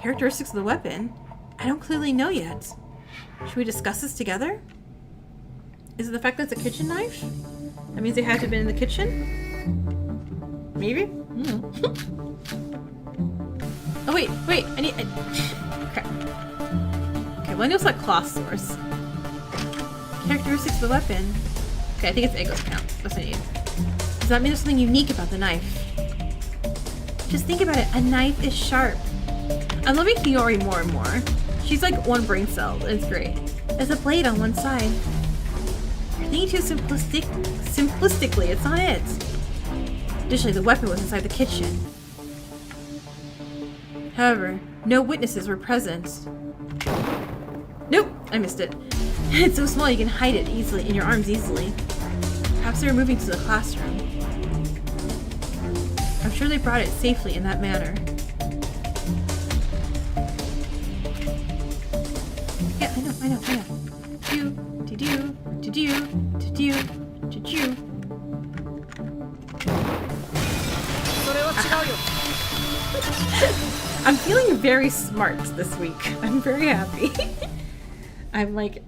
Characteristics of the weapon? I don't clearly know yet. Should we discuss this together? Is it the fact that it's a kitchen knife? That means they had to have been in the kitchen? Maybe? Oh wait, I need... Okay. Okay, well I know it's like cloth source. Characteristics of the weapon. Okay, I think it's Ego count. That's what I need. Does that mean there's something unique about the knife? Just think about it. A knife is sharp. I'm loving Hiyori more and more. She's like one brain cell. It's great. There's a blade on one side. You're thinking too simplistically. It's not it. Additionally, the weapon was inside the kitchen. However, no witnesses were present. Nope, I missed it. It's so small you can hide it easily in your arms easily. Perhaps they were moving to the classroom. I'm sure they brought it safely in that manner. Yeah, I know. I'm feeling very smart this week. I'm very happy. I'm like,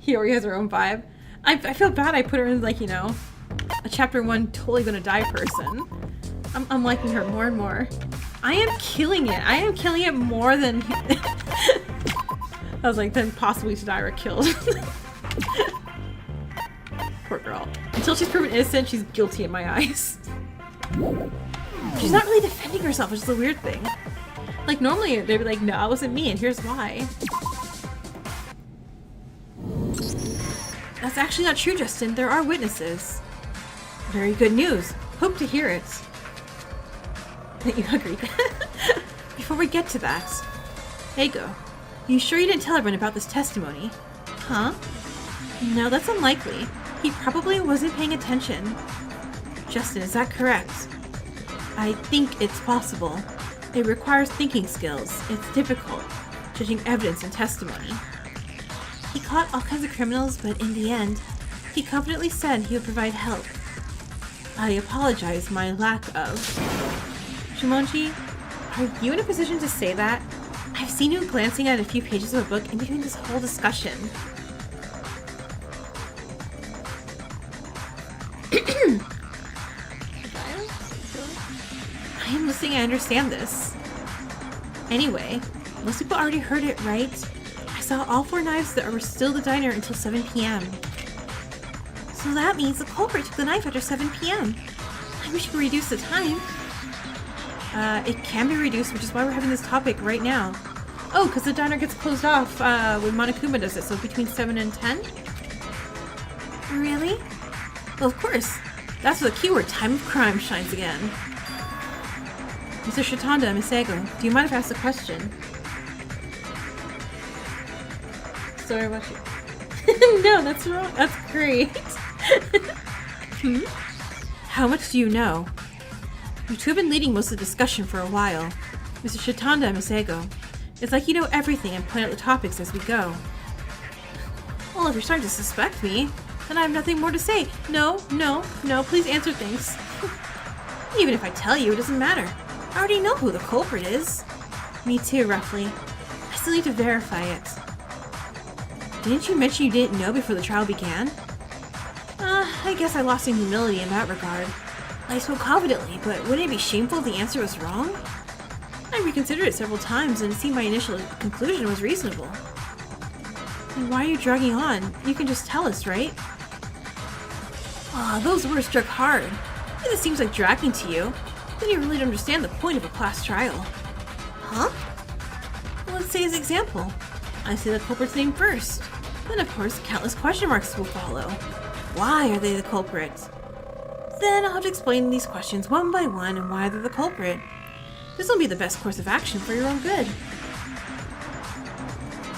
Hiyori has her own vibe. I feel bad I put her in like, you know, a chapter 1 totally gonna die person. I'm liking her more and more. I am killing it. I am killing it more than... I was like, then possibly to die or killed. Poor girl. Until she's proven innocent, she's guilty in my eyes. She's not really defending herself, which is a weird thing. Like, normally they'd be like, no, it wasn't me, and here's why. That's actually not true, Justin. There are witnesses. Very good news. Hope to hear it. You agreed. Before we get to that, Ego, you sure you didn't tell everyone about this testimony? Huh? No, that's unlikely. He probably wasn't paying attention. Justin, is that correct? I think it's possible. It requires thinking skills. It's difficult, judging evidence and testimony. He caught all kinds of criminals, but in the end, he confidently said he would provide help. I apologize my lack of... Shimonji, are you in a position to say that? I've seen you glancing at a few pages of a book in between this whole discussion. I am listening, I understand this. Anyway, most people already heard it, right? I saw all 4 knives that were still at the diner until 7 p.m. So that means the culprit took the knife after 7 p.m. I wish we could reduce the time. It can be reduced, which is why we're having this topic right now. Oh, because the diner gets closed off when Monokuma does it, so between 7 and 10? Really? Well, of course. That's where the keyword time of crime shines again. Mr. Shitanda, Miss Ego, do you mind if I ask a question? Sorry about you. No, that's wrong. That's great. How much do you know? You two have been leading most of the discussion for a while. Mr. Shitanda, Miss Ego. It's like you know everything and point out the topics as we go. Well, if you're starting to suspect me, then I have nothing more to say. No, please answer things. Even if I tell you, it doesn't matter. I already know who the culprit is. Me too, roughly. I still need to verify it. Didn't you mention you didn't know before the trial began? I guess I lost some humility in that regard. I spoke confidently, but wouldn't it be shameful if the answer was wrong? I reconsidered it several times and it seemed my initial conclusion was reasonable. Then why are you dragging on? You can just tell us, right? Those words struck hard. If this seems like dragging to you, then you really don't understand the point of a class trial. Huh? Well, let's say as an example. I say the culprit's name first. Then, of course, countless question marks will follow. Why are they the culprit? Then I'll have to explain these questions one by one and why they're the culprit. This will be the best course of action for your own good.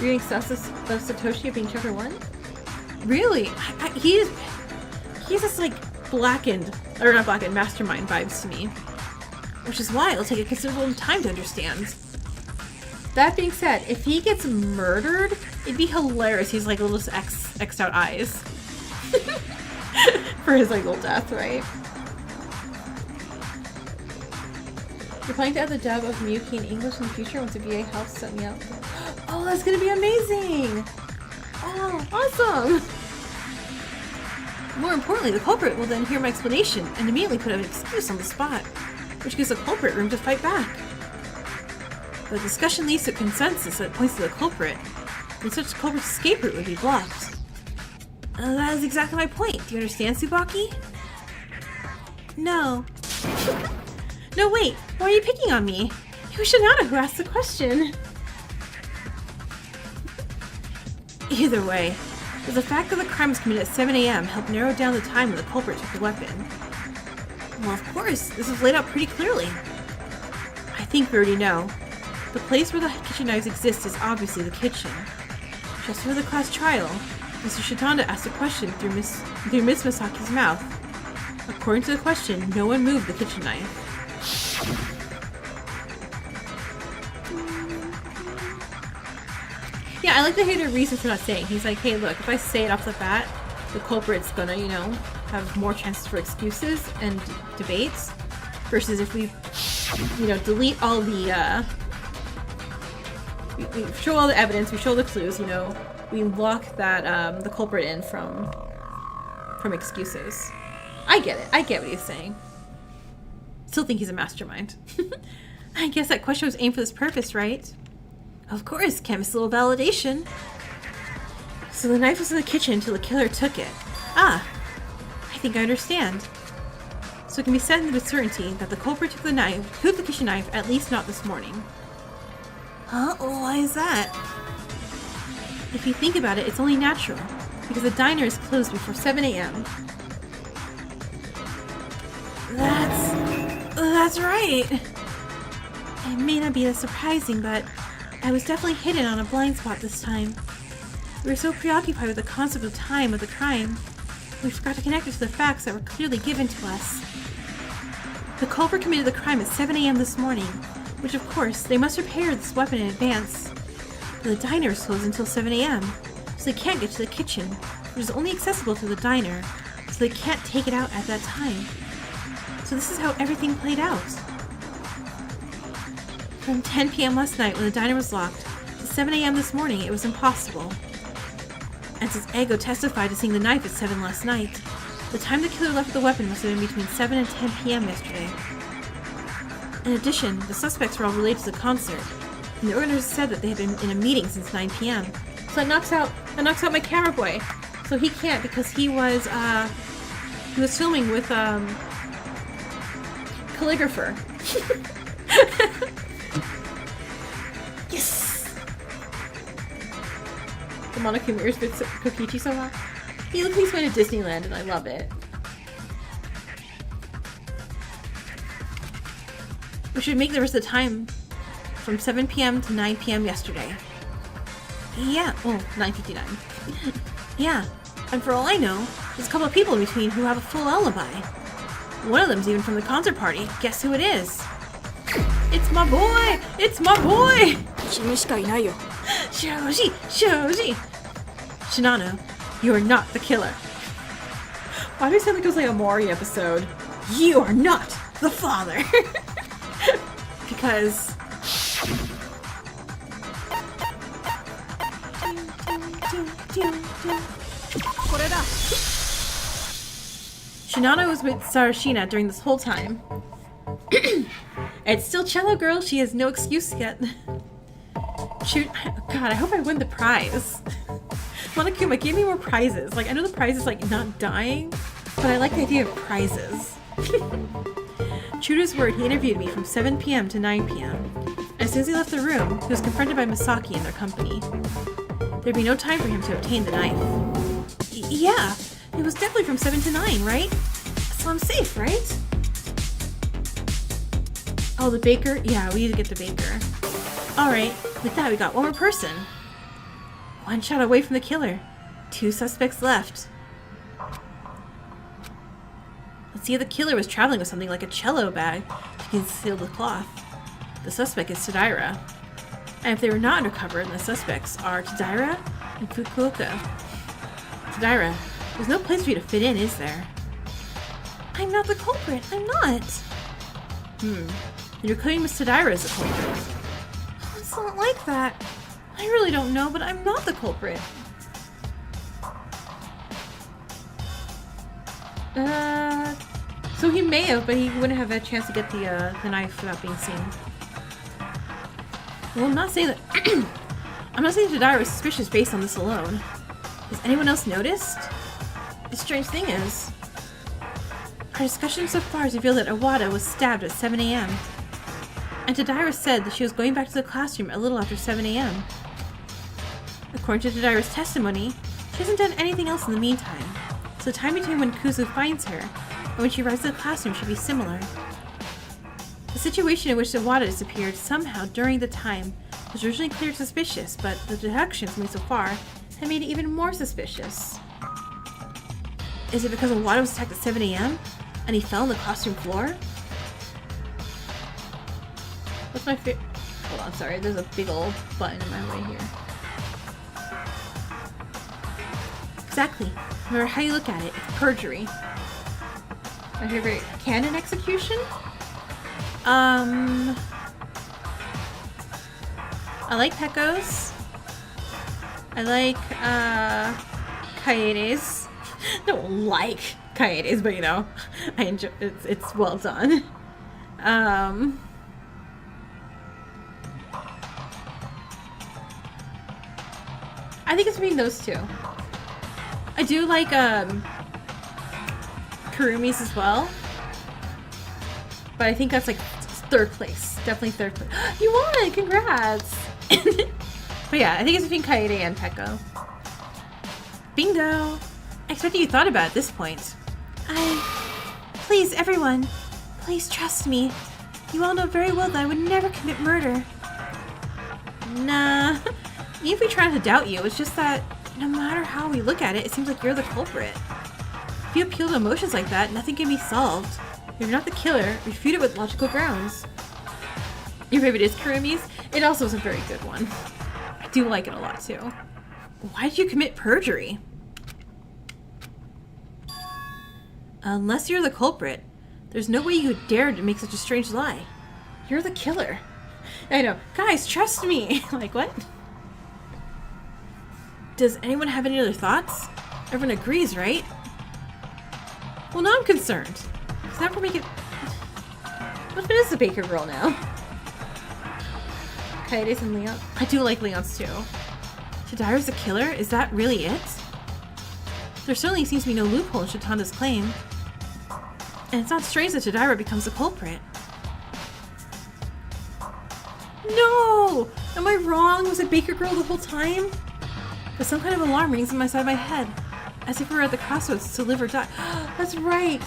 Reading stuff of Satoshi being chapter 1? Really? He has this like mastermind vibes to me. Which is why it'll take a considerable time to understand. That being said, if he gets murdered, it'd be hilarious. He's like little X'd out eyes. For his like little death, right? You're planning to add the dub of Miyuki in English in the future once the VA helps set me up. Oh, that's gonna be amazing! Oh, awesome! More importantly, the culprit will then hear my explanation and immediately put an excuse on the spot, which gives the culprit room to fight back. The discussion leads to consensus that points to the culprit, and such culprit's escape route would be blocked. That is exactly my point. Do you understand, Tsubaki? No. No, wait. Why are you picking on me? It was Shinada who asked the question. Either way, does the fact that the crime was committed at 7 AM help narrow down the time when the culprit took the weapon? Well, of course. This is laid out pretty clearly. I think we already know. The place where the kitchen knives exist is obviously the kitchen. Just for the class trial, Mr. Shitanda asked a question through Miss Masaki's mouth. According to the question, no one moved the kitchen knife. Yeah, I like the hater reason for not saying. He's like, hey, look, if I say it off the bat, the culprit's gonna, you know, have more chances for excuses and debates. Versus if we, you know, delete all the, we show all the evidence, we show the clues, you know, we lock that, the culprit in from excuses. I get it. I get what he's saying. Still think he's a mastermind. I guess that question was aimed for this purpose, right? Of course, chemist's a little validation. So the knife was in the kitchen until the killer took it. Ah, I think I understand. So it can be said with certainty that the culprit took the kitchen knife, at least not this morning. Huh? Why is that? If you think about it, it's only natural, because the diner is closed before 7 AM. That's right. It may not be as surprising, but I was definitely hidden on a blind spot this time. We were so preoccupied with the concept of time of the crime, we forgot to connect it to the facts that were clearly given to us. The culprit committed the crime at 7 AM this morning, which of course, they must prepare this weapon in advance. But the diner is closed until 7 AM, so they can't get to the kitchen, which is only accessible through the diner, so they can't take it out at that time. So this is how everything played out. From 10 PM last night when the diner was locked, to 7 AM this morning, it was impossible. And since Ego testified to seeing the knife at 7 last night, the time the killer left with the weapon must have been between 7 and 10 PM yesterday. In addition, the suspects were all related to the concert, and the organizers said that they had been in a meeting since 9 PM. So that knocks out my camera boy. So he can't because he was filming with calligrapher. Yes! The Monoku mirrors fits Kokichi so well. He looks like he's going to Disneyland and I love it. We should make the rest of the time from 7 PM to 9 PM yesterday. Yeah, 9:59. Yeah, and for all I know, there's a couple of people in between who have a full alibi. One of them's even from the concert party. Guess who it is? It's my boy! It's my boy! Shoji! Shinano, you are not the killer. Why do I sound like it was like a Mori episode? You are not the father! Because... Shinano was with Sarashina during this whole time. It's still Cello Girl, she has no excuse yet. Shoot, God, I hope I win the prize. Monokuma, give me more prizes. Like, I know the prize is like not dying, but I like the idea of prizes. True to his word, he interviewed me from 7 PM to 9 PM. As soon as he left the room, he was confronted by Masaki and their company. There'd be no time for him to obtain the knife. Yeah, it was definitely from 7 to 9, right? So I'm safe, right? Oh, the baker? Yeah, we need to get the baker. Alright, with that we got one more person. One shot away from the killer. 2 suspects left. Let's see if the killer was traveling with something like a cello bag to conceal the cloth. The suspect is Tadaira. And if they were not undercover, then the suspects are Tadaira and Fukuoka. Tadaira, there's no place for you to fit in, is there? I'm not the culprit. I'm not. You're claiming Miss Tadira as the culprit. It's not like that. I really don't know, but I'm not the culprit. So he may have, but he wouldn't have a chance to get the knife without being seen. Well, I'm not saying that... I'm not saying Tadira was suspicious based on this alone. Has anyone else noticed? The strange thing is... Our discussion so far has revealed that Awada was stabbed at 7 a.m. And Tadira said that she was going back to the classroom a little after 7 a.m. According to Tadira's testimony, she hasn't done anything else in the meantime, so the time between when Kuzu finds her and when she arrives at the classroom should be similar. The situation in which Awada disappeared somehow during the time was originally cleared suspicious, but the deductions made so far have made it even more suspicious. Is it because Awada was attacked at 7 a.m. and he fell on the classroom floor? What's my favorite? Hold on, sorry, there's a big old button in my way here. Exactly. No matter how you look at it, it's perjury. My favorite canon execution? I like Pekko's. I like, Kaede's. Don't like Kaede's, but you know, I enjoy it's well done. I think it's between those two. I do like Kurumi's as well, but I think that's like third place. Definitely third place. You won! Congrats! But yeah, I think it's between Kaede and Pekko. Bingo! I expected you thought about it at this point. Please, everyone. Please trust me. You all know very well that I would never commit murder. Nah. Even if we try to doubt you, it's just that no matter how we look at it, it seems like you're the culprit. If you appeal to emotions like that, nothing can be solved. If you're not the killer, refute it with logical grounds. Your favorite is Kurumi's? It also is a very good one. I do like it a lot too. Why did you commit perjury? Unless you're the culprit, there's no way you would dare to make such a strange lie. You're the killer. I know. Guys, trust me! Like, what? Does anyone have any other thoughts? Everyone agrees, right? Well, now I'm concerned. Because now we're making... What if it is the Baker girl now? Kaede's and Leon. I do like Leon's too. Tadira's the killer? Is that really it? There certainly seems to be no loophole in Shitanda's claim. And it's not strange that Tadira becomes the culprit. No! Am I wrong? Was it Baker girl the whole time? But some kind of alarm rings inside my head. As if we were at the crossroads to live or die. That's right!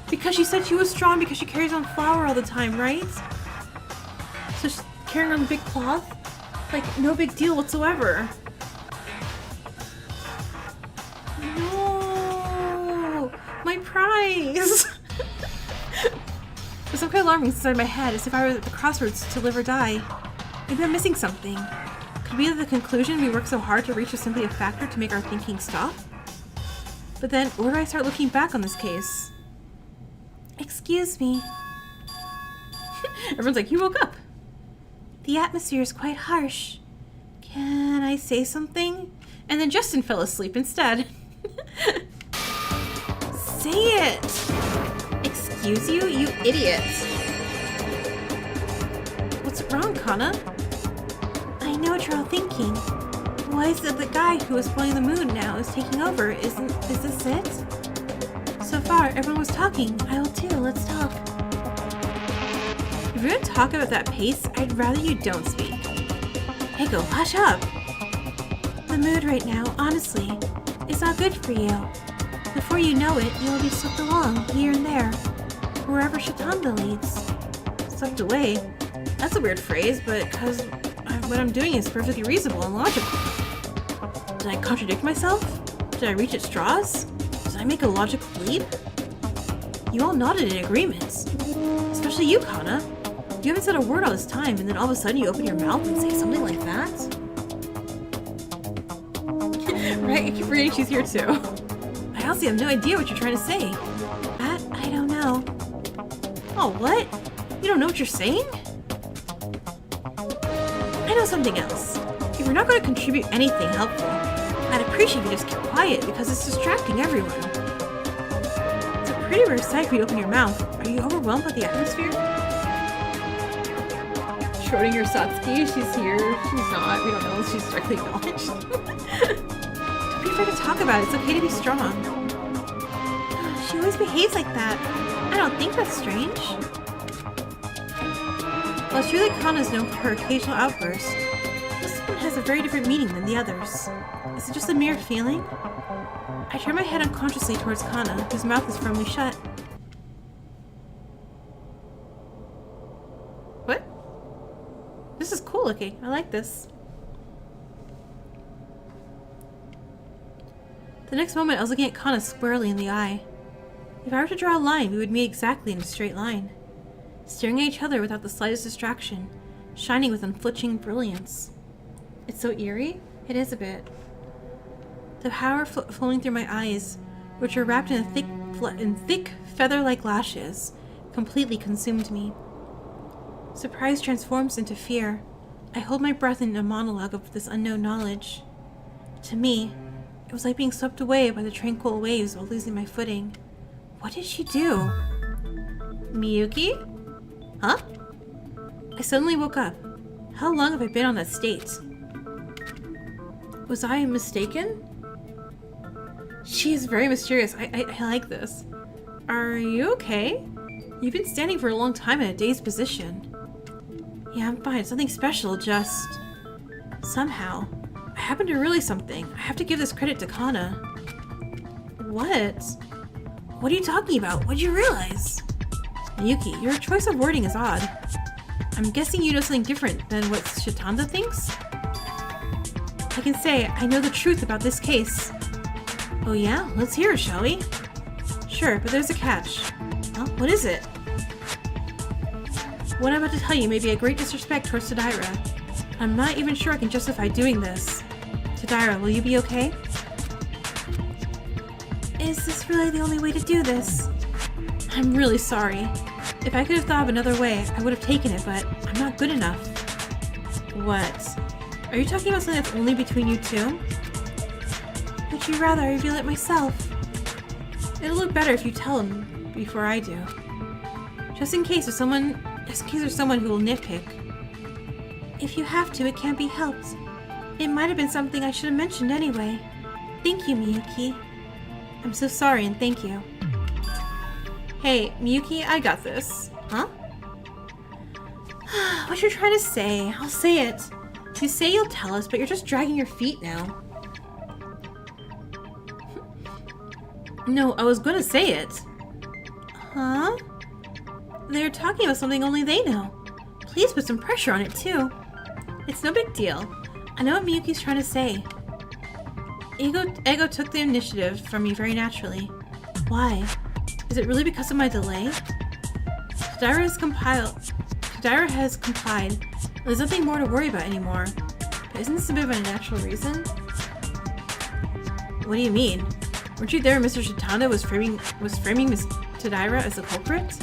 Because she said she was strong because she carries on flour all the time, right? So she's carrying on a big cloth? Like, no big deal whatsoever. No! My prize! There's some kind of alarm rings inside my head as if I were at the crossroads to live or die. Maybe I'm missing something. Could it be that the conclusion we work so hard to reach is simply a factor to make our thinking stop? But then, where do I start looking back on this case? Excuse me. Everyone's like, you woke up. The atmosphere is quite harsh. Can I say something? And then Justin fell asleep instead. Say it! Excuse you, you idiot. What's wrong, Kana? I know what you're all thinking. Why is it the guy who was blowing the moon now is taking over? Is this it? So far, everyone was talking. I will too. Let's talk. If you're gonna talk about that pace, I'd rather you don't speak. Hey, go hush up. The mood right now, honestly, is not good for you. Before you know it, you'll be swept along, here and there, wherever Shitanda leads. Swept away? That's a weird phrase, but because what I'm doing is perfectly reasonable and logical. Did I contradict myself? Did I reach at straws? Did I make a logical leap? You all nodded in agreement. Especially you, Kana. You haven't said a word all this time, and then all of a sudden you open your mouth and say something like that? Right? I keep forgetting she's here too. I honestly have no idea what you're trying to say. That, I don't know. Oh, what? You don't know what you're saying? I know something else. If you're not going to contribute anything helpful, I'd appreciate if you just keep quiet because it's distracting everyone. It's a pretty rare sight for you to open your mouth. Are you overwhelmed by the atmosphere? Schrodinger Satsuki, she's here. She's not. We don't know if she's directly acknowledged. Don't be afraid to talk about it. It's okay to be strong. She always behaves like that. I don't think that's strange. While it's true that Kana is known for her occasional outbursts, this one has a very different meaning than the others. Is it just a mere feeling? I turn my head unconsciously towards Kana, whose mouth is firmly shut. What? This is cool looking. I like this. The next moment, I was looking at Kana squarely in the eye. If I were to draw a line, we would meet exactly in a straight line, staring at each other without the slightest distraction, shining with unflinching brilliance. It's so eerie. It is a bit. The power flowing through my eyes, which were wrapped in thick feather-like lashes, completely consumed me. Surprise transforms into fear. I hold my breath in a monologue of this unknown knowledge. To me, it was like being swept away by the tranquil waves while losing my footing. What did she do? Miyuki? Huh? I suddenly woke up. How long have I been on that state? Was I mistaken? She is very mysterious. I like this. Are you okay? You've been standing for a long time in a dazed position. Yeah, I'm fine. It's nothing special, just... Somehow, I happened to realize something. I have to give this credit to Kana. What? What are you talking about? What'd you realize? Miyuki, your choice of wording is odd. I'm guessing you know something different than what Shitanda thinks? I can say I know the truth about this case. Oh yeah? Let's hear it, shall we? Sure, but there's a catch. Huh? What is it? What I'm about to tell you may be a great disrespect towards Tadaira. I'm not even sure I can justify doing this. Tadaira, will you be okay? Is this really the only way to do this? I'm really sorry. If I could have thought of another way, I would have taken it, but I'm not good enough. What? Are you talking about something that's only between you two? Would you rather I reveal it myself? It'll look better if you tell him before I do. Just in case there's someone who will nitpick. If you have to, it can't be helped. It might have been something I should have mentioned anyway. Thank you, Miyuki. I'm so sorry and thank you. Hey, Miyuki, I got this. Huh? What you're trying to say? I'll say it. You say you'll tell us, but you're just dragging your feet now. No, I was gonna say it. Huh? They're talking about something only they know. Please put some pressure on it, too. It's no big deal. I know what Miyuki's trying to say. Ego took the initiative from me very naturally. Why? Is it really because of my delay? Tadaira has complied. There's nothing more to worry about anymore. But isn't this a bit of a natural reason? What do you mean? Weren't you there when Mr. Shitanda was framing Miss Tadaira as the culprit?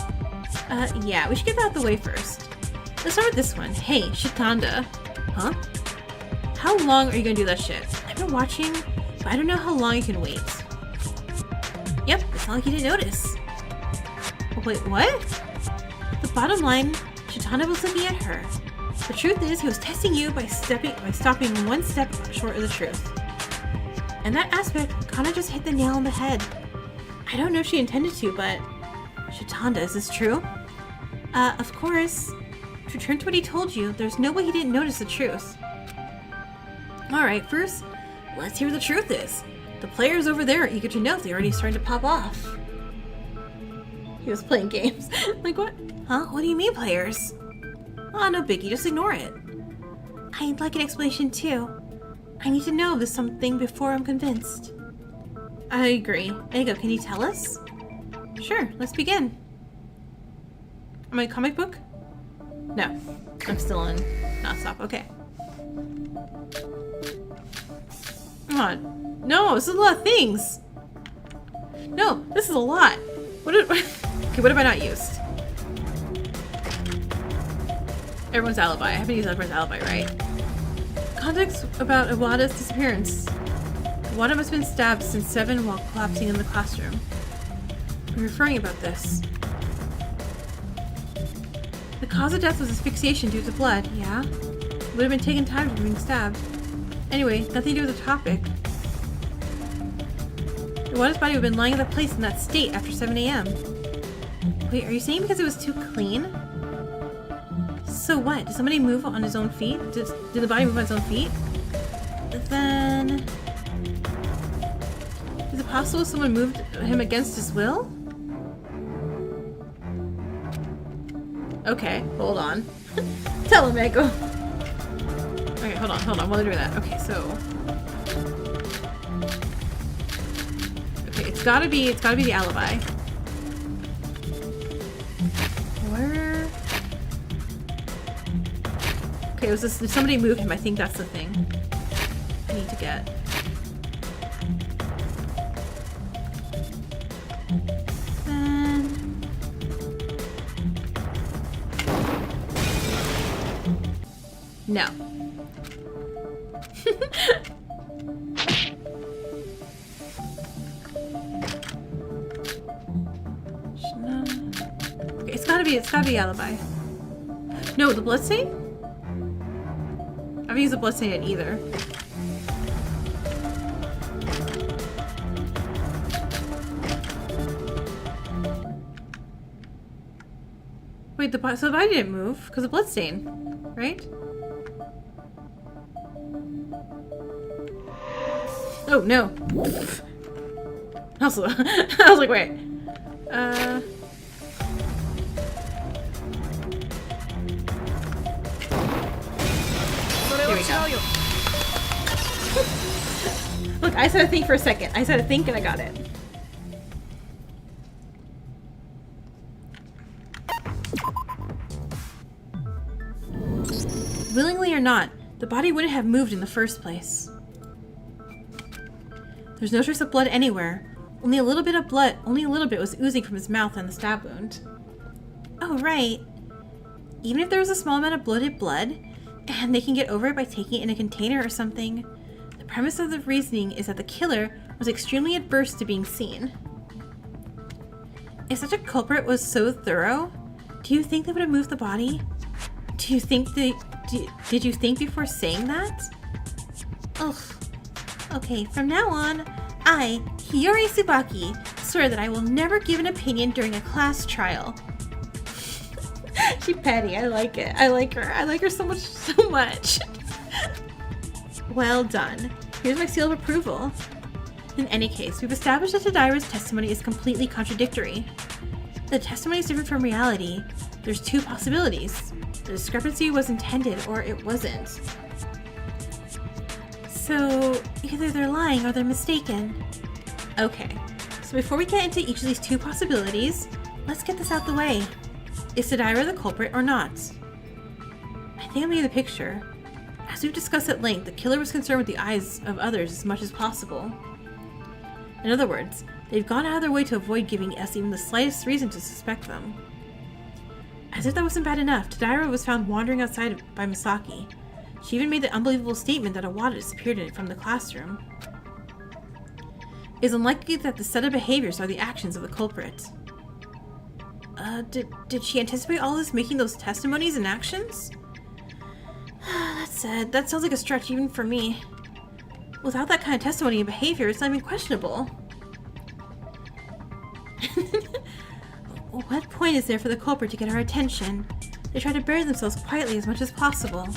Yeah, we should get that out of the way first. Let's start with this one. Hey, Shitanda. Huh? How long are you gonna do that shit? I've been watching, but I don't know how long you can wait. Yep, it's not like you didn't notice. Wait, what? The bottom line, Shitanda was looking at her. The truth is, he was testing you by stopping one step short of the truth. And that aspect, Kana just hit the nail on the head. I don't know if she intended to, but... Shitanda, is this true? Of course. To return to what he told you, there's no way he didn't notice the truth. Alright, first, let's hear what the truth is. The players over there are eager to know if they're already starting to pop off. He was playing games. Like what? Huh? What do you mean, players? Oh, no biggie, just ignore it. I'd like an explanation too. I need to know this something before I'm convinced. I agree. Ego, can you tell us? Sure, let's begin. Am I a comic book? No, I'm still in non-stop. Okay. Come on. No, this is a lot of things. No, this is a lot. Okay, what have I not used? Everyone's alibi. I haven't used everyone's alibi, right? Context about Iwata's disappearance. Iwata must have been stabbed since 7 while collapsing in the classroom. I'm referring about this. The cause of death was asphyxiation due to blood, yeah? Would have been taken time from being stabbed. Anyway, nothing to do with the topic. Iwata's body would have been lying in that place in that state after 7 a.m. Wait, are you saying because it was too clean? So what? Did somebody move on his own feet? Did the body move on its own feet? Then... is it possible someone moved him against his will? Okay, hold on. Tell him, Echo. Okay, hold on. While they're doing that. Okay, so... okay, it's gotta be the alibi. Where... okay, it was this, somebody moved him. I think that's the thing I need to get. Then... no. Okay, it's gotta be alibi. No, the bloodstain? I haven't used the bloodstain yet either. Wait, so the body didn't move because of bloodstain, right? Oh no! Also, I was like, wait. Here we go. Look, I said a think for a second. I said a think and I got it. Willingly or not, the body wouldn't have moved in the first place. There's no trace of blood anywhere. Only a little bit was oozing from his mouth and the stab wound. Oh, right. Even if there was a small amount of blood, and they can get over it by taking it in a container or something, the premise of the reasoning is that the killer was extremely adverse to being seen. If such a culprit was so thorough, do you think they would have moved the body? Did you think before saying that? Ugh. Okay, from now on, I, Hiyori Tsubaki, swear that I will never give an opinion during a class trial. She's petty. I like it. I like her. I like her so much. Well done. Here's my seal of approval. In any case, we've established that Tadaira's testimony is completely contradictory. The testimony is different from reality. There's two possibilities. The discrepancy was intended or it wasn't. So, either they're lying or they're mistaken. Okay, so before we get into each of these two possibilities, let's get this out the way. Is Tadaira the culprit or not? I think I made the picture. As we've discussed at length, the killer was concerned with the eyes of others as much as possible. In other words, they've gone out of their way to avoid giving us even the slightest reason to suspect them. As if that wasn't bad enough, Tadaira was found wandering outside by Misaki. She even made the unbelievable statement that Iwata disappeared from the classroom. It is unlikely that the set of behaviors are the actions of the culprit. Did she anticipate all this, making those testimonies and actions? That said, that sounds like a stretch even for me. Without that kind of testimony and behavior, it's not even questionable. What point is there for the culprit to get our attention? They try to bury themselves quietly as much as possible.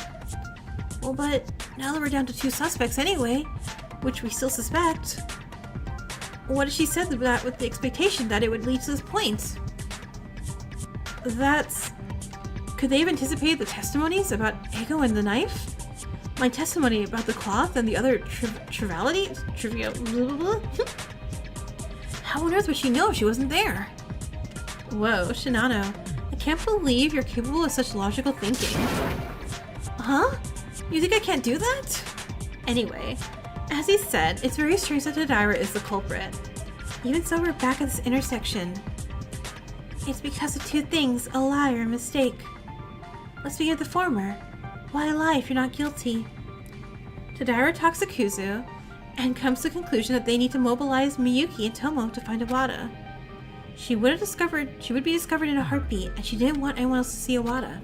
Well, but now that we're down to 2 suspects anyway, which we still suspect, what if she said that with the expectation that it would lead to this point? Could they have anticipated the testimonies about Ego and the knife? My testimony about the cloth and the other trivial. How on earth would she know if she wasn't there? Whoa, Shinano, I can't believe you're capable of such logical thinking. Huh? You think I can't do that? Anyway, as he said, it's very strange that Tadaira is the culprit. Even so, we're back at this intersection. It's because of 2 things, a lie or a mistake. Let's begin with the former. Why lie if you're not guilty? Tadara talks to Kuzu and comes to the conclusion that they need to mobilize Miyuki and Tomo to find Iwata. She would be discovered in a heartbeat, and she didn't want anyone else to see Iwata.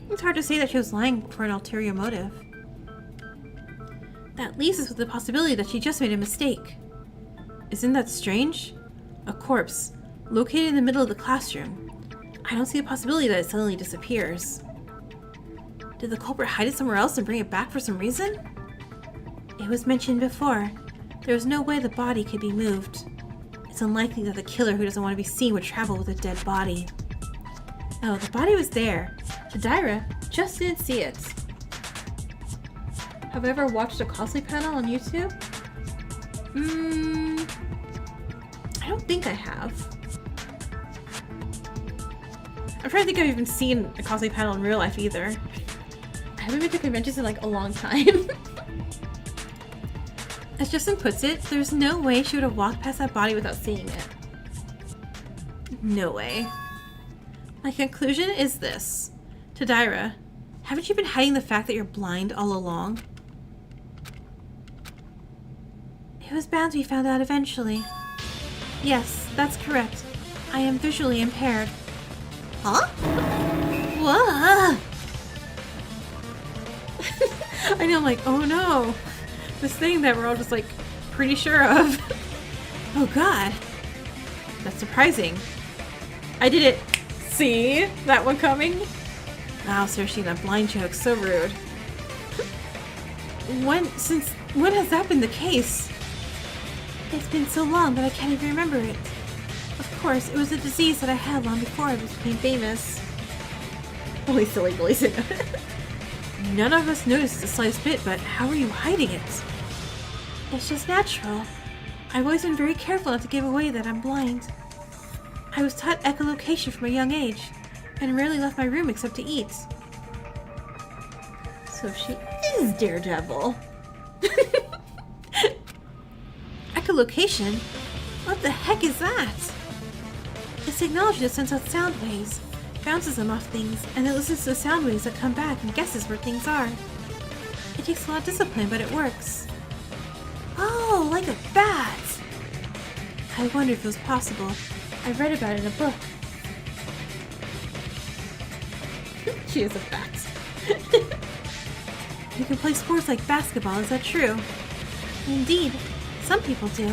It's hard to say that she was lying for an ulterior motive. That leaves us with the possibility that she just made a mistake. Isn't that strange? A corpse, located in the middle of the classroom. I don't see a possibility that it suddenly disappears. Did the culprit hide it somewhere else and bring it back for some reason? It was mentioned before. There was no way the body could be moved. It's unlikely that the killer who doesn't want to be seen would travel with a dead body. Oh, the body was there. Tadara just didn't see it. Have I ever watched a cosplay panel on YouTube? I don't think I have. I'm trying to think I've even seen a cosplay panel in real life either. I haven't been to conventions in like a long time. As Justin puts it, there's no way she would have walked past that body without seeing it. No way. My conclusion is this. Tadara, haven't you been hiding the fact that you're blind all along? It was bound to be found out eventually. Yes, that's correct. I am visually impaired. Huh? Whoa! I know, I'm like, oh no. This thing that we're all just like pretty sure of. Oh god. That's surprising. I did it. See? That one coming? Wow, seriously, that blind joke's so rude. When has that been the case? It's been so long that I can't even remember it. Of course, it was a disease that I had long before I became famous. Holy silly boys. None of us noticed the slightest bit, but how are you hiding it? It's just natural. I've always been very careful not to give away that I'm blind. I was taught echolocation from a young age, and rarely left my room except to eat. So she is Daredevil. Echolocation? What the heck is that? It's technology that sends out sound waves, bounces them off things, and then listens to the sound waves that come back and guesses where things are. It takes a lot of discipline, but it works. Oh, like a bat! I wondered if it was possible. I read about it in a book. She is a bat. You can play sports like basketball, is that true? Indeed, some people do.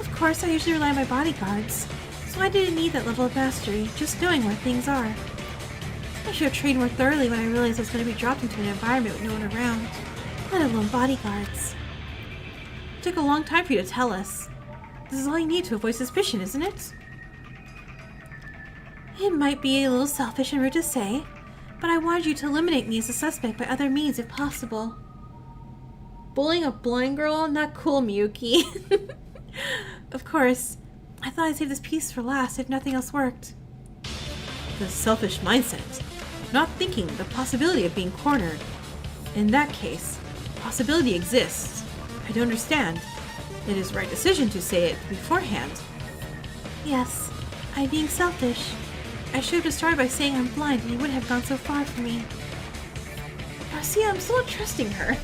Of course, I usually rely on my bodyguards, so I didn't need that level of mastery, just knowing where things are. I should have trained more thoroughly when I realized I was going to be dropped into an environment with no one around, let alone bodyguards. It took a long time for you to tell us. This is all you need to avoid suspicion, isn't it? It might be a little selfish and rude to say, but I wanted you to eliminate me as a suspect by other means if possible. Bullying a blind girl? Not cool, Miyuki. Of course, I thought I'd save this piece for last if nothing else worked. The selfish mindset. Not thinking the possibility of being cornered. In that case, possibility exists. I don't understand. It is the right decision to say it beforehand. Yes, I'm being selfish. I should have just started by saying I'm blind and you wouldn't have gone so far for me. Oh, see, I'm still not trusting her.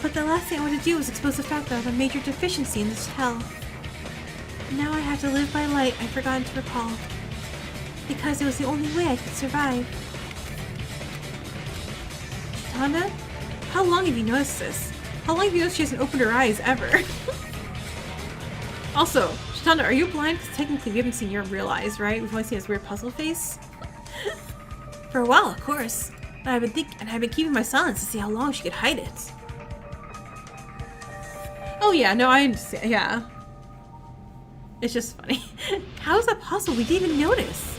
But the last thing I want to do is expose the fact that I have a major deficiency in this tell. Now I have to live by light I've forgotten to recall. Because it was the only way I could survive. Chitanda? How long have you noticed this? How long have you noticed she hasn't opened her eyes ever? Also, Chitanda, are you blind? Because technically we haven't seen your real eyes, right? We've only seen his weird puzzle face. For a while, of course. But I've been keeping my silence to see how long she could hide it. Oh yeah, no, I understand. Yeah. It's just funny. How is that possible? We didn't even notice.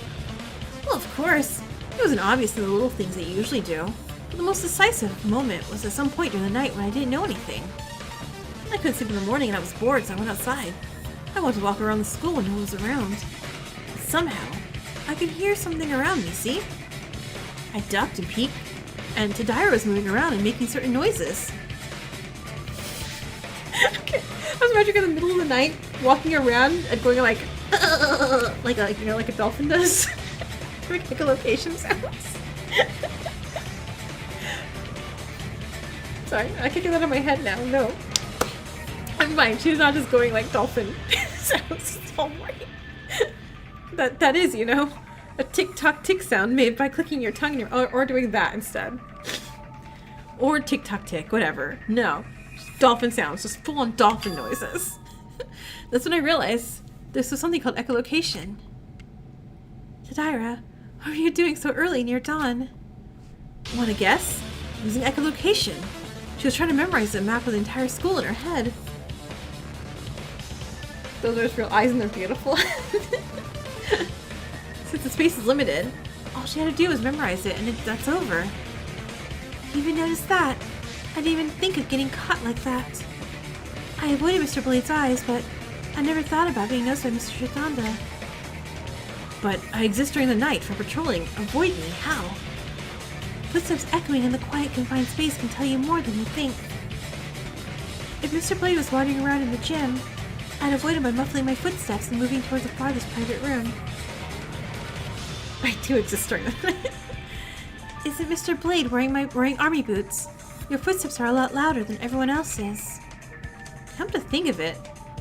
Well, of course. It wasn't obvious in the little things that you usually do. But the most decisive moment was at some point during the night when I didn't know anything. I couldn't sleep in the morning and I was bored, so I went outside. I wanted to walk around the school when no one was around. But somehow, I could hear something around me, see? I ducked and peeked, and Tadara was moving around and making certain noises. Okay. I was imagining in the middle of the night, walking around and going like a dolphin does. to make echolocation sounds. Sorry, I can't get that out of my head now. No. I'm fine. She's not just going like dolphin sounds. Oh my. That is, you know, a tick-tock tick sound made by clicking your tongue in your, or doing that instead. Or tick-tock tick, whatever. No. Just dolphin sounds. Just full-on dolphin noises. That's when I realized this was something called echolocation. Tadira, what were you doing so early near dawn? Wanna guess? Using echolocation. She was trying to memorize the map of the entire school in her head. Those are just real eyes and they're beautiful. Since the space is limited, all she had to do was memorize it and that's over. You even noticed that? I didn't even think of getting caught like that. I avoided Mr. Blade's eyes, but I never thought about being noticed by Mr. Shitanda. But I exist during the night for patrolling. Avoid me? How? Footsteps echoing in the quiet, confined space can tell you more than you think. If Mr. Blade was wandering around in the gym, I'd avoid him by muffling my footsteps and moving towards the farthest private room. I do exist during the night. Isn't Mr. Blade wearing army boots? Your footsteps are a lot louder than everyone else's. Come to think of it,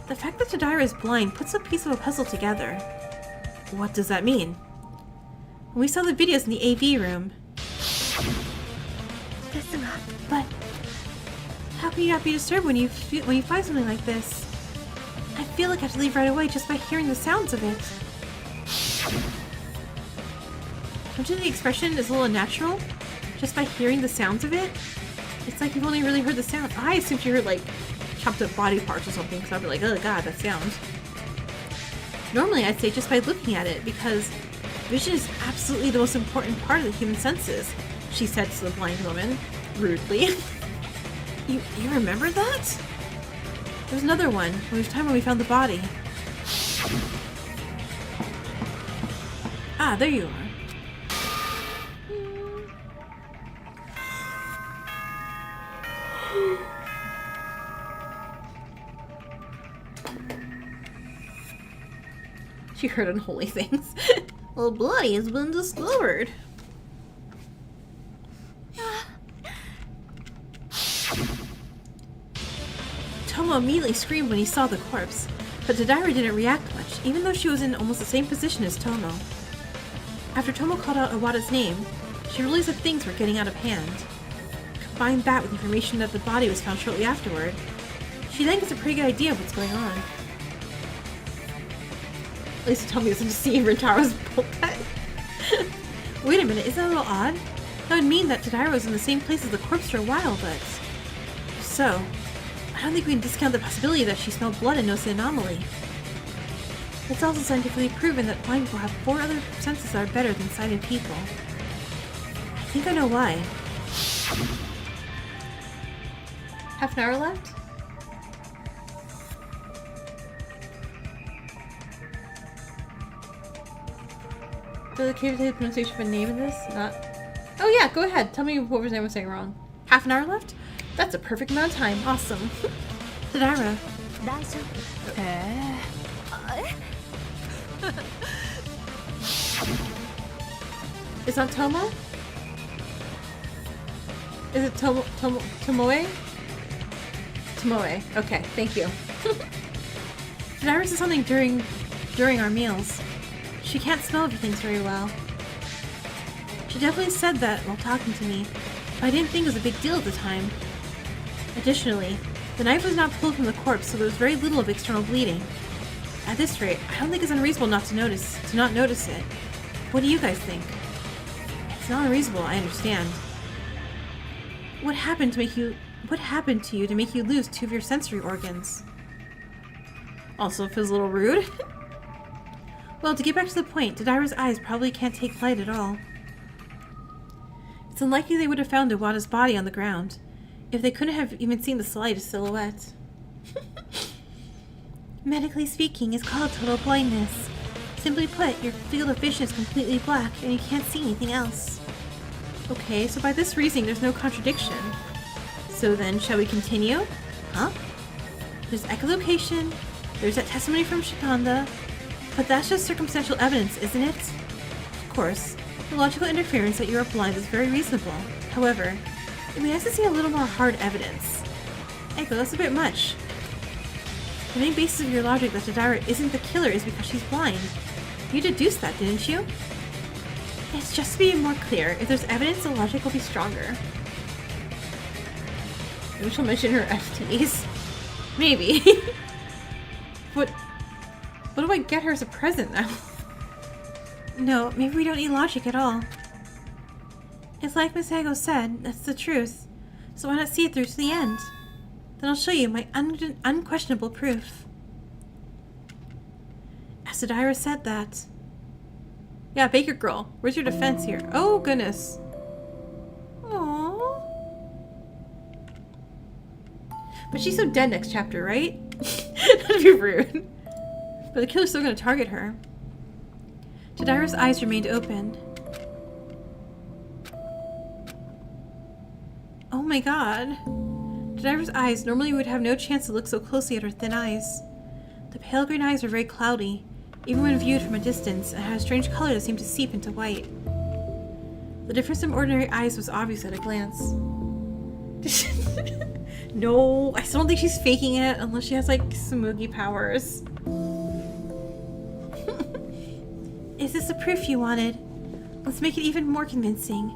the fact that Tadira is blind puts a piece of a puzzle together. What does that mean? When we saw the videos in the AV room. But how can you not be disturbed when you find something like this? I feel like I have to leave right away just by hearing the sounds of it. Don't you think the expression is a little unnatural? Just by hearing the sounds of it? It's like you've only really heard the sound. I assumed you heard like chopped up body parts or something, because I'd be like, oh god, that sound. Normally I'd say just by looking at it, because vision is absolutely the most important part of the human senses, she said to the blind woman, rudely. You remember that? There was another one, when it was time when we found the body. Ah, there you are. She heard unholy things. Well, bloody has been discovered. Tomo immediately screamed when he saw the corpse, but Tadira didn't react much, even though she was in almost the same position as Tomo. After Tomo called out Iwata's name, she realized that things were getting out of hand. Combine that with information that the body was found shortly afterward, she then gets a pretty good idea of what's going on. At least Tomo isn't to see Rintaro's bolt cut. Wait a minute, isn't that a little odd? That would mean that Tadira was in the same place as the corpse for a while, but... So, I don't think we can discount the possibility that she smelled blood and noticed the anomaly. It's also scientifically proven that blind people have 4 other senses that are better than sighted people. I think I know why. Half an hour left? So the cave pronunciation of a name in this? Not... Oh yeah, go ahead. Tell me what name was saying wrong. Half an hour left? That's a perfect amount of time. Awesome. Tadira. Is that Tomo? Is it Tomoe? Tomoe. Okay, thank you. Tadira said something during our meals. She can't smell everything very well. She definitely said that while talking to me, but I didn't think it was a big deal at the time. Additionally, the knife was not pulled from the corpse, so there was very little of external bleeding. At this rate, I don't think it's unreasonable not to not notice it. What do you guys think? It's not unreasonable, I understand. What happened to you to make you lose 2 of your sensory organs? Also feels a little rude. Well, to get back to the point, Tadira's eyes probably can't take light at all. It's unlikely they would have found Iwata's body on the ground, if they couldn't have even seen the slightest silhouette. Medically speaking, it's called total blindness. Simply put, your field of vision is completely black, and you can't see anything else. Okay, so by this reasoning, there's no contradiction. So then, shall we continue? Huh? There's echolocation, there's that testimony from Shitanda, but that's just circumstantial evidence, isn't it? Of course, the logical inference that you are blind is very reasonable. However, it would be nice to see a little more hard evidence. Echo, that's a bit much. The main basis of your logic that Tadara isn't the killer is because she's blind. You deduced that, didn't you? It's just to be more clear, if there's evidence, the logic will be stronger. Maybe she'll mention her FTs. Maybe. What do I get her as a present now? No, maybe we don't need logic at all. It's like Miss Hago said, that's the truth. So why not see it through to the end? Then I'll show you my unquestionable proof. Asadira said that. Yeah, Baker Girl. Where's your defense here? Oh, goodness. Aww. But she's so dead next chapter, right? Not to be rude. But the killer's still gonna target her. Tadira's eyes remained open. Oh my god. Tadira's eyes normally would have no chance to look so closely at her thin eyes. The pale green eyes were very cloudy, even when viewed from a distance, and had a strange color that seemed to seep into white. The difference from ordinary eyes was obvious at a glance. No, I still don't think she's faking it unless she has like Smoogie powers. Is this the proof you wanted? Let's make it even more convincing.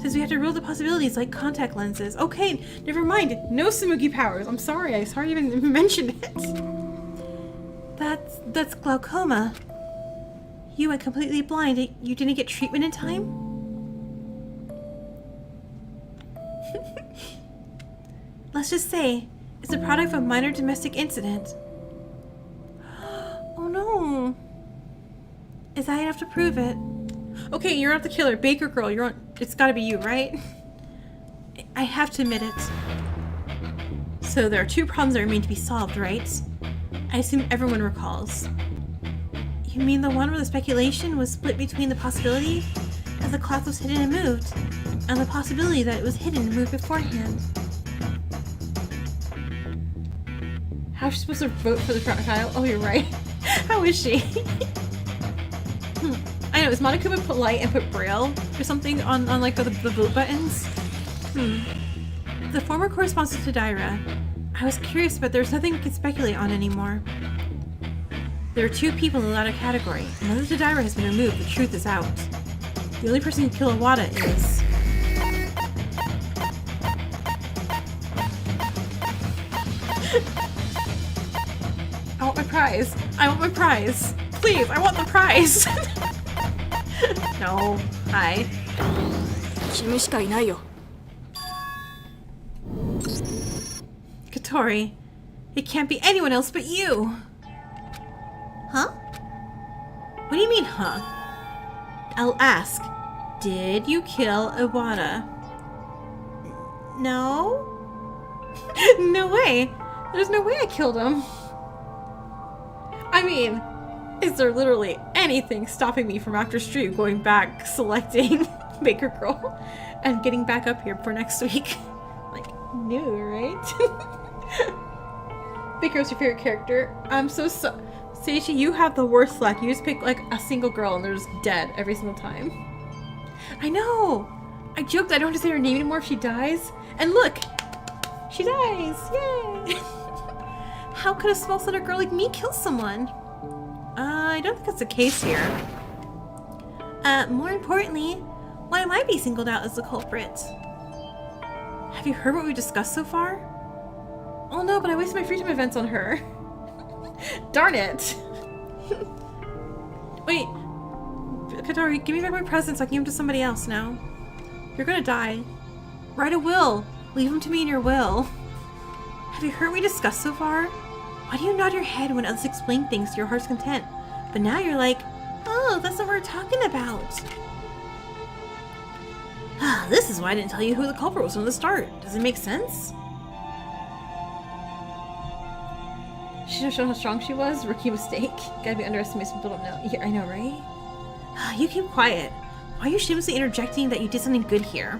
Since we have to rule the possibilities like contact lenses. Okay, never mind. No Smoogie powers. I'm sorry. I sorry I even mentioned it. That's glaucoma. You went completely blind. You didn't get treatment in time? Let's just say it's a product of a minor domestic incident. Oh no. Is that enough to prove it? Okay, you're not the killer. Baker Girl, you're on. It's gotta be you, right? I have to admit it. So there are two problems that remain to be solved, right? I assume everyone recalls. You mean the one where the speculation was split between the possibility that the cloth was hidden and moved, and the possibility that it was hidden and moved beforehand? How's she supposed to vote for the crocodile? Oh, you're right. How is she? I know, is Monokuma polite and put Braille or something on like the vote buttons? The former corresponds to Tadira. I was curious, but there's nothing we can speculate on anymore. There are two people in the latter category. Now that Tadira has been removed, the truth is out. The only person who killed Iwata is... I want my prize. I want my prize. Please, I want the prize. No. Hi. Katori, it can't be anyone else but you! Huh? What do you mean, huh? I'll ask. Did you kill Iwata? No? No way. There's no way I killed him. I mean, is there literally anything stopping me from after stream going back, selecting Baker Girl, and getting back up here for next week? Like, no, right? Baker, what's your favorite character? I'm so Seichi, you have the worst luck. You just pick like a single girl and they're just dead every single time. I know! I joked I don't have to say her name anymore if she dies. And look! She dies! Yay! How could a small-sided girl like me kill someone? I don't think that's the case here. More importantly, why am I being singled out as the culprit? Have you heard what we discussed so far? Oh no, but I wasted my free time events on her. Darn it! Wait, Katori, give me back my present so I can give them to somebody else now. You're gonna die. Write a will. Leave them to me in your will. Have you heard what we discussed so far? Why do you nod your head when others explain things to your heart's content? But now you're like, oh, that's not what we're talking about. This is why I didn't tell you who the culprit was from the start. Does it make sense? She should have shown how strong she was. Rookie mistake. Gotta be underestimated, some people don't know. Yeah, I know, right? You keep quiet. Why are you shamelessly interjecting that you did something good here?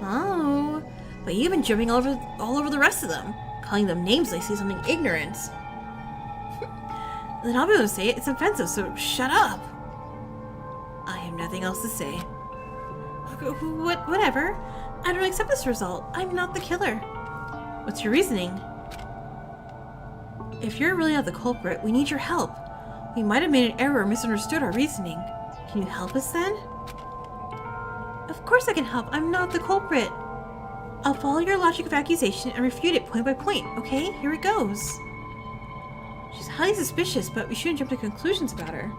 Oh, but you've been jumping all over the rest of them, calling them names like say something ignorant. Then I'll be able to say it. It's offensive, so shut up. I am nothing else to say. Whatever. I don't accept this result. I'm not the killer. What's your reasoning? If you're really not the culprit, we need your help. We might have made an error or misunderstood our reasoning. Can you help us then? Of course I can help. I'm not the culprit. I'll follow your logic of accusation and refute it point by point, okay? Here it goes. She's highly suspicious, but we shouldn't jump to conclusions about her.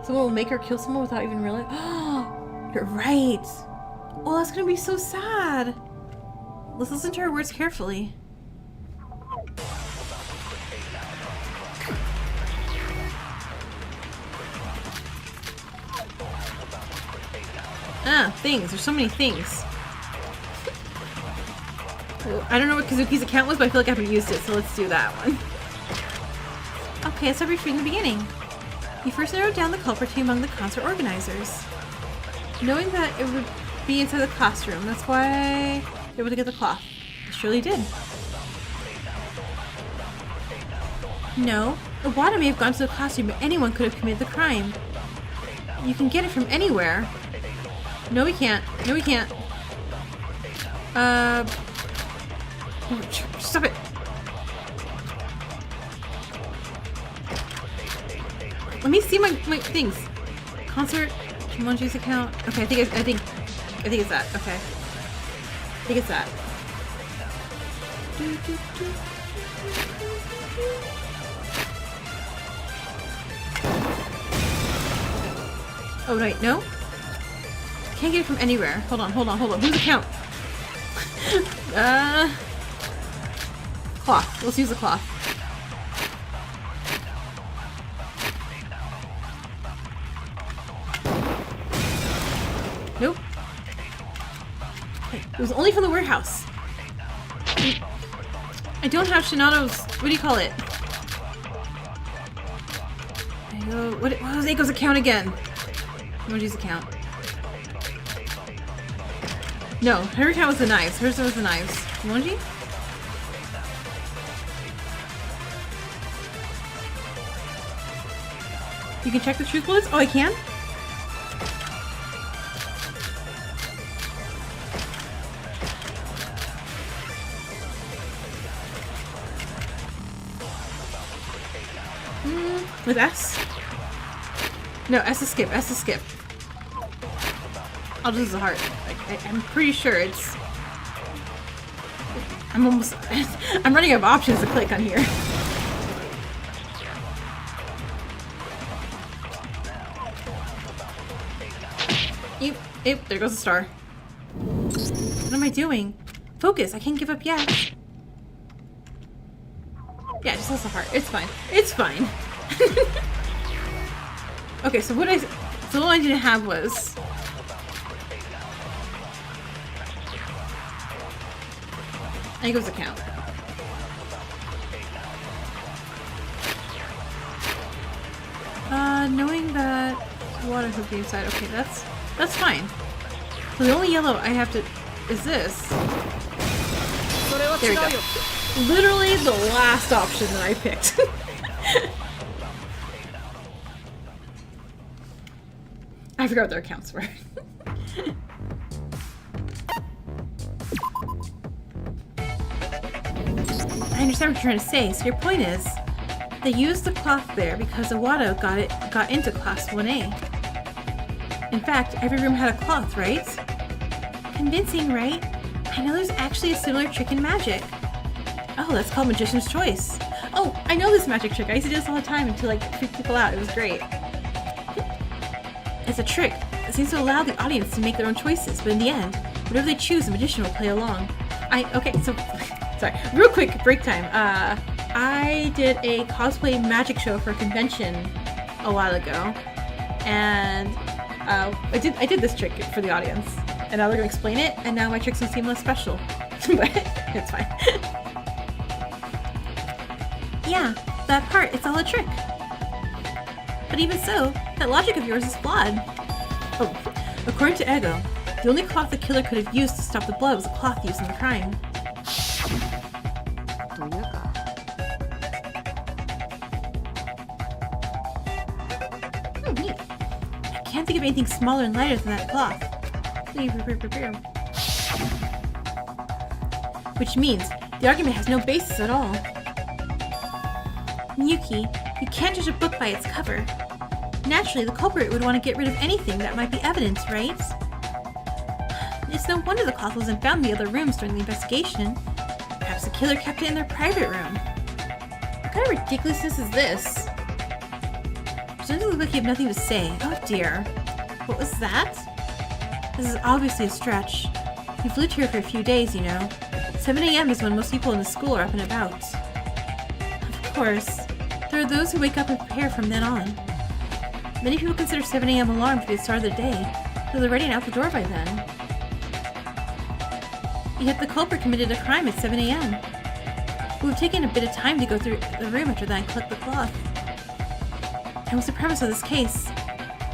Someone will make her kill someone without even realizing. Oh, you're right. Oh, that's gonna be so sad. Let's listen to her words carefully. Ah, things. There's so many things. Well, I don't know what Kazuki's account was, but I feel like I haven't used it, so let's do that one. Okay, let's start from the beginning. You first narrowed down the culprit to be among the concert organizers. Knowing that it would be inside the classroom, that's why they were able to get the cloth. It surely did. No, Iwata may have gone to the classroom, but anyone could have committed the crime. You can get it from anywhere. No, we can't. No, we can't. Stop it. Let me see my things. Concert, Kimonji's account. Okay, I think it's that. Okay. I think it's that. Oh wait, no? Can't get it from anywhere. Hold on. Whose account? Cloth. Let's use the cloth. Nope. It was only from the warehouse. I don't have Shinato's. What do you call it? What was Eiko's account again? Moji's account. No, her account was the knives. Hers was the knives. Moji? You can check the truth bullets? Oh, I can? With S? No, S is skip. S is skip. I'll just use the heart. I'm pretty sure it's... I'm almost... I'm running out of options to click on here. Yep, there goes the star. What am I doing? Focus, I can't give up yet. Yeah, just lost the heart. It's fine. It's fine. Okay, so what all I didn't have was... Eiko's account. Knowing that water could be inside. Okay, that's fine. So the only yellow I have to is this. There we go. Literally the last option that I picked. I forgot what their accounts were. I understand what you're trying to say. So your point is, they used the cloth there because Iwata got into class 1A. In fact, every room had a cloth, right? Convincing, right? I know there's actually a similar trick in magic. Oh, that's called Magician's Choice. Oh, I know this magic trick. I used to do this all the time until like freak people out. It was great. It's a trick that seems to allow the audience to make their own choices, but in the end, whatever they choose, the magician will play along. Okay, so sorry, real quick break time. I did a cosplay magic show for a convention a while ago, and I did this trick for the audience, and now they're gonna explain it, and now my tricks will seem less special, but it's fine. Yeah, that part, it's all a trick. But even so, that logic of yours is flawed. Oh, according to Ego, the only cloth the killer could have used to stop the blood was the cloth used in the crime. can't think of anything smaller and lighter than that cloth. Which means the argument has no basis at all. Miyuki, you can't judge a book by its cover. Naturally, the culprit would want to get rid of anything that might be evidence, right? It's no wonder the cloth wasn't found in the other rooms during the investigation. Perhaps the killer kept it in their private room. What kind of ridiculousness is this? You don't look like you have nothing to say. Oh dear. What was that? This is obviously a stretch. You've lived here for a few days, you know. 7 a.m. is when most people in the school are up and about. Of course, there are those who wake up and prepare from then on. Many people consider 7 a.m. alarm to be the start of the day, so they're ready and out the door by then. Yet the culprit committed a crime at 7 a.m. It would have taken a bit of time to go through the room after that and collect the cloth. And what's the premise of this case?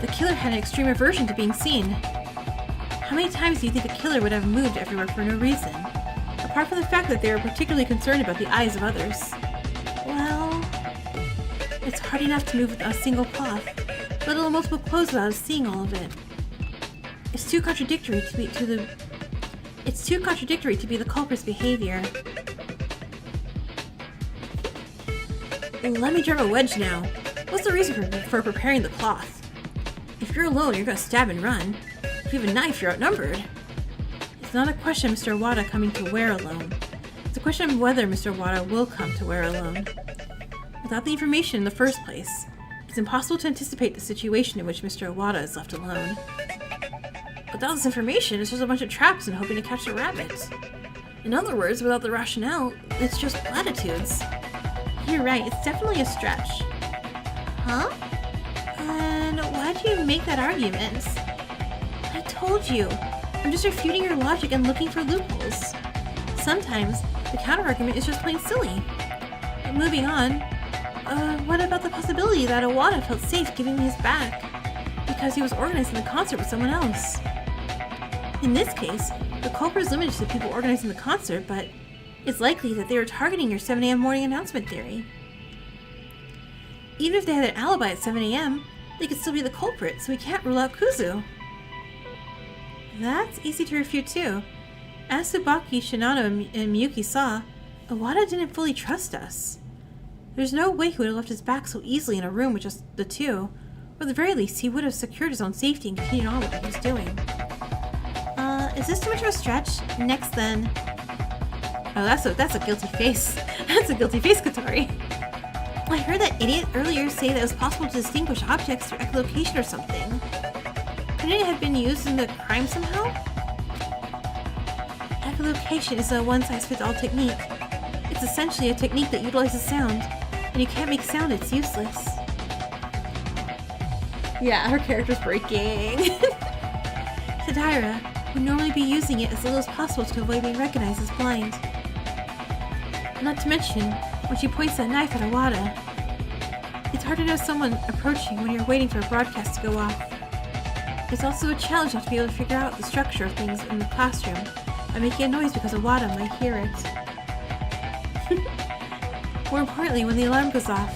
The killer had an extreme aversion to being seen. How many times do you think the killer would have moved everywhere for no reason? Apart from the fact that they were particularly concerned about the eyes of others. Well, it's hard enough to move with a single cloth, let alone multiple clothes without us seeing all of it. It's too contradictory to be the culprit's behavior. Let me drive a wedge now. What's the reason for preparing the cloth? If you're alone, you're gonna stab and run. If you have a knife, you're outnumbered. It's not a question of Mr. Wada coming to where alone. It's a question of whether Mr. Wada will come to where alone. Without the information in the first place, it's impossible to anticipate the situation in which Mr. Wada is left alone. Without this information, it's just a bunch of traps and hoping to catch a rabbit. In other words, without the rationale, it's just platitudes. You're right, it's definitely a stretch. Huh? And why do you make that argument? I told you, I'm just refuting your logic and looking for loopholes. Sometimes, the counter-argument is just plain silly. But moving on, what about the possibility that Owada felt safe giving me his back because he was organizing the concert with someone else? In this case, the culprit is limited to the people organizing the concert, but it's likely that they were targeting your 7 a.m. morning announcement theory. Even if they had an alibi at 7 a.m., they could still be the culprit, so we can't rule out Kuzu. That's easy to refute too. As Tsubaki, Shinano, and Miyuki saw, Owada didn't fully trust us. There's no way he would have left his back so easily in a room with just the two, or at the very least, he would have secured his own safety and continued on with what he was doing. Is this too much of a stretch? Next then. Oh, that's a guilty face. That's a guilty face, Katori. I heard that idiot earlier say that it was possible to distinguish objects through echolocation or something. Couldn't it have been used in the crime somehow? Echolocation is a one-size-fits-all technique. It's essentially a technique that utilizes sound, and you can't make sound, it's useless. Yeah, her character's breaking. Tadaira would normally be using it as little as possible to avoid being recognized as blind. Not to mention, when she points that knife at Owada. It's hard to know someone approaching when you're waiting for a broadcast to go off. It's also a challenge not to be able to figure out the structure of things in the classroom by making a noise because Owada might hear it. More importantly, when the alarm goes off,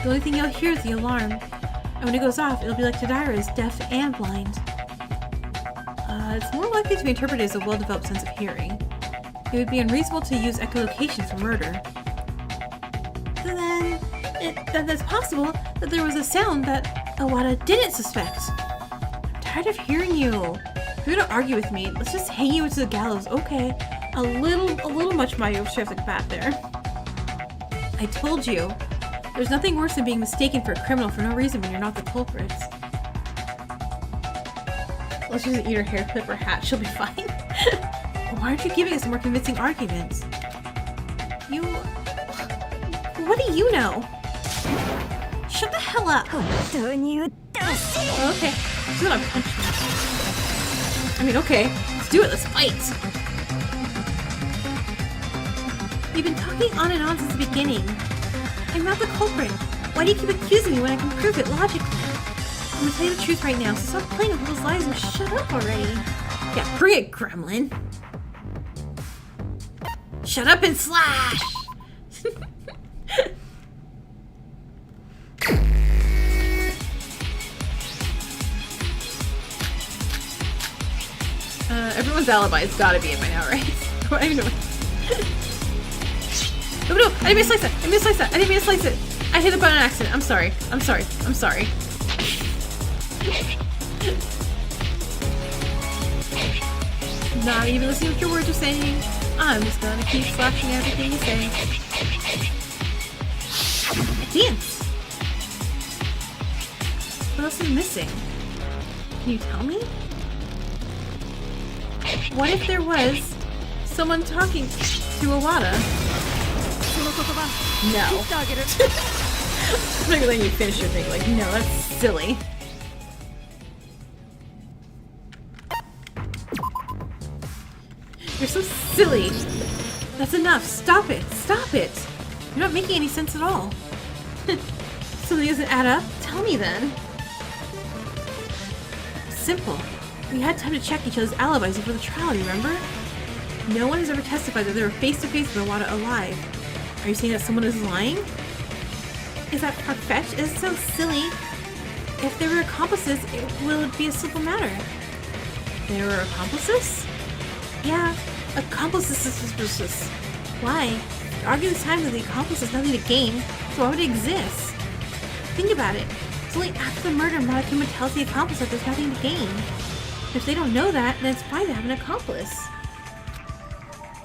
the only thing you'll hear is the alarm, and when it goes off, it'll be like Tadaira is deaf and blind. It's more likely to be interpreted as a well-developed sense of hearing. It would be unreasonable to use echolocation for murder. Then, that's possible that there was a sound that Owada didn't suspect. I'm tired of hearing you. If you're gonna argue with me, let's just hang you into the gallows, okay? A little much my traffic bat there. I told you, there's nothing worse than being mistaken for a criminal for no reason when you're not the culprit. Let's just eat her hair clip or hat, she'll be fine. Why aren't you giving us a more convincing argument? What do you know? Shut the hell up! Okay, she's gonna punch me. I mean, okay, let's do it, let's fight! We've been talking on and on since the beginning. I'm not the culprit. Why do you keep accusing me when I can prove it logically? I'm gonna tell you the truth right now, so stop playing with people's lives and shut up already. Yeah, bring it, gremlin. Shut up and slash! Someone's alibi has gotta be in by now, right? Oh no! I didn't mean to slice it! I didn't mean to slice it! I didn't mean to slice it! I hit the button on accident. I'm sorry. I'm sorry. I'm sorry. Not even listening to what your words are saying. I'm just gonna keep slashing everything you say. A dance! What else is missing? Can you tell me? What if there was someone talking to Iwata? No. I'm not gonna let you finish your thing. Like, no, that's silly. You're so silly. That's enough. Stop it. Stop it. You're not making any sense at all. Something doesn't add up? Tell me then. Simple. We had time to check each other's alibis before the trial, remember? No one has ever testified that they were face-to-face with Iwata alive. Are you saying that someone is lying? Is that far-fetched? It sounds silly. If there were accomplices, it would be a simple matter. There were accomplices? Yeah, accomplices. Why? You argue this time that the accomplice has nothing to gain, so why would it exist? Think about it. It's only after the murder Monokuma tells the accomplice that there's nothing to gain. If they don't know that, then it's fine to have an accomplice.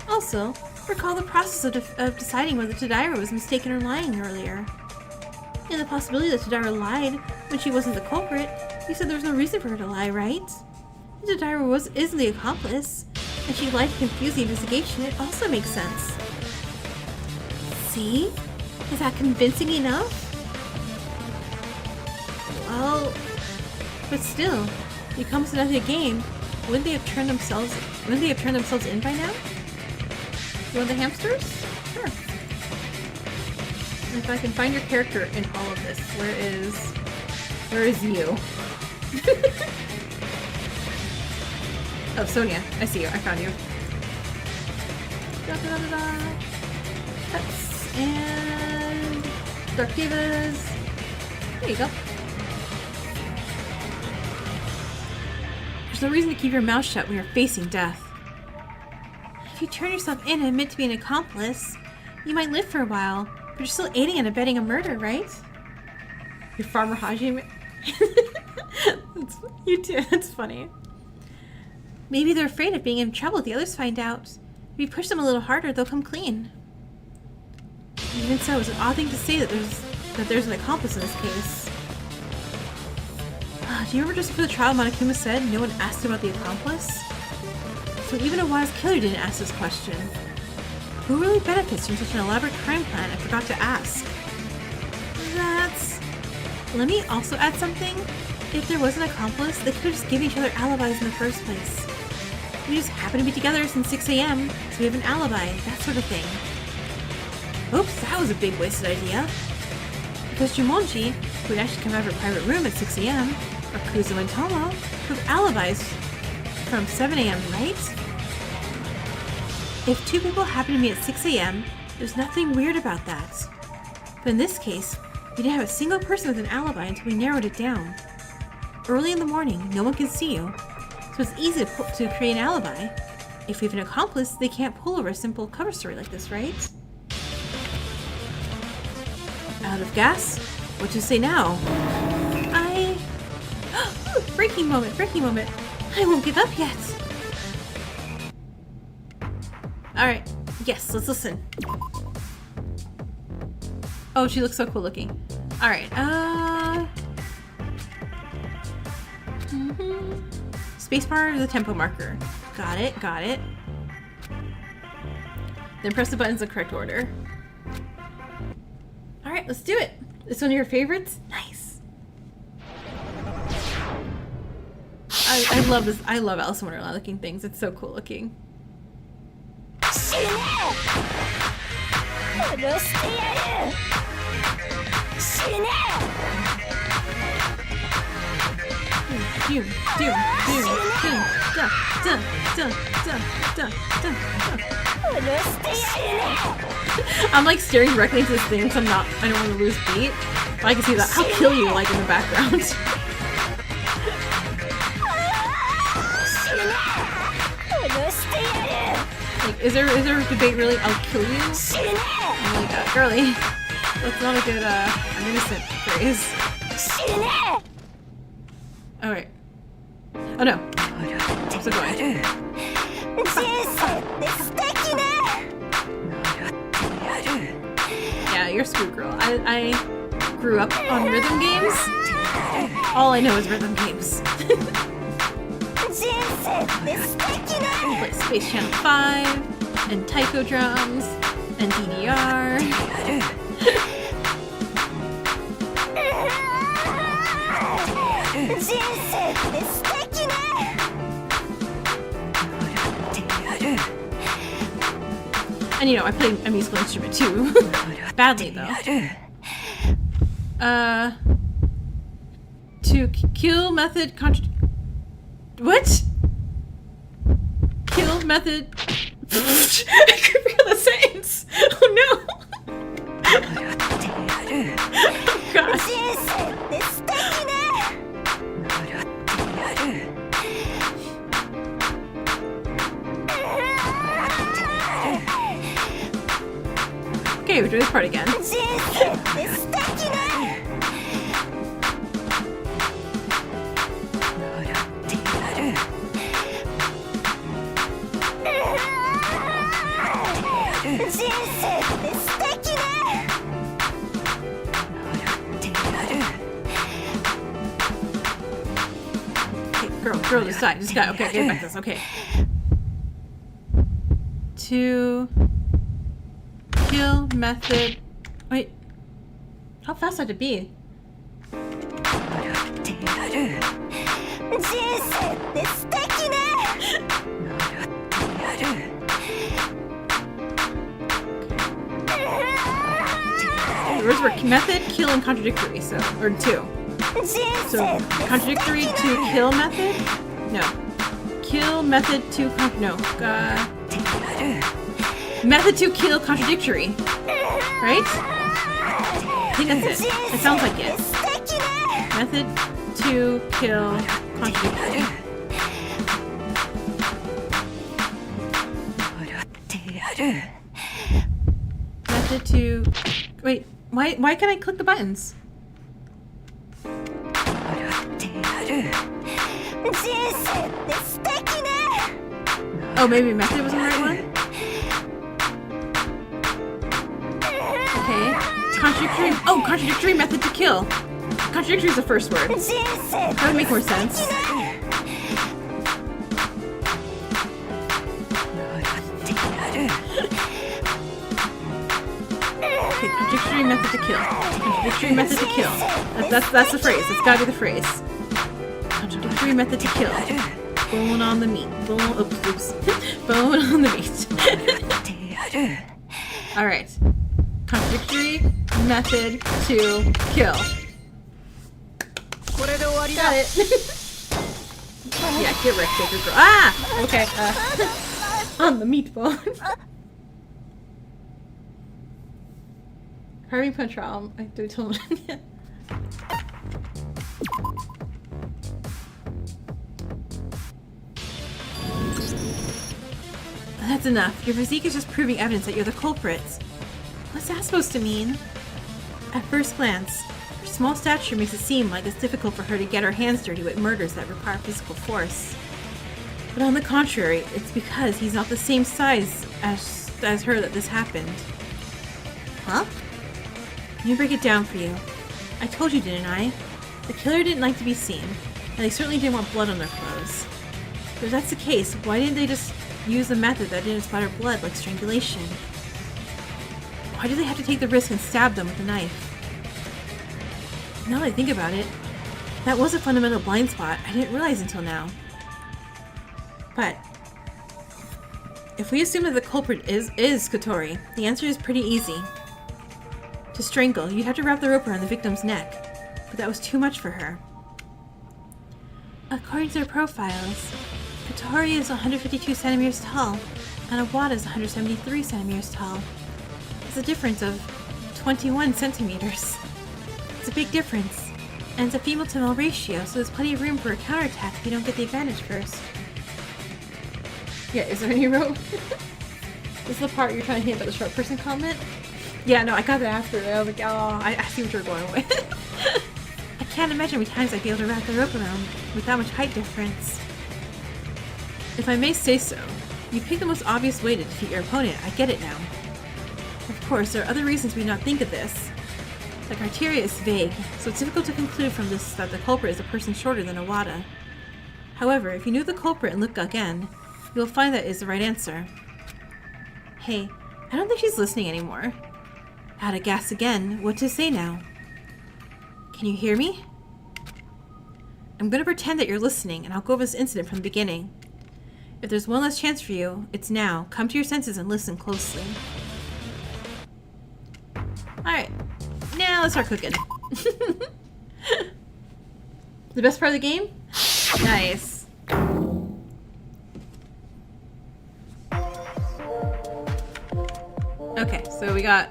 Also, recall the process of deciding whether Tadaira was mistaken or lying earlier. And the possibility that Tadaira lied when she wasn't the culprit, you said there was no reason for her to lie, right? If Tadaira isn't the accomplice, and she lied to confuse the investigation, it also makes sense. See? Is that convincing enough? Well, but still, when it comes to another game, wouldn't they have turned themselves in by now? You want the hamsters? Sure. And if I can find your character in all of this, where is you? Oh, Sonia. I see you. I found you. Da-da-da-da-da. Pets and Dark Divas. There you go. There's no reason to keep your mouth shut when you're facing death. If you turn yourself in and admit to being an accomplice, you might live for a while, but you're still aiding and abetting a murder, right? Your Farmer Haji. You too. That's funny. Maybe they're afraid of being in trouble if the others find out. If you push them a little harder, they'll come clean. Even so, it's an odd thing to say that there's an accomplice in this case. Do you remember just before the trial Monokuma said no one asked about the accomplice? So even a wise killer didn't ask this question. Who really benefits from such an elaborate crime plan? I forgot to ask. Let me also add something. If there was an accomplice, they could have just given each other alibis in the first place. We just happen to be together since 6 a.m., so we have an alibi, that sort of thing. Oops, that was a big wasted idea. Because Jumonji, who would actually come out of her private room at 6 a.m., or Kuzo and Tomo, who have alibis from 7 a.m., right? If two people happen to meet at 6 a.m., there's nothing weird about that. But in this case, we didn't have a single person with an alibi until we narrowed it down. Early in the morning, no one can see you, so it's easy to create an alibi. If we have an accomplice, they can't pull over a simple cover story like this, right? Out of gas? What to say now? Breaking moment, breaking moment. I won't give up yet. Alright, yes, let's listen. Oh, she looks so cool looking. Alright, Spacebar or the tempo marker. Got it, got it. Then press the buttons in the correct order. Alright, let's do it. This one of your favorites? Nice. I love this. I love Alice in Wonderland looking things. It's so cool looking. I'm like staring directly into this thing because I don't want to lose beat. But I can see that. I'll kill you like in the background. Like, is there a debate really? I'll kill you? I'm like, girly. That's not a good, an innocent phrase. Alright. Oh no. I'm still going. Yeah, you're screwed, girl. I grew up on rhythm games. All I know is rhythm games. Play Space Channel 5, and Taiko drums, and DDR. And you know, I play a musical instrument too. Badly though. To kill method what? Kill method I could feel the sentence. Oh no. Oh gosh. Okay, we're doing this part again. Girl, decide. Just got okay. Get back this. Okay. To kill method. Wait. How fast had to be? The words were method, kill, and contradictory. So, or two. So contradictory to kill method? No. Kill method to no. Method to kill contradictory. Right? I think that's it. It sounds like it. Method to kill contradictory. Method to wait, why can't I click the buttons? Oh, maybe method wasn't the right one? Okay. Contradictory. Oh, contradictory method to kill. Contradictory is the first word. That would make more sense. Okay, contradictory method to kill. Contradictory method to kill. That's the phrase. That's gotta be the phrase. Contradictory method to kill. Bone on the meat. Bone on the meat. Alright. Contradictory method to kill. Got it. Yeah, get wrecked, bigger girl. Ah! Okay. On the meatball. Harvey punch trial. I do tell him. That's enough. Your physique is just proving evidence that you're the culprits. What's that supposed to mean? At first glance, her small stature makes it seem like it's difficult for her to get her hands dirty with murders that require physical force. But on the contrary, it's because he's not the same size as her that this happened. Huh? Let me break it down for you. I told you, didn't I? The killer didn't like to be seen, and they certainly didn't want blood on their clothes. But if that's the case, why didn't they just use a method that didn't splatter blood like strangulation? Why did they have to take the risk and stab them with a knife? Now that I think about it, that was a fundamental blind spot I didn't realize until now. But if we assume that the culprit is Kotori, the answer is pretty easy. To strangle, you'd have to wrap the rope around the victim's neck, but that was too much for her. According to their profiles, Kotori is 152 centimeters tall, and Awada is 173 centimeters tall. It's a difference of 21 centimeters. It's a big difference, and it's a female-to-male ratio, so there's plenty of room for a counterattack if you don't get the advantage first. Yeah, is there any rope? This is the part you're trying to hit about the short person comment? Yeah, no, I got that after. I was like, oh, I see what you're going with. I can't imagine how many times I'd be able to wrap the rope around with that much height difference. If I may say so, You picked the most obvious way to defeat your opponent. I get it now. Of course, there are other reasons we not think of this. The criteria is vague, so it's difficult to conclude from this that the culprit is a person shorter than Owada. However, if you knew the culprit and look again, you will find that is the right answer. Hey, I don't think she's listening anymore. Out of gas again. What to say now? Can you hear me? I'm going to pretend that you're listening, and I'll go over this incident from the beginning. If there's one last chance for you, it's now. Come to your senses and listen closely. Alright, now let's start cooking. The best part of the game? Nice. Okay, so we got...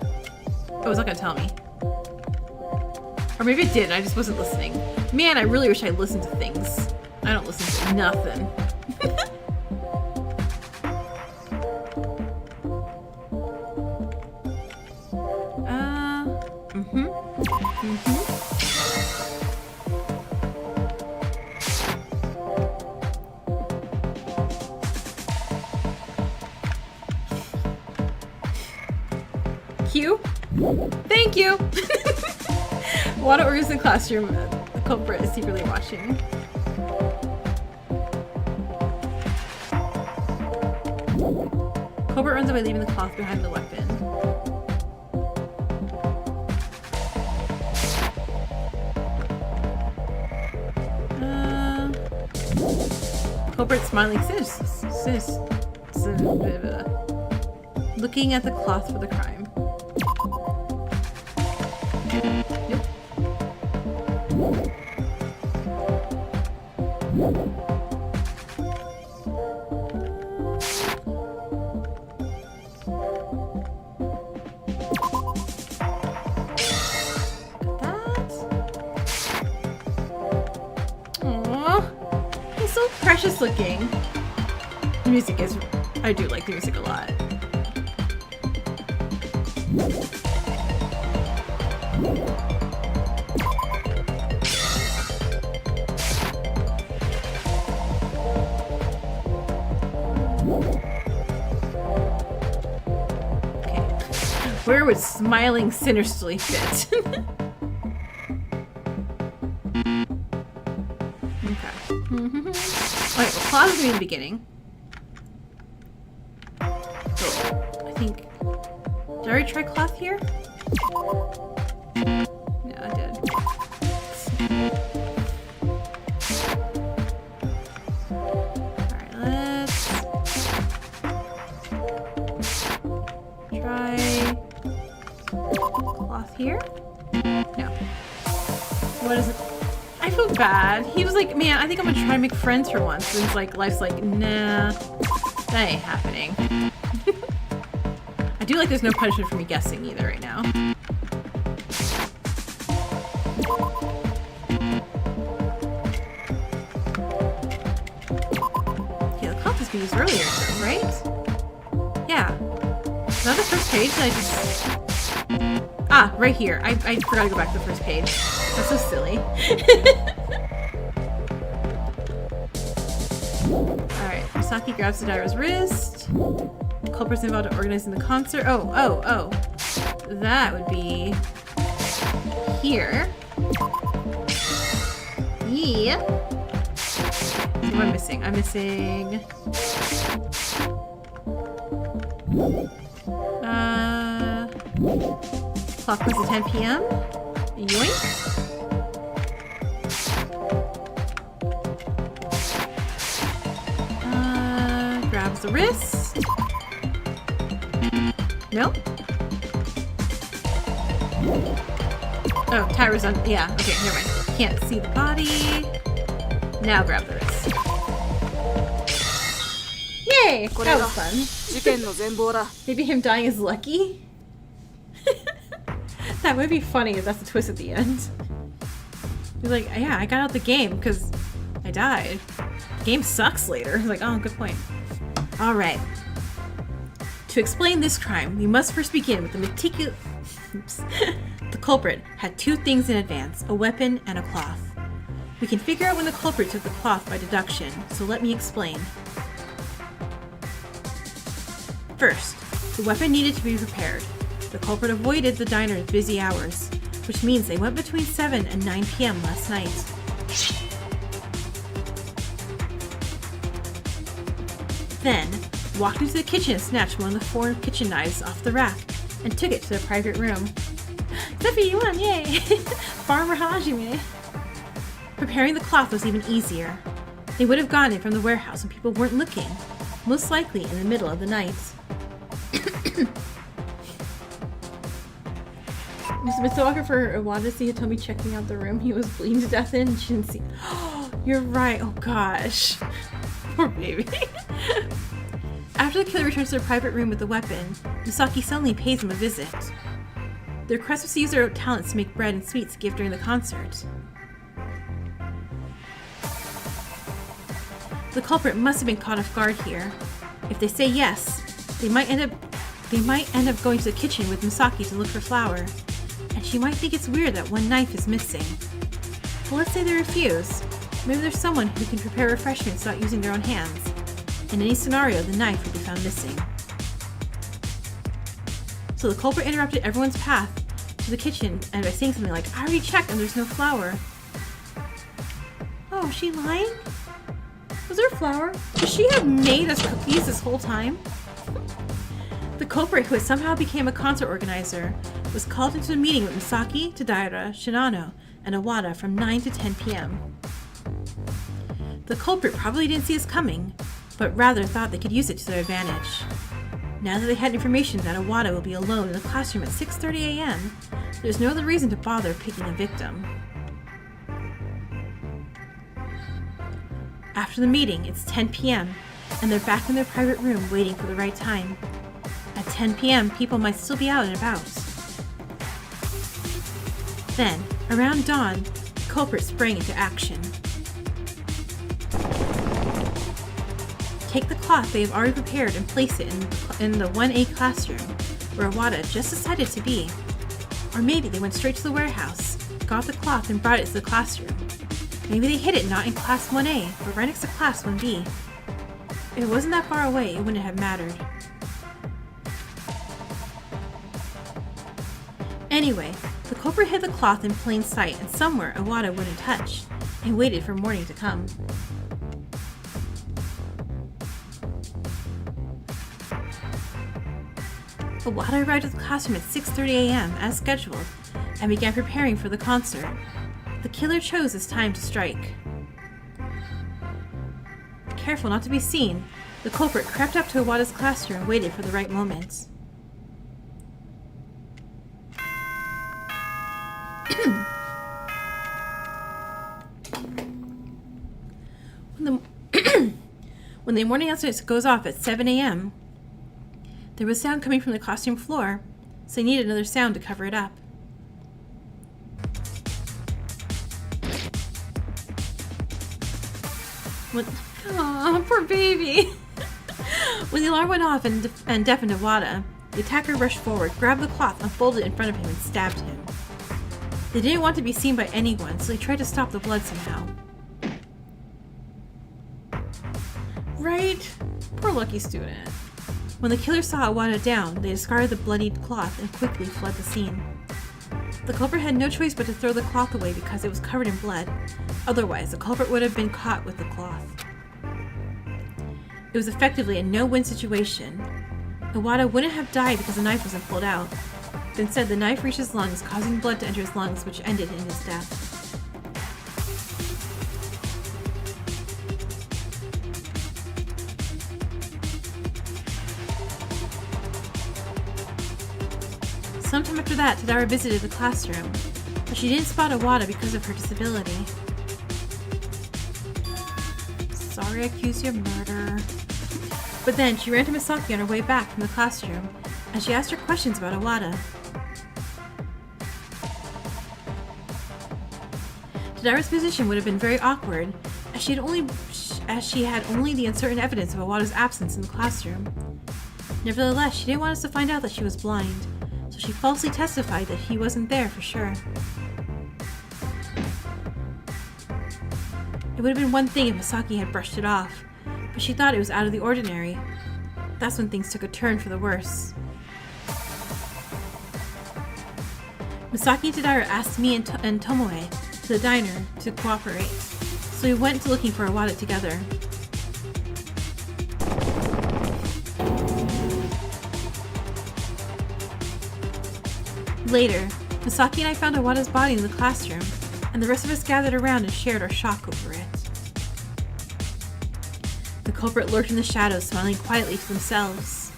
Oh, it's not gonna tell me. Or maybe it did, and I just wasn't listening. Man, I really wish I listened to things. I don't listen to nothing. Q? Thank you! Wada orders in the classroom. The culprit is secretly watching. Culprit runs away, leaving the cloth behind the weapon. Culprit smiling looking at the cloth for the crime. Nope. Precious looking. The music is... I do like the music a lot. Okay. Where would smiling sinisterly fit? Alright, well, closet is in the beginning. So, I think... Did I already try cloth here? Yeah, I did. Alright, let's... try... cloth here? No. What is it? I feel bad. He was like, man, I think I'm gonna try and make friends for once. And it's like, life's like, nah, that ain't happening. I do like there's no punishment for me guessing either right now. Yeah, the cloth was used earlier, though, right? Yeah. Is that the first page that I just... Ah, right here. I forgot to go back to the first page. That's so silly. Alright, Misaki grabs Sadairo's wrist. The culprit's involved in organizing the concert. Oh. That would be... here. Yeah. What am I missing? I'm missing... Clock was at 10 p.m. Yoink. Grabs the wrist. No? Oh, Tyra's on. Yeah, okay, never mind. Can't see the body. Now grab the wrist. Yay! That was fun. Maybe him dying is lucky? That would be funny if that's the twist at the end. He's like, yeah, I got out the game because I died. The game sucks later. He's like, oh, good point. Alright. To explain this crime, we must first begin with the meticulous... The culprit had two things in advance, a weapon and a cloth. We can figure out when the culprit took the cloth by deduction, so let me explain. First, the weapon needed to be prepared. The culprit avoided the diner's busy hours, which means they went between 7 and 9 p.m. last night. Then, walked into the kitchen and snatched one of the 4 kitchen knives off the rack and took it to their private room. Steffi, you won, yay! Farmer Hajime. Preparing the cloth was even easier. They would have gotten it from the warehouse when people weren't looking, most likely in the middle of the night. Mr. Walker for Iwata told me checking out the room he was bleeding to death in and she didn't see. Oh, you're right. Oh gosh. Poor baby. After the killer returns to their private room with the weapon, Misaki suddenly pays him a visit. The request was to use their talents to make bread and sweets to give during the concert. The culprit must have been caught off guard here. If they say yes, they might end up going to the kitchen with Misaki to look for flour, and she might think it's weird that one knife is missing. But let's say they refuse. Maybe there's someone who can prepare refreshments without using their own hands. In any scenario, the knife would be found missing. So the culprit interrupted everyone's path to the kitchen and by saying something like, I already checked and there's no flour. Oh, is she lying? Was there flour? Could she have made us cookies this whole time? The culprit, who had somehow become a concert organizer, was called into a meeting with Misaki, Tadaira, Shinano, and Iwata from 9 to 10 p.m. The culprit probably didn't see us coming, but rather thought they could use it to their advantage. Now that they had information that Iwata will be alone in the classroom at 6:30 a.m., there's no other reason to bother picking a victim. After the meeting, it's 10 p.m., and they're back in their private room waiting for the right time. At 10 p.m., people might still be out and about. Then, around dawn, the culprit sprang into action. Take the cloth they have already prepared and place it in the 1A classroom, where Iwata just decided to be. Or maybe they went straight to the warehouse, got the cloth and brought it to the classroom. Maybe they hid it not in class 1A, but right next to class 1B. If it wasn't that far away, it wouldn't have mattered. Anyway, the culprit hid the cloth in plain sight and somewhere Iwata wouldn't touch, and waited for morning to come. Iwata arrived at the classroom at 6:30 a.m. as scheduled, and began preparing for the concert. The killer chose this time to strike. Careful not to be seen, the culprit crept up to Iwata's classroom and waited for the right moment. When the morning announcement goes off at 7 a.m., there was sound coming from the classroom floor, so they needed another sound to cover it up. Aw, poor baby! When the alarm went off and deafened Iwata, the attacker rushed forward, grabbed the cloth, unfolded it in front of him, and stabbed him. They didn't want to be seen by anyone, so they tried to stop the blood somehow. Right? Poor lucky student. When the killer saw Iwata down, they discarded the bloodied cloth and quickly fled the scene. The culprit had no choice but to throw the cloth away because it was covered in blood. Otherwise, the culprit would have been caught with the cloth. It was effectively a no-win situation. Iwata wouldn't have died because the knife wasn't pulled out. But instead, the knife reached his lungs, causing blood to enter his lungs, which ended in his death. Sometime after that, Tadaira visited the classroom, but she didn't spot Iwata because of her disability. Sorry I accused you of murder. But then she ran to Misaki on her way back from the classroom, and she asked her questions about Iwata. Tadaira's position would have been very awkward, as she had only the uncertain evidence of Iwata's absence in the classroom. Nevertheless, she didn't want us to find out that she was blind, so she falsely testified that he wasn't there for sure. It would have been one thing if Misaki had brushed it off, but she thought it was out of the ordinary. That's when things took a turn for the worse. Misaki and Tadahiro asked me and Tomoe to the diner to cooperate, so we went to looking for Iwata together. Later, Misaki and I found Iwata's body in the classroom, and the rest of us gathered around and shared our shock over it. The culprit lurked in the shadows, smiling quietly to themselves.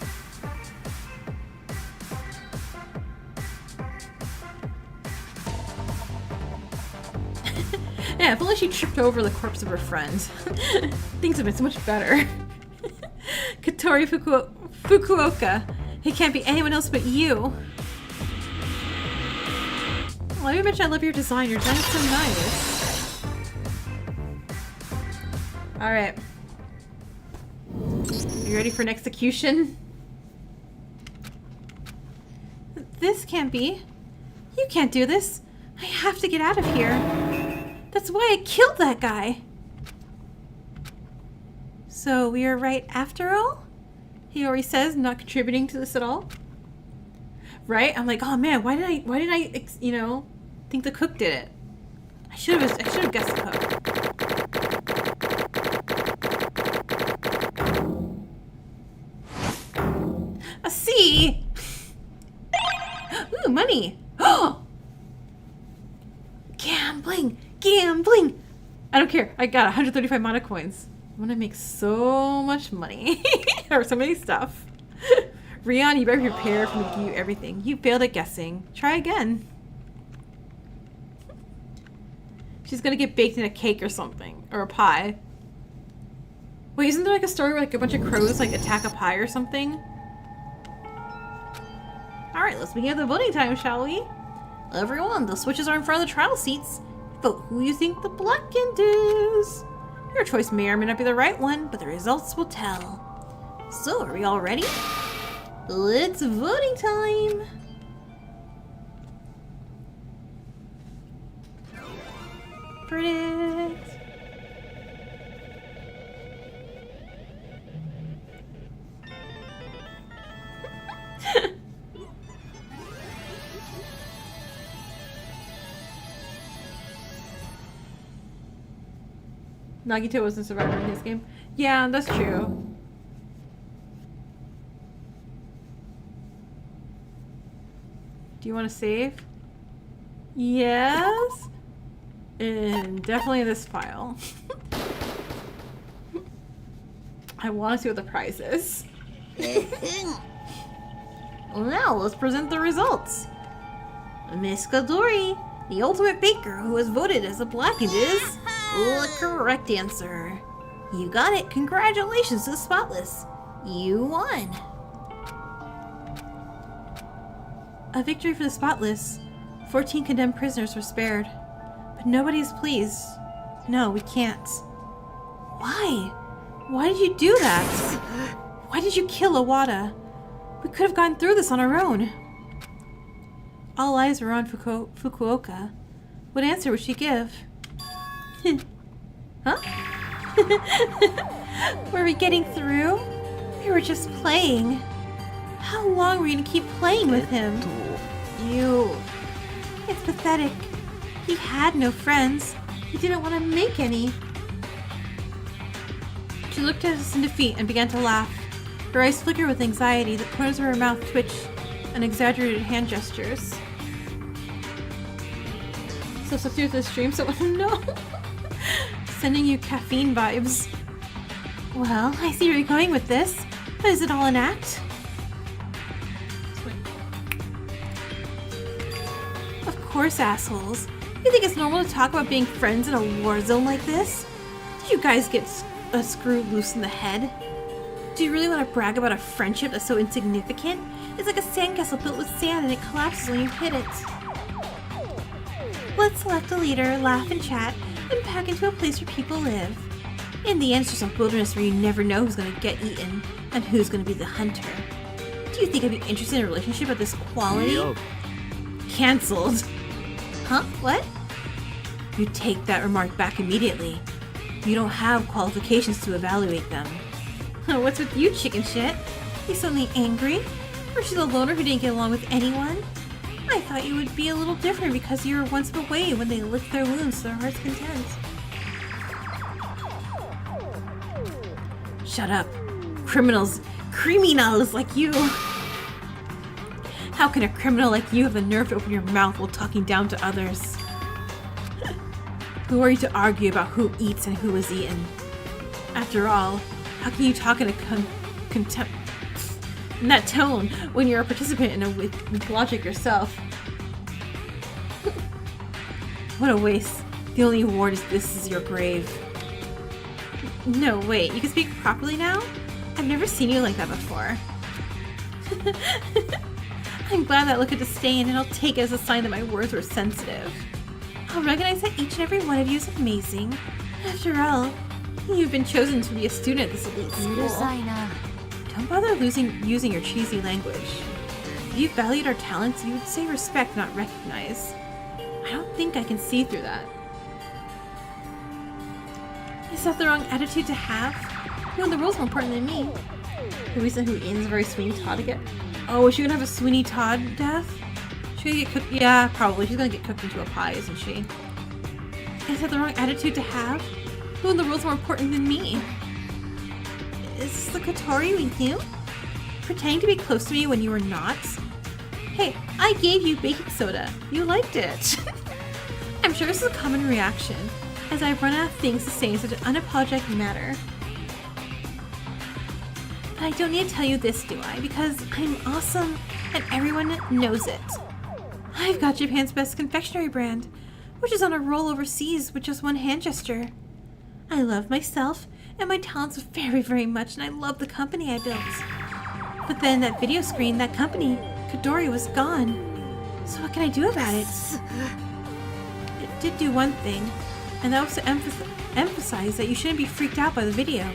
Yeah, if only she tripped over the corpse of her friend. Things have been so much better. Katori Fukuoka. It can't be anyone else but you. Let me mention I love your design. Your design is so nice. Alright. Are you ready for an execution? This can't be. You can't do this. I have to get out of here. That's why I killed that guy. So we are right after all? He already says not contributing to this at all. Right? I'm like, oh man, why did I, you know, think the cook did it? I should have guessed the cook. A C! Ooh, money! Oh! Gambling! Gambling! I don't care. I got 135 mana coins. I'm gonna make so much money. Or so many stuff. Rion, you better prepare for me to give you everything. You failed at guessing. Try again. She's gonna get baked in a cake or something. Or a pie. Wait, isn't there like a story where like a bunch of crows like attack a pie or something? Alright, let's begin the voting time, shall we? Everyone, the switches are in front of the trial seats. Vote who you think the blackend is. Your choice may or may not be the right one, but the results will tell. So, are we all ready? It's voting time! Predict! Nagito wasn't a survivor in his game. Yeah, that's true. Do you want to save? Yes? And definitely this file. I want to see what the prize is. Now, let's present the results. Miss Kadori, the ultimate baker who was voted as a blackened is the correct answer. You got it. Congratulations to the Spotless. You won. A victory for the Spotless. 14 condemned prisoners were spared. But nobody is pleased. No, we can't. Why? Why did you do that? Why did you kill Iwata? We could have gone through this on our own. All eyes were on Fukuoka. What answer would she give? Huh? Were we getting through? We were just playing. How long were you gonna keep playing with him? You. It's pathetic. He had no friends. He didn't want to make any. She looked at us in defeat and began to laugh. Her eyes flickered with anxiety, the corners of her mouth twitched, and exaggerated hand gestures. So substitute the stream, so no. Sending you caffeine vibes. Well, I see where you're going with this, but is it all an act? Of course, assholes. You think it's normal to talk about being friends in a war zone like this? Did you guys get a screw loose in the head? Do you really want to brag about a friendship that's so insignificant? It's like a sandcastle built with sand and it collapses when you hit it. Let's select a leader, laugh and chat, and pack into a place where people live. In the end, it's just a wilderness where you never know who's going to get eaten and who's going to be the hunter. you think I'd be interested in a relationship of this quality? Yup. Cancelled. Huh? What? You take that remark back immediately. You don't have qualifications to evaluate them. What's with you, chicken shit? You suddenly angry? Or she's a loner who didn't get along with anyone? I thought you would be a little different because you were once away when they licked their wounds to their heart's content. Shut up. Criminals like you. How can a criminal like you have the nerve to open your mouth while talking down to others? Who are you to argue about who eats and who is eaten? After all, how can you talk in a contempt in that tone when you're a participant in a with logic yourself? What a waste. The only award is this is your grave. No, wait, you can speak properly now? I've never seen you like that before. I'm glad that look at disdain, and I'll take it as a sign that my words were sensitive. I'll recognize that each and every one of you is amazing. After all, you've been chosen to be a student at this elite school. Don't bother using your cheesy language. If you valued our talents, you would say respect, not recognize. I don't think I can see through that. Is that the wrong attitude to have? Who in the world's more important than me? Louisa who Ian's very Sweeney Todd again. Oh, is she gonna have a Sweeney Todd death? She's gonna get cooked? Yeah, probably. She's gonna get cooked into a pie, isn't she? Is that the wrong attitude to have? Who in the world's more important than me? Is this the Kotori with you? Pretending to be close to me when you were not? Hey, I gave you baking soda. You liked it. I'm sure this is a common reaction, as I've run out of things to say in such an unapologetic manner. But I don't need to tell you this, do I? Because I'm awesome, and everyone knows it. I've got Japan's best confectionery brand, which is on a roll overseas with just one hand gesture. I love myself and my talents very, very much, and I love the company I built. But then that video screen, that company, Kodori, was gone. So what can I do about it? It did do one thing, and that was to emphasize that you shouldn't be freaked out by the video.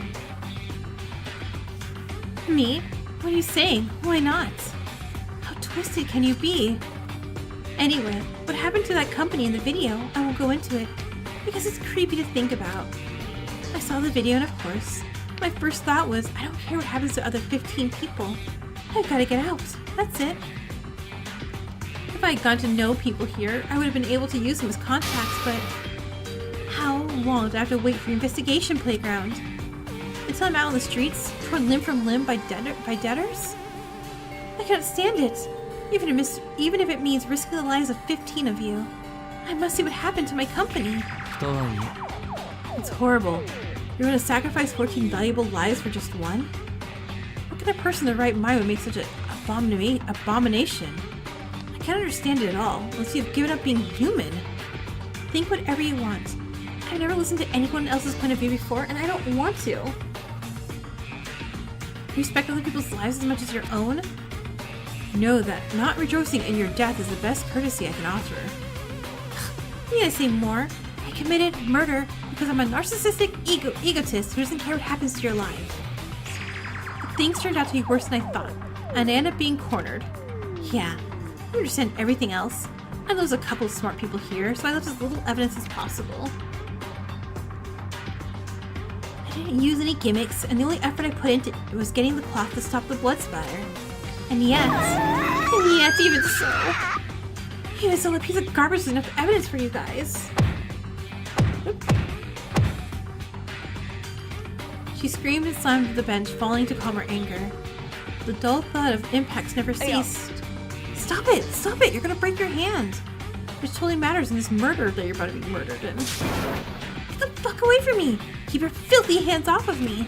Me? What are you saying? Why not? How twisted can you be? Anyway, what happened to that company in the video, I won't go into it, because it's creepy to think about. I saw the video and of course, my first thought was, I don't care what happens to other 15 people. I've got to get out. That's it. If I had gotten to know people here, I would have been able to use them as contacts, but how long do I have to wait for your investigation playground? Until I'm out on the streets, torn limb from limb by debtors? I can't stand it. Even if it means risking the lives of 15 of you. I must see what happened to my company. It's horrible. You're going to sacrifice 14 valuable lives for just one? What kind of person in their right mind would make such an abomination? I can't understand it at all, unless you've given up being human. Think whatever you want. I've never listened to anyone else's point of view before, and I don't want to. Respect other people's lives as much as your own? Know that not rejoicing in your death is the best courtesy I can offer. Need I say more? I committed murder because I'm a narcissistic egotist who doesn't care what happens to your life. But things turned out to be worse than I thought, and I ended up being cornered. Yeah, I understand everything else. I know there's a couple of smart people here, so I left as little evidence as possible. I didn't use any gimmicks, and the only effort I put into it was getting the cloth to stop the blood splatter. And yet, even so, a piece of garbage is enough evidence for you guys. She screamed and slammed to the bench, falling to calm her anger. The dull thud of impacts never ceased. Stop it! You're gonna break your hand! Which totally matters in this murder that you're about to be murdered in. Get the fuck away from me! Keep your filthy hands off of me!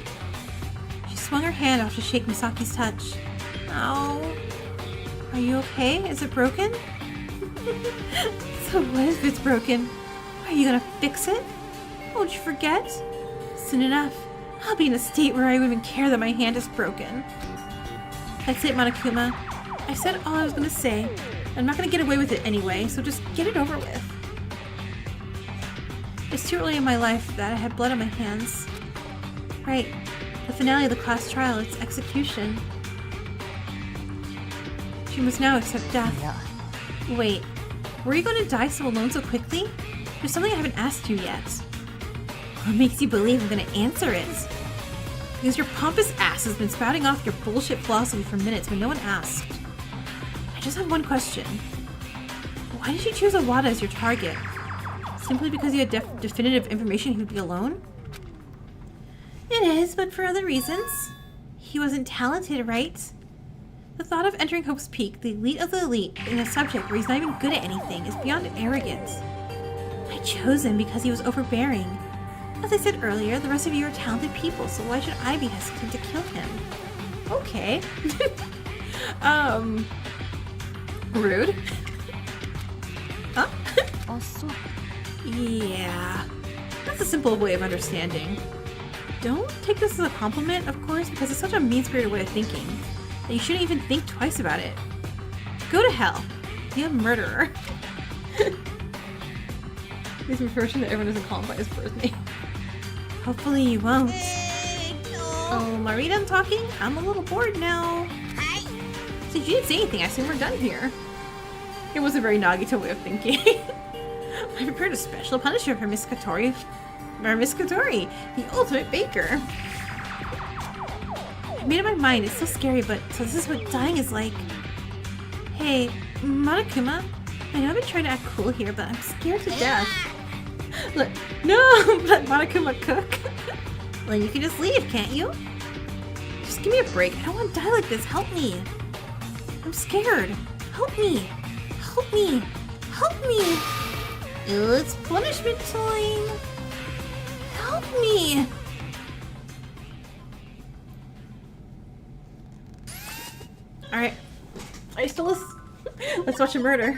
She swung her hand off to shake Misaki's touch. Ow. Are you okay? Is it broken? So what if it's broken? Are you gonna fix it? Won't you forget? Soon enough, I'll be in a state where I won't even care that my hand is broken. That's it, Monokuma. I said all I was gonna say. I'm not gonna get away with it anyway, so just get it over with. It's too early in my life that I had blood on my hands. Right. The finale of the class trial, it's execution. She must now accept death. Wait, were you going to die so alone so quickly? There's something I haven't asked you yet. What makes you believe I'm going to answer it? Because your pompous ass has been spouting off your bullshit philosophy for minutes when no one asked. I just have one question. Why did you choose Awada as your target? Simply because you had definitive information he would be alone? It is, but for other reasons. He wasn't talented, right? The thought of entering Hope's Peak, the elite of the elite, in a subject where he's not even good at anything is beyond arrogance. I chose him because he was overbearing. As I said earlier, the rest of you are talented people, so why should I be hesitant to kill him? Okay. Rude. Huh? Yeah. That's a simple way of understanding. Don't take this as a compliment, of course, because it's such a mean-spirited way of thinking that you shouldn't even think twice about it. Go to hell. Be a murderer. He's referring that everyone doesn't call him by his birth name. Hopefully you won't. Oh, Marita, I'm talking? I'm a little bored now. Since you didn't say anything, I assume we're done here. It was a very Nagito way of thinking. I prepared a special punishment for Miss Katori. Or Miss Katori, the ultimate baker. I made up my mind, it's so scary, but so this is what dying is like. Hey, Monokuma, I know I've been trying to act cool here, but I'm scared to death. Look, no, let Monokuma cook. Well, you can just leave, can't you? Just give me a break. I don't want to die like this. Help me. I'm scared. Help me. Help me. Help me. It's punishment time. Help me. Alright. Are you still let's watch a murder.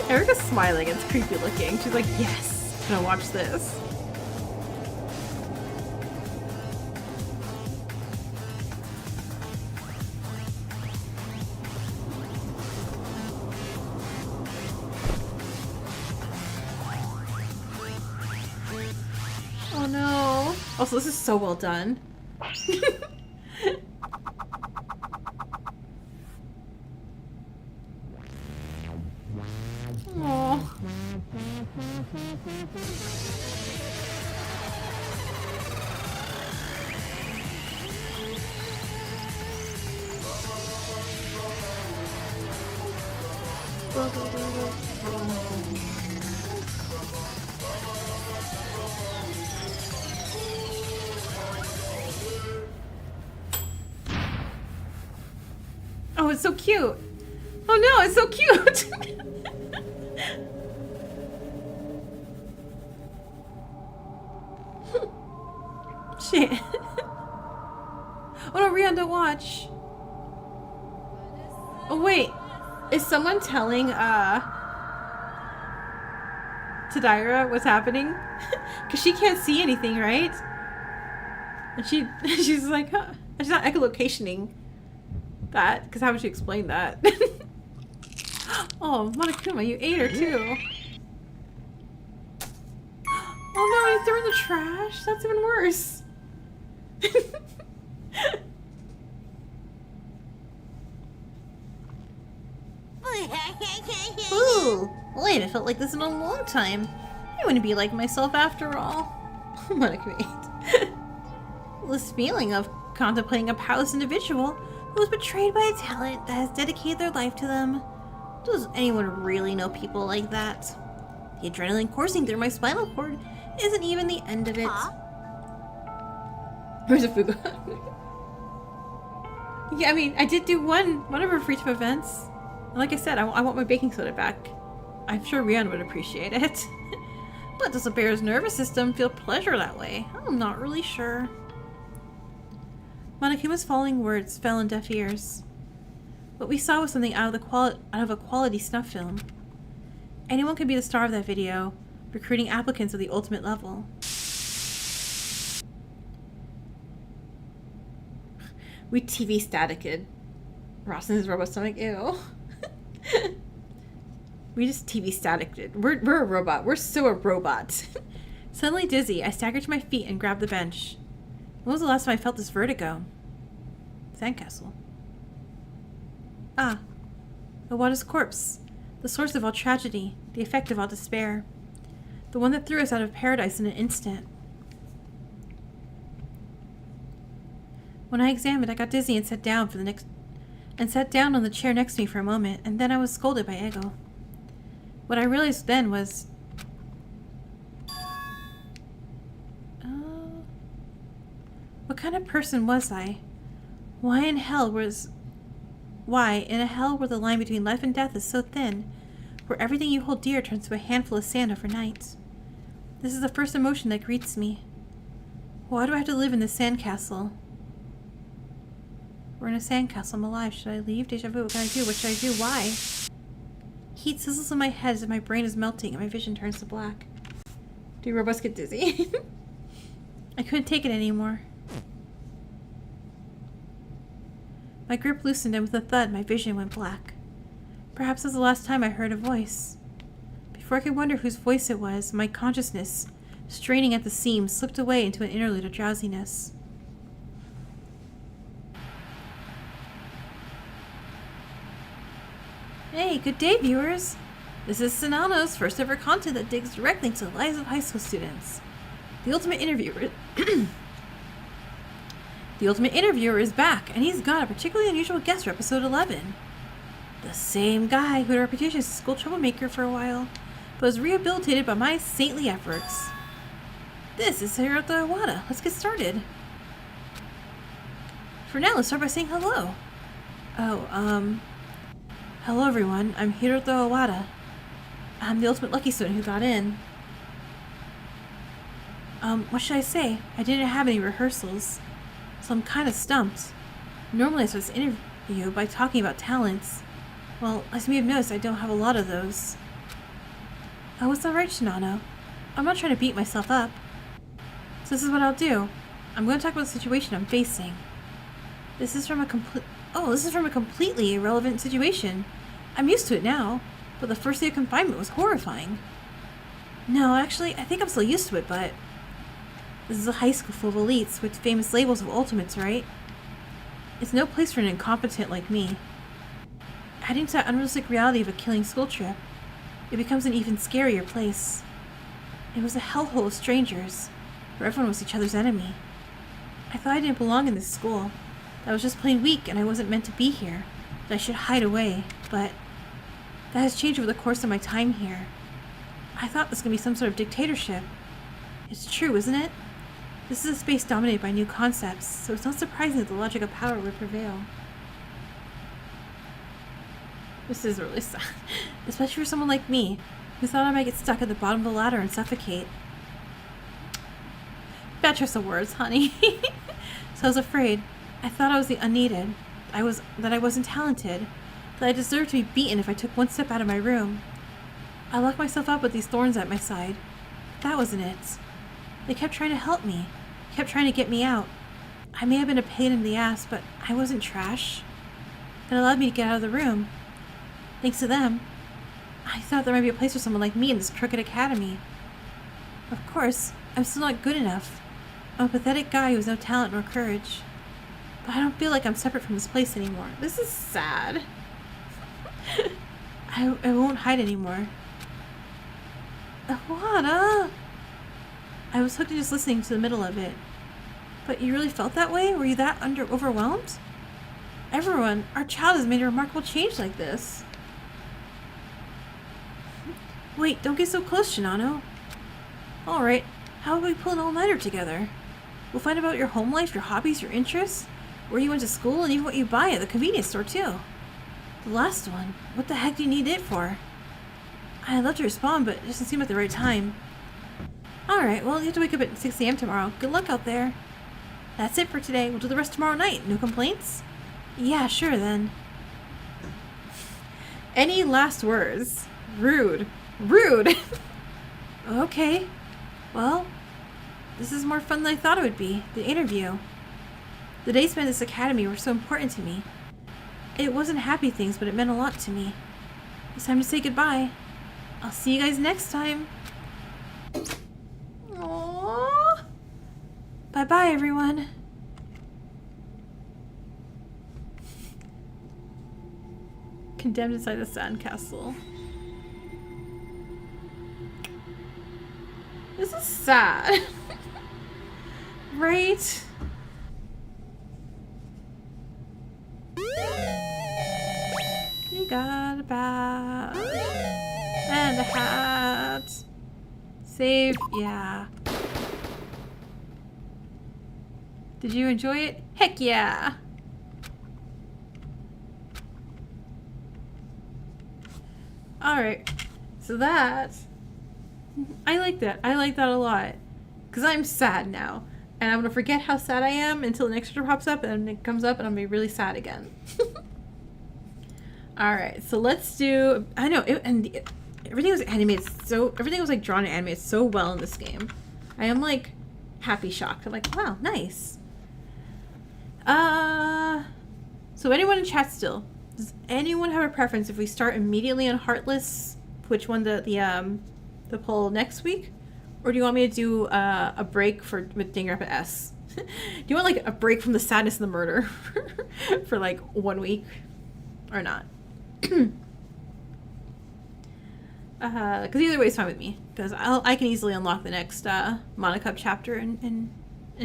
Erica's smiling, it's creepy looking. She's like, yes, I'm gonna watch this. Oh no. Also, this is so well done. Aww. Oh, it's so cute. Oh no, it's so cute. Shit. Oh no, Rion, don't watch. Oh wait, is someone telling Tadaira what's happening? Cause she can't see anything, right? And she's like, huh? She's not echolocationing that, because how would she explain that? Oh, Monokuma, you ate her too. Oh no, you threw in the trash? That's even worse. Ooh, wait, I felt like this in a long time. I wouldn't be like myself after all. Monokuma. This feeling of contemplating a powerless individual who was betrayed by a talent that has dedicated their life to them. Does anyone really know people like that? The adrenaline coursing through my spinal cord isn't even the end of it. Where's the Fugo? Yeah, I mean, I did do one of her free time events. And like I said, I want my baking soda back. I'm sure Rion would appreciate it. But does a bear's nervous system feel pleasure that way? I'm not really sure. Monokuma's following words fell on deaf ears. What we saw was something out of a quality snuff film. Anyone could be the star of that video, recruiting applicants of the ultimate level. We TV staticed. Ross and his robot stomach, ew. We just TV static. We're a robot. We're so a robot. Suddenly dizzy, I staggered to my feet and grabbed the bench. When was the last time I felt this vertigo? Sandcastle. Ah. Owada's corpse. The source of all tragedy. The effect of all despair. The one that threw us out of paradise in an instant. When I examined, I got dizzy and sat down on the chair next to me for a moment, and then I was scolded by Ego. What I realized then was... what kind of person was I? Why in a hell where the line between life and death is so thin, where everything you hold dear turns to a handful of sand overnight? This is the first emotion that greets me. Why do I have to live in this sandcastle? We're in a sandcastle. I'm alive. Should I leave? Deja vu. What can I do? What should I do? Why? Heat sizzles in my head as if my brain is melting and my vision turns to black. Do robots get dizzy? I couldn't take it anymore. My grip loosened, and with a thud, my vision went black. Perhaps it was the last time I heard a voice. Before I could wonder whose voice it was, my consciousness, straining at the seams, slipped away into an interlude of drowsiness. Hey, good day, viewers! This is Sonano's first ever content that digs directly into the lives of high school students. The Ultimate Interviewer... The Ultimate Interviewer is back, and he's got a particularly unusual guest for episode 11. The same guy who had a reputation as a school troublemaker for a while, but was rehabilitated by my saintly efforts. This is Hiroto Owada. Let's get started. For now, let's start by saying hello. Hello everyone, I'm Hiroto Owada. I'm the ultimate lucky student who got in. What should I say? I didn't have any rehearsals, so I'm kind of stumped. Normally I start this interview by talking about talents. Well, as you may have noticed, I don't have a lot of those. Oh, it's alright, Shinano. I'm not trying to beat myself up. So this is what I'll do. I'm going to talk about the situation I'm facing. This is from a completely irrelevant situation. I'm used to it now, but the first day of confinement was horrifying. No, actually, I think I'm still used to it, but... This is a high school full of elites with famous labels of ultimates, right? It's no place for an incompetent like me. Adding to that unrealistic reality of a killing school trip, it becomes an even scarier place. It was a hellhole of strangers, where everyone was each other's enemy. I thought I didn't belong in this school, that I was just plain weak and I wasn't meant to be here, that I should hide away, but that has changed over the course of my time here. I thought this was going to be some sort of dictatorship. It's true, isn't it? This is a space dominated by new concepts, so it's not surprising that the logic of power would prevail. This is really sad, especially for someone like me, who thought I might get stuck at the bottom of the ladder and suffocate. Bad choice of words, honey. So I was afraid. I thought I was the unneeded. That I wasn't talented. That I deserved to be beaten if I took one step out of my room. I locked myself up with these thorns at my side. But that wasn't it. They kept trying to help me. Kept trying to get me out. I may have been a pain in the ass, but I wasn't trash. It allowed me to get out of the room. Thanks to them, I thought there might be a place for someone like me in this crooked academy. Of course, I'm still not good enough. I'm a pathetic guy who has no talent nor courage. But I don't feel like I'm separate from this place anymore. This is sad. I won't hide anymore. Owada! I was hooked to just listening to the middle of it. But you really felt that way? Were you that overwhelmed? Everyone, our child has made a remarkable change like this. Wait, don't get so close, Shinano. Alright, how about we pull an all-nighter together? We'll find about your home life, your hobbies, your interests, where you went to school, and even what you buy at the convenience store, too. The last one, what the heck do you need it for? I'd love to respond, but it doesn't seem at the right time. Alright, well, you have to wake up at 6 a.m. tomorrow. Good luck out there. That's it for today. We'll do the rest tomorrow night. No complaints? Yeah, sure then. Any last words? Rude. Rude! Okay. Well, this is more fun than I thought it would be. The interview. The days spent at this academy were so important to me. It wasn't happy things, but it meant a lot to me. It's time to say goodbye. I'll see you guys next time. Aww. Bye-bye, everyone. Condemned inside the sandcastle. This is sad. Right? You got a bag. And a hat. Save, yeah. Did you enjoy it? Heck yeah! Alright, so that, I like that. I like that a lot. Because I'm sad now. And I'm going to forget how sad I am until the next picture pops up and it comes up and I'm going to be really sad again. Alright, so let's do, I know, everything was animated so, everything was like drawn and animated so well in this game. I am like happy shocked. I'm like, wow, nice. So anyone in chat still? Does anyone have a preference if we start immediately on Heartless, which one the poll next week? Or do you want me to do a break with Danganronpa S? Do you want like a break from the sadness and the murder for like 1 week? Or not? Because either way is fine with me. Because I can easily unlock the next Monocup chapter in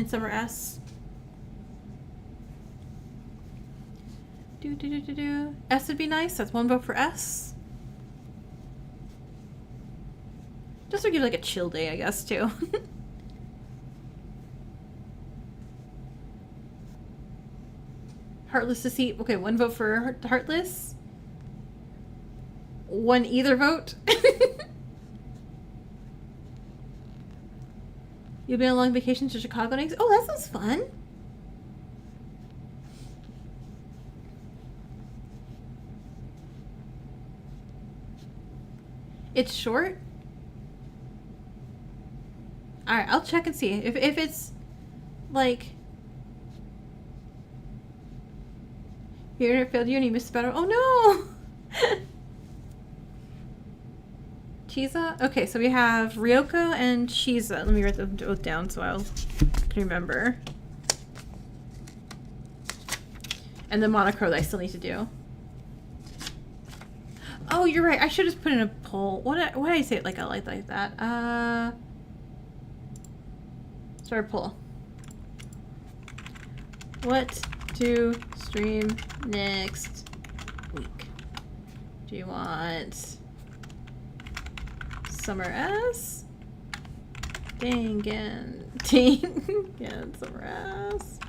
Summer S. S would be nice. That's 1 vote for S. Just to give like a chill day, I guess, too. Heartless Deceit. Okay, 1 vote for Heartless. 1 either vote. You'll be on a long vacation to Chicago next. Oh, that sounds fun. It's short? Alright, I'll check and see. If it's like your internet failed you and you missed the battle. Oh no! Chiza? Okay, so we have Ryoko and Chiza. Let me write them both down so I'll remember. And the monochrome that I still need to do. Oh, you're right. I should just put in a poll. Why did I say it like that? Start a poll. What to stream next week? Do you want Summer S? Dangan Summer S.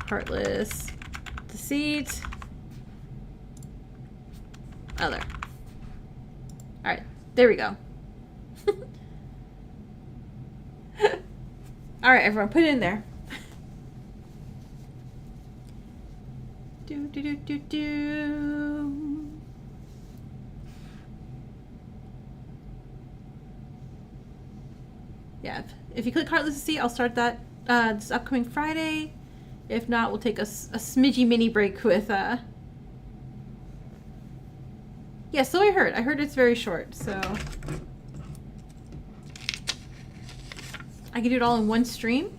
Heartless Deceit. Other. Alright, there we go. Alright, everyone, put it in there. Do. Yeah, if you click Heartless Deceit, I'll start that this upcoming Friday. If not, we'll take a smidgy mini break with yeah, so I heard. I heard it's very short, so I can do it all in one stream.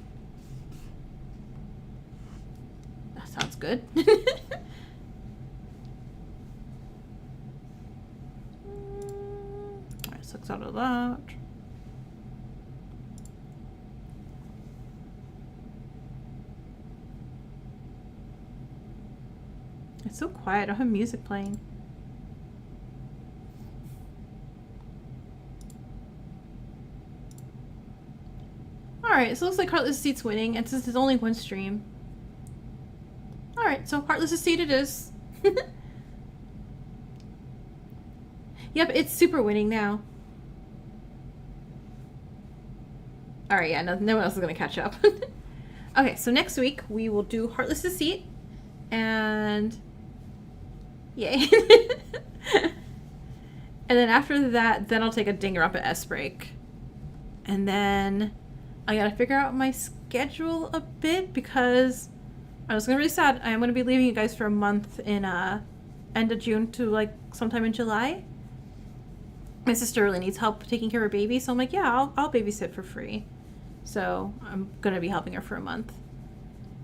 That sounds good. Alright, 6 out of that. It's so quiet. I don't have music playing. Alright, so it looks like Heartless Deceit's winning, and since there's only 1 stream. Alright, so Heartless Deceit it is. Yep, it's super winning now. Alright, yeah, no one else is going to catch up. Okay, so next week we will do Heartless Deceit, and yay. And then after that, then I'll take a Danganronpa S break. And then I gotta figure out my schedule a bit because I was gonna be really sad. I am gonna be leaving you guys for a month in end of June to like sometime in July. My sister really needs help taking care of her baby, so I'm like, yeah, I'll babysit for free. So I'm gonna be helping her for a month.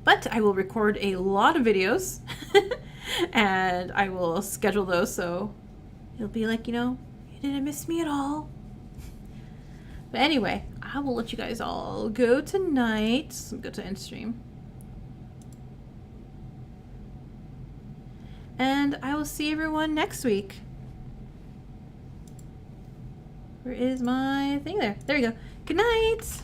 But I will record a lot of videos and I will schedule those so it'll be like, you didn't miss me at all. But anyway, I will let you guys all go tonight. Go to end stream. And I will see everyone next week. Where is my thing there? There we go. Good night!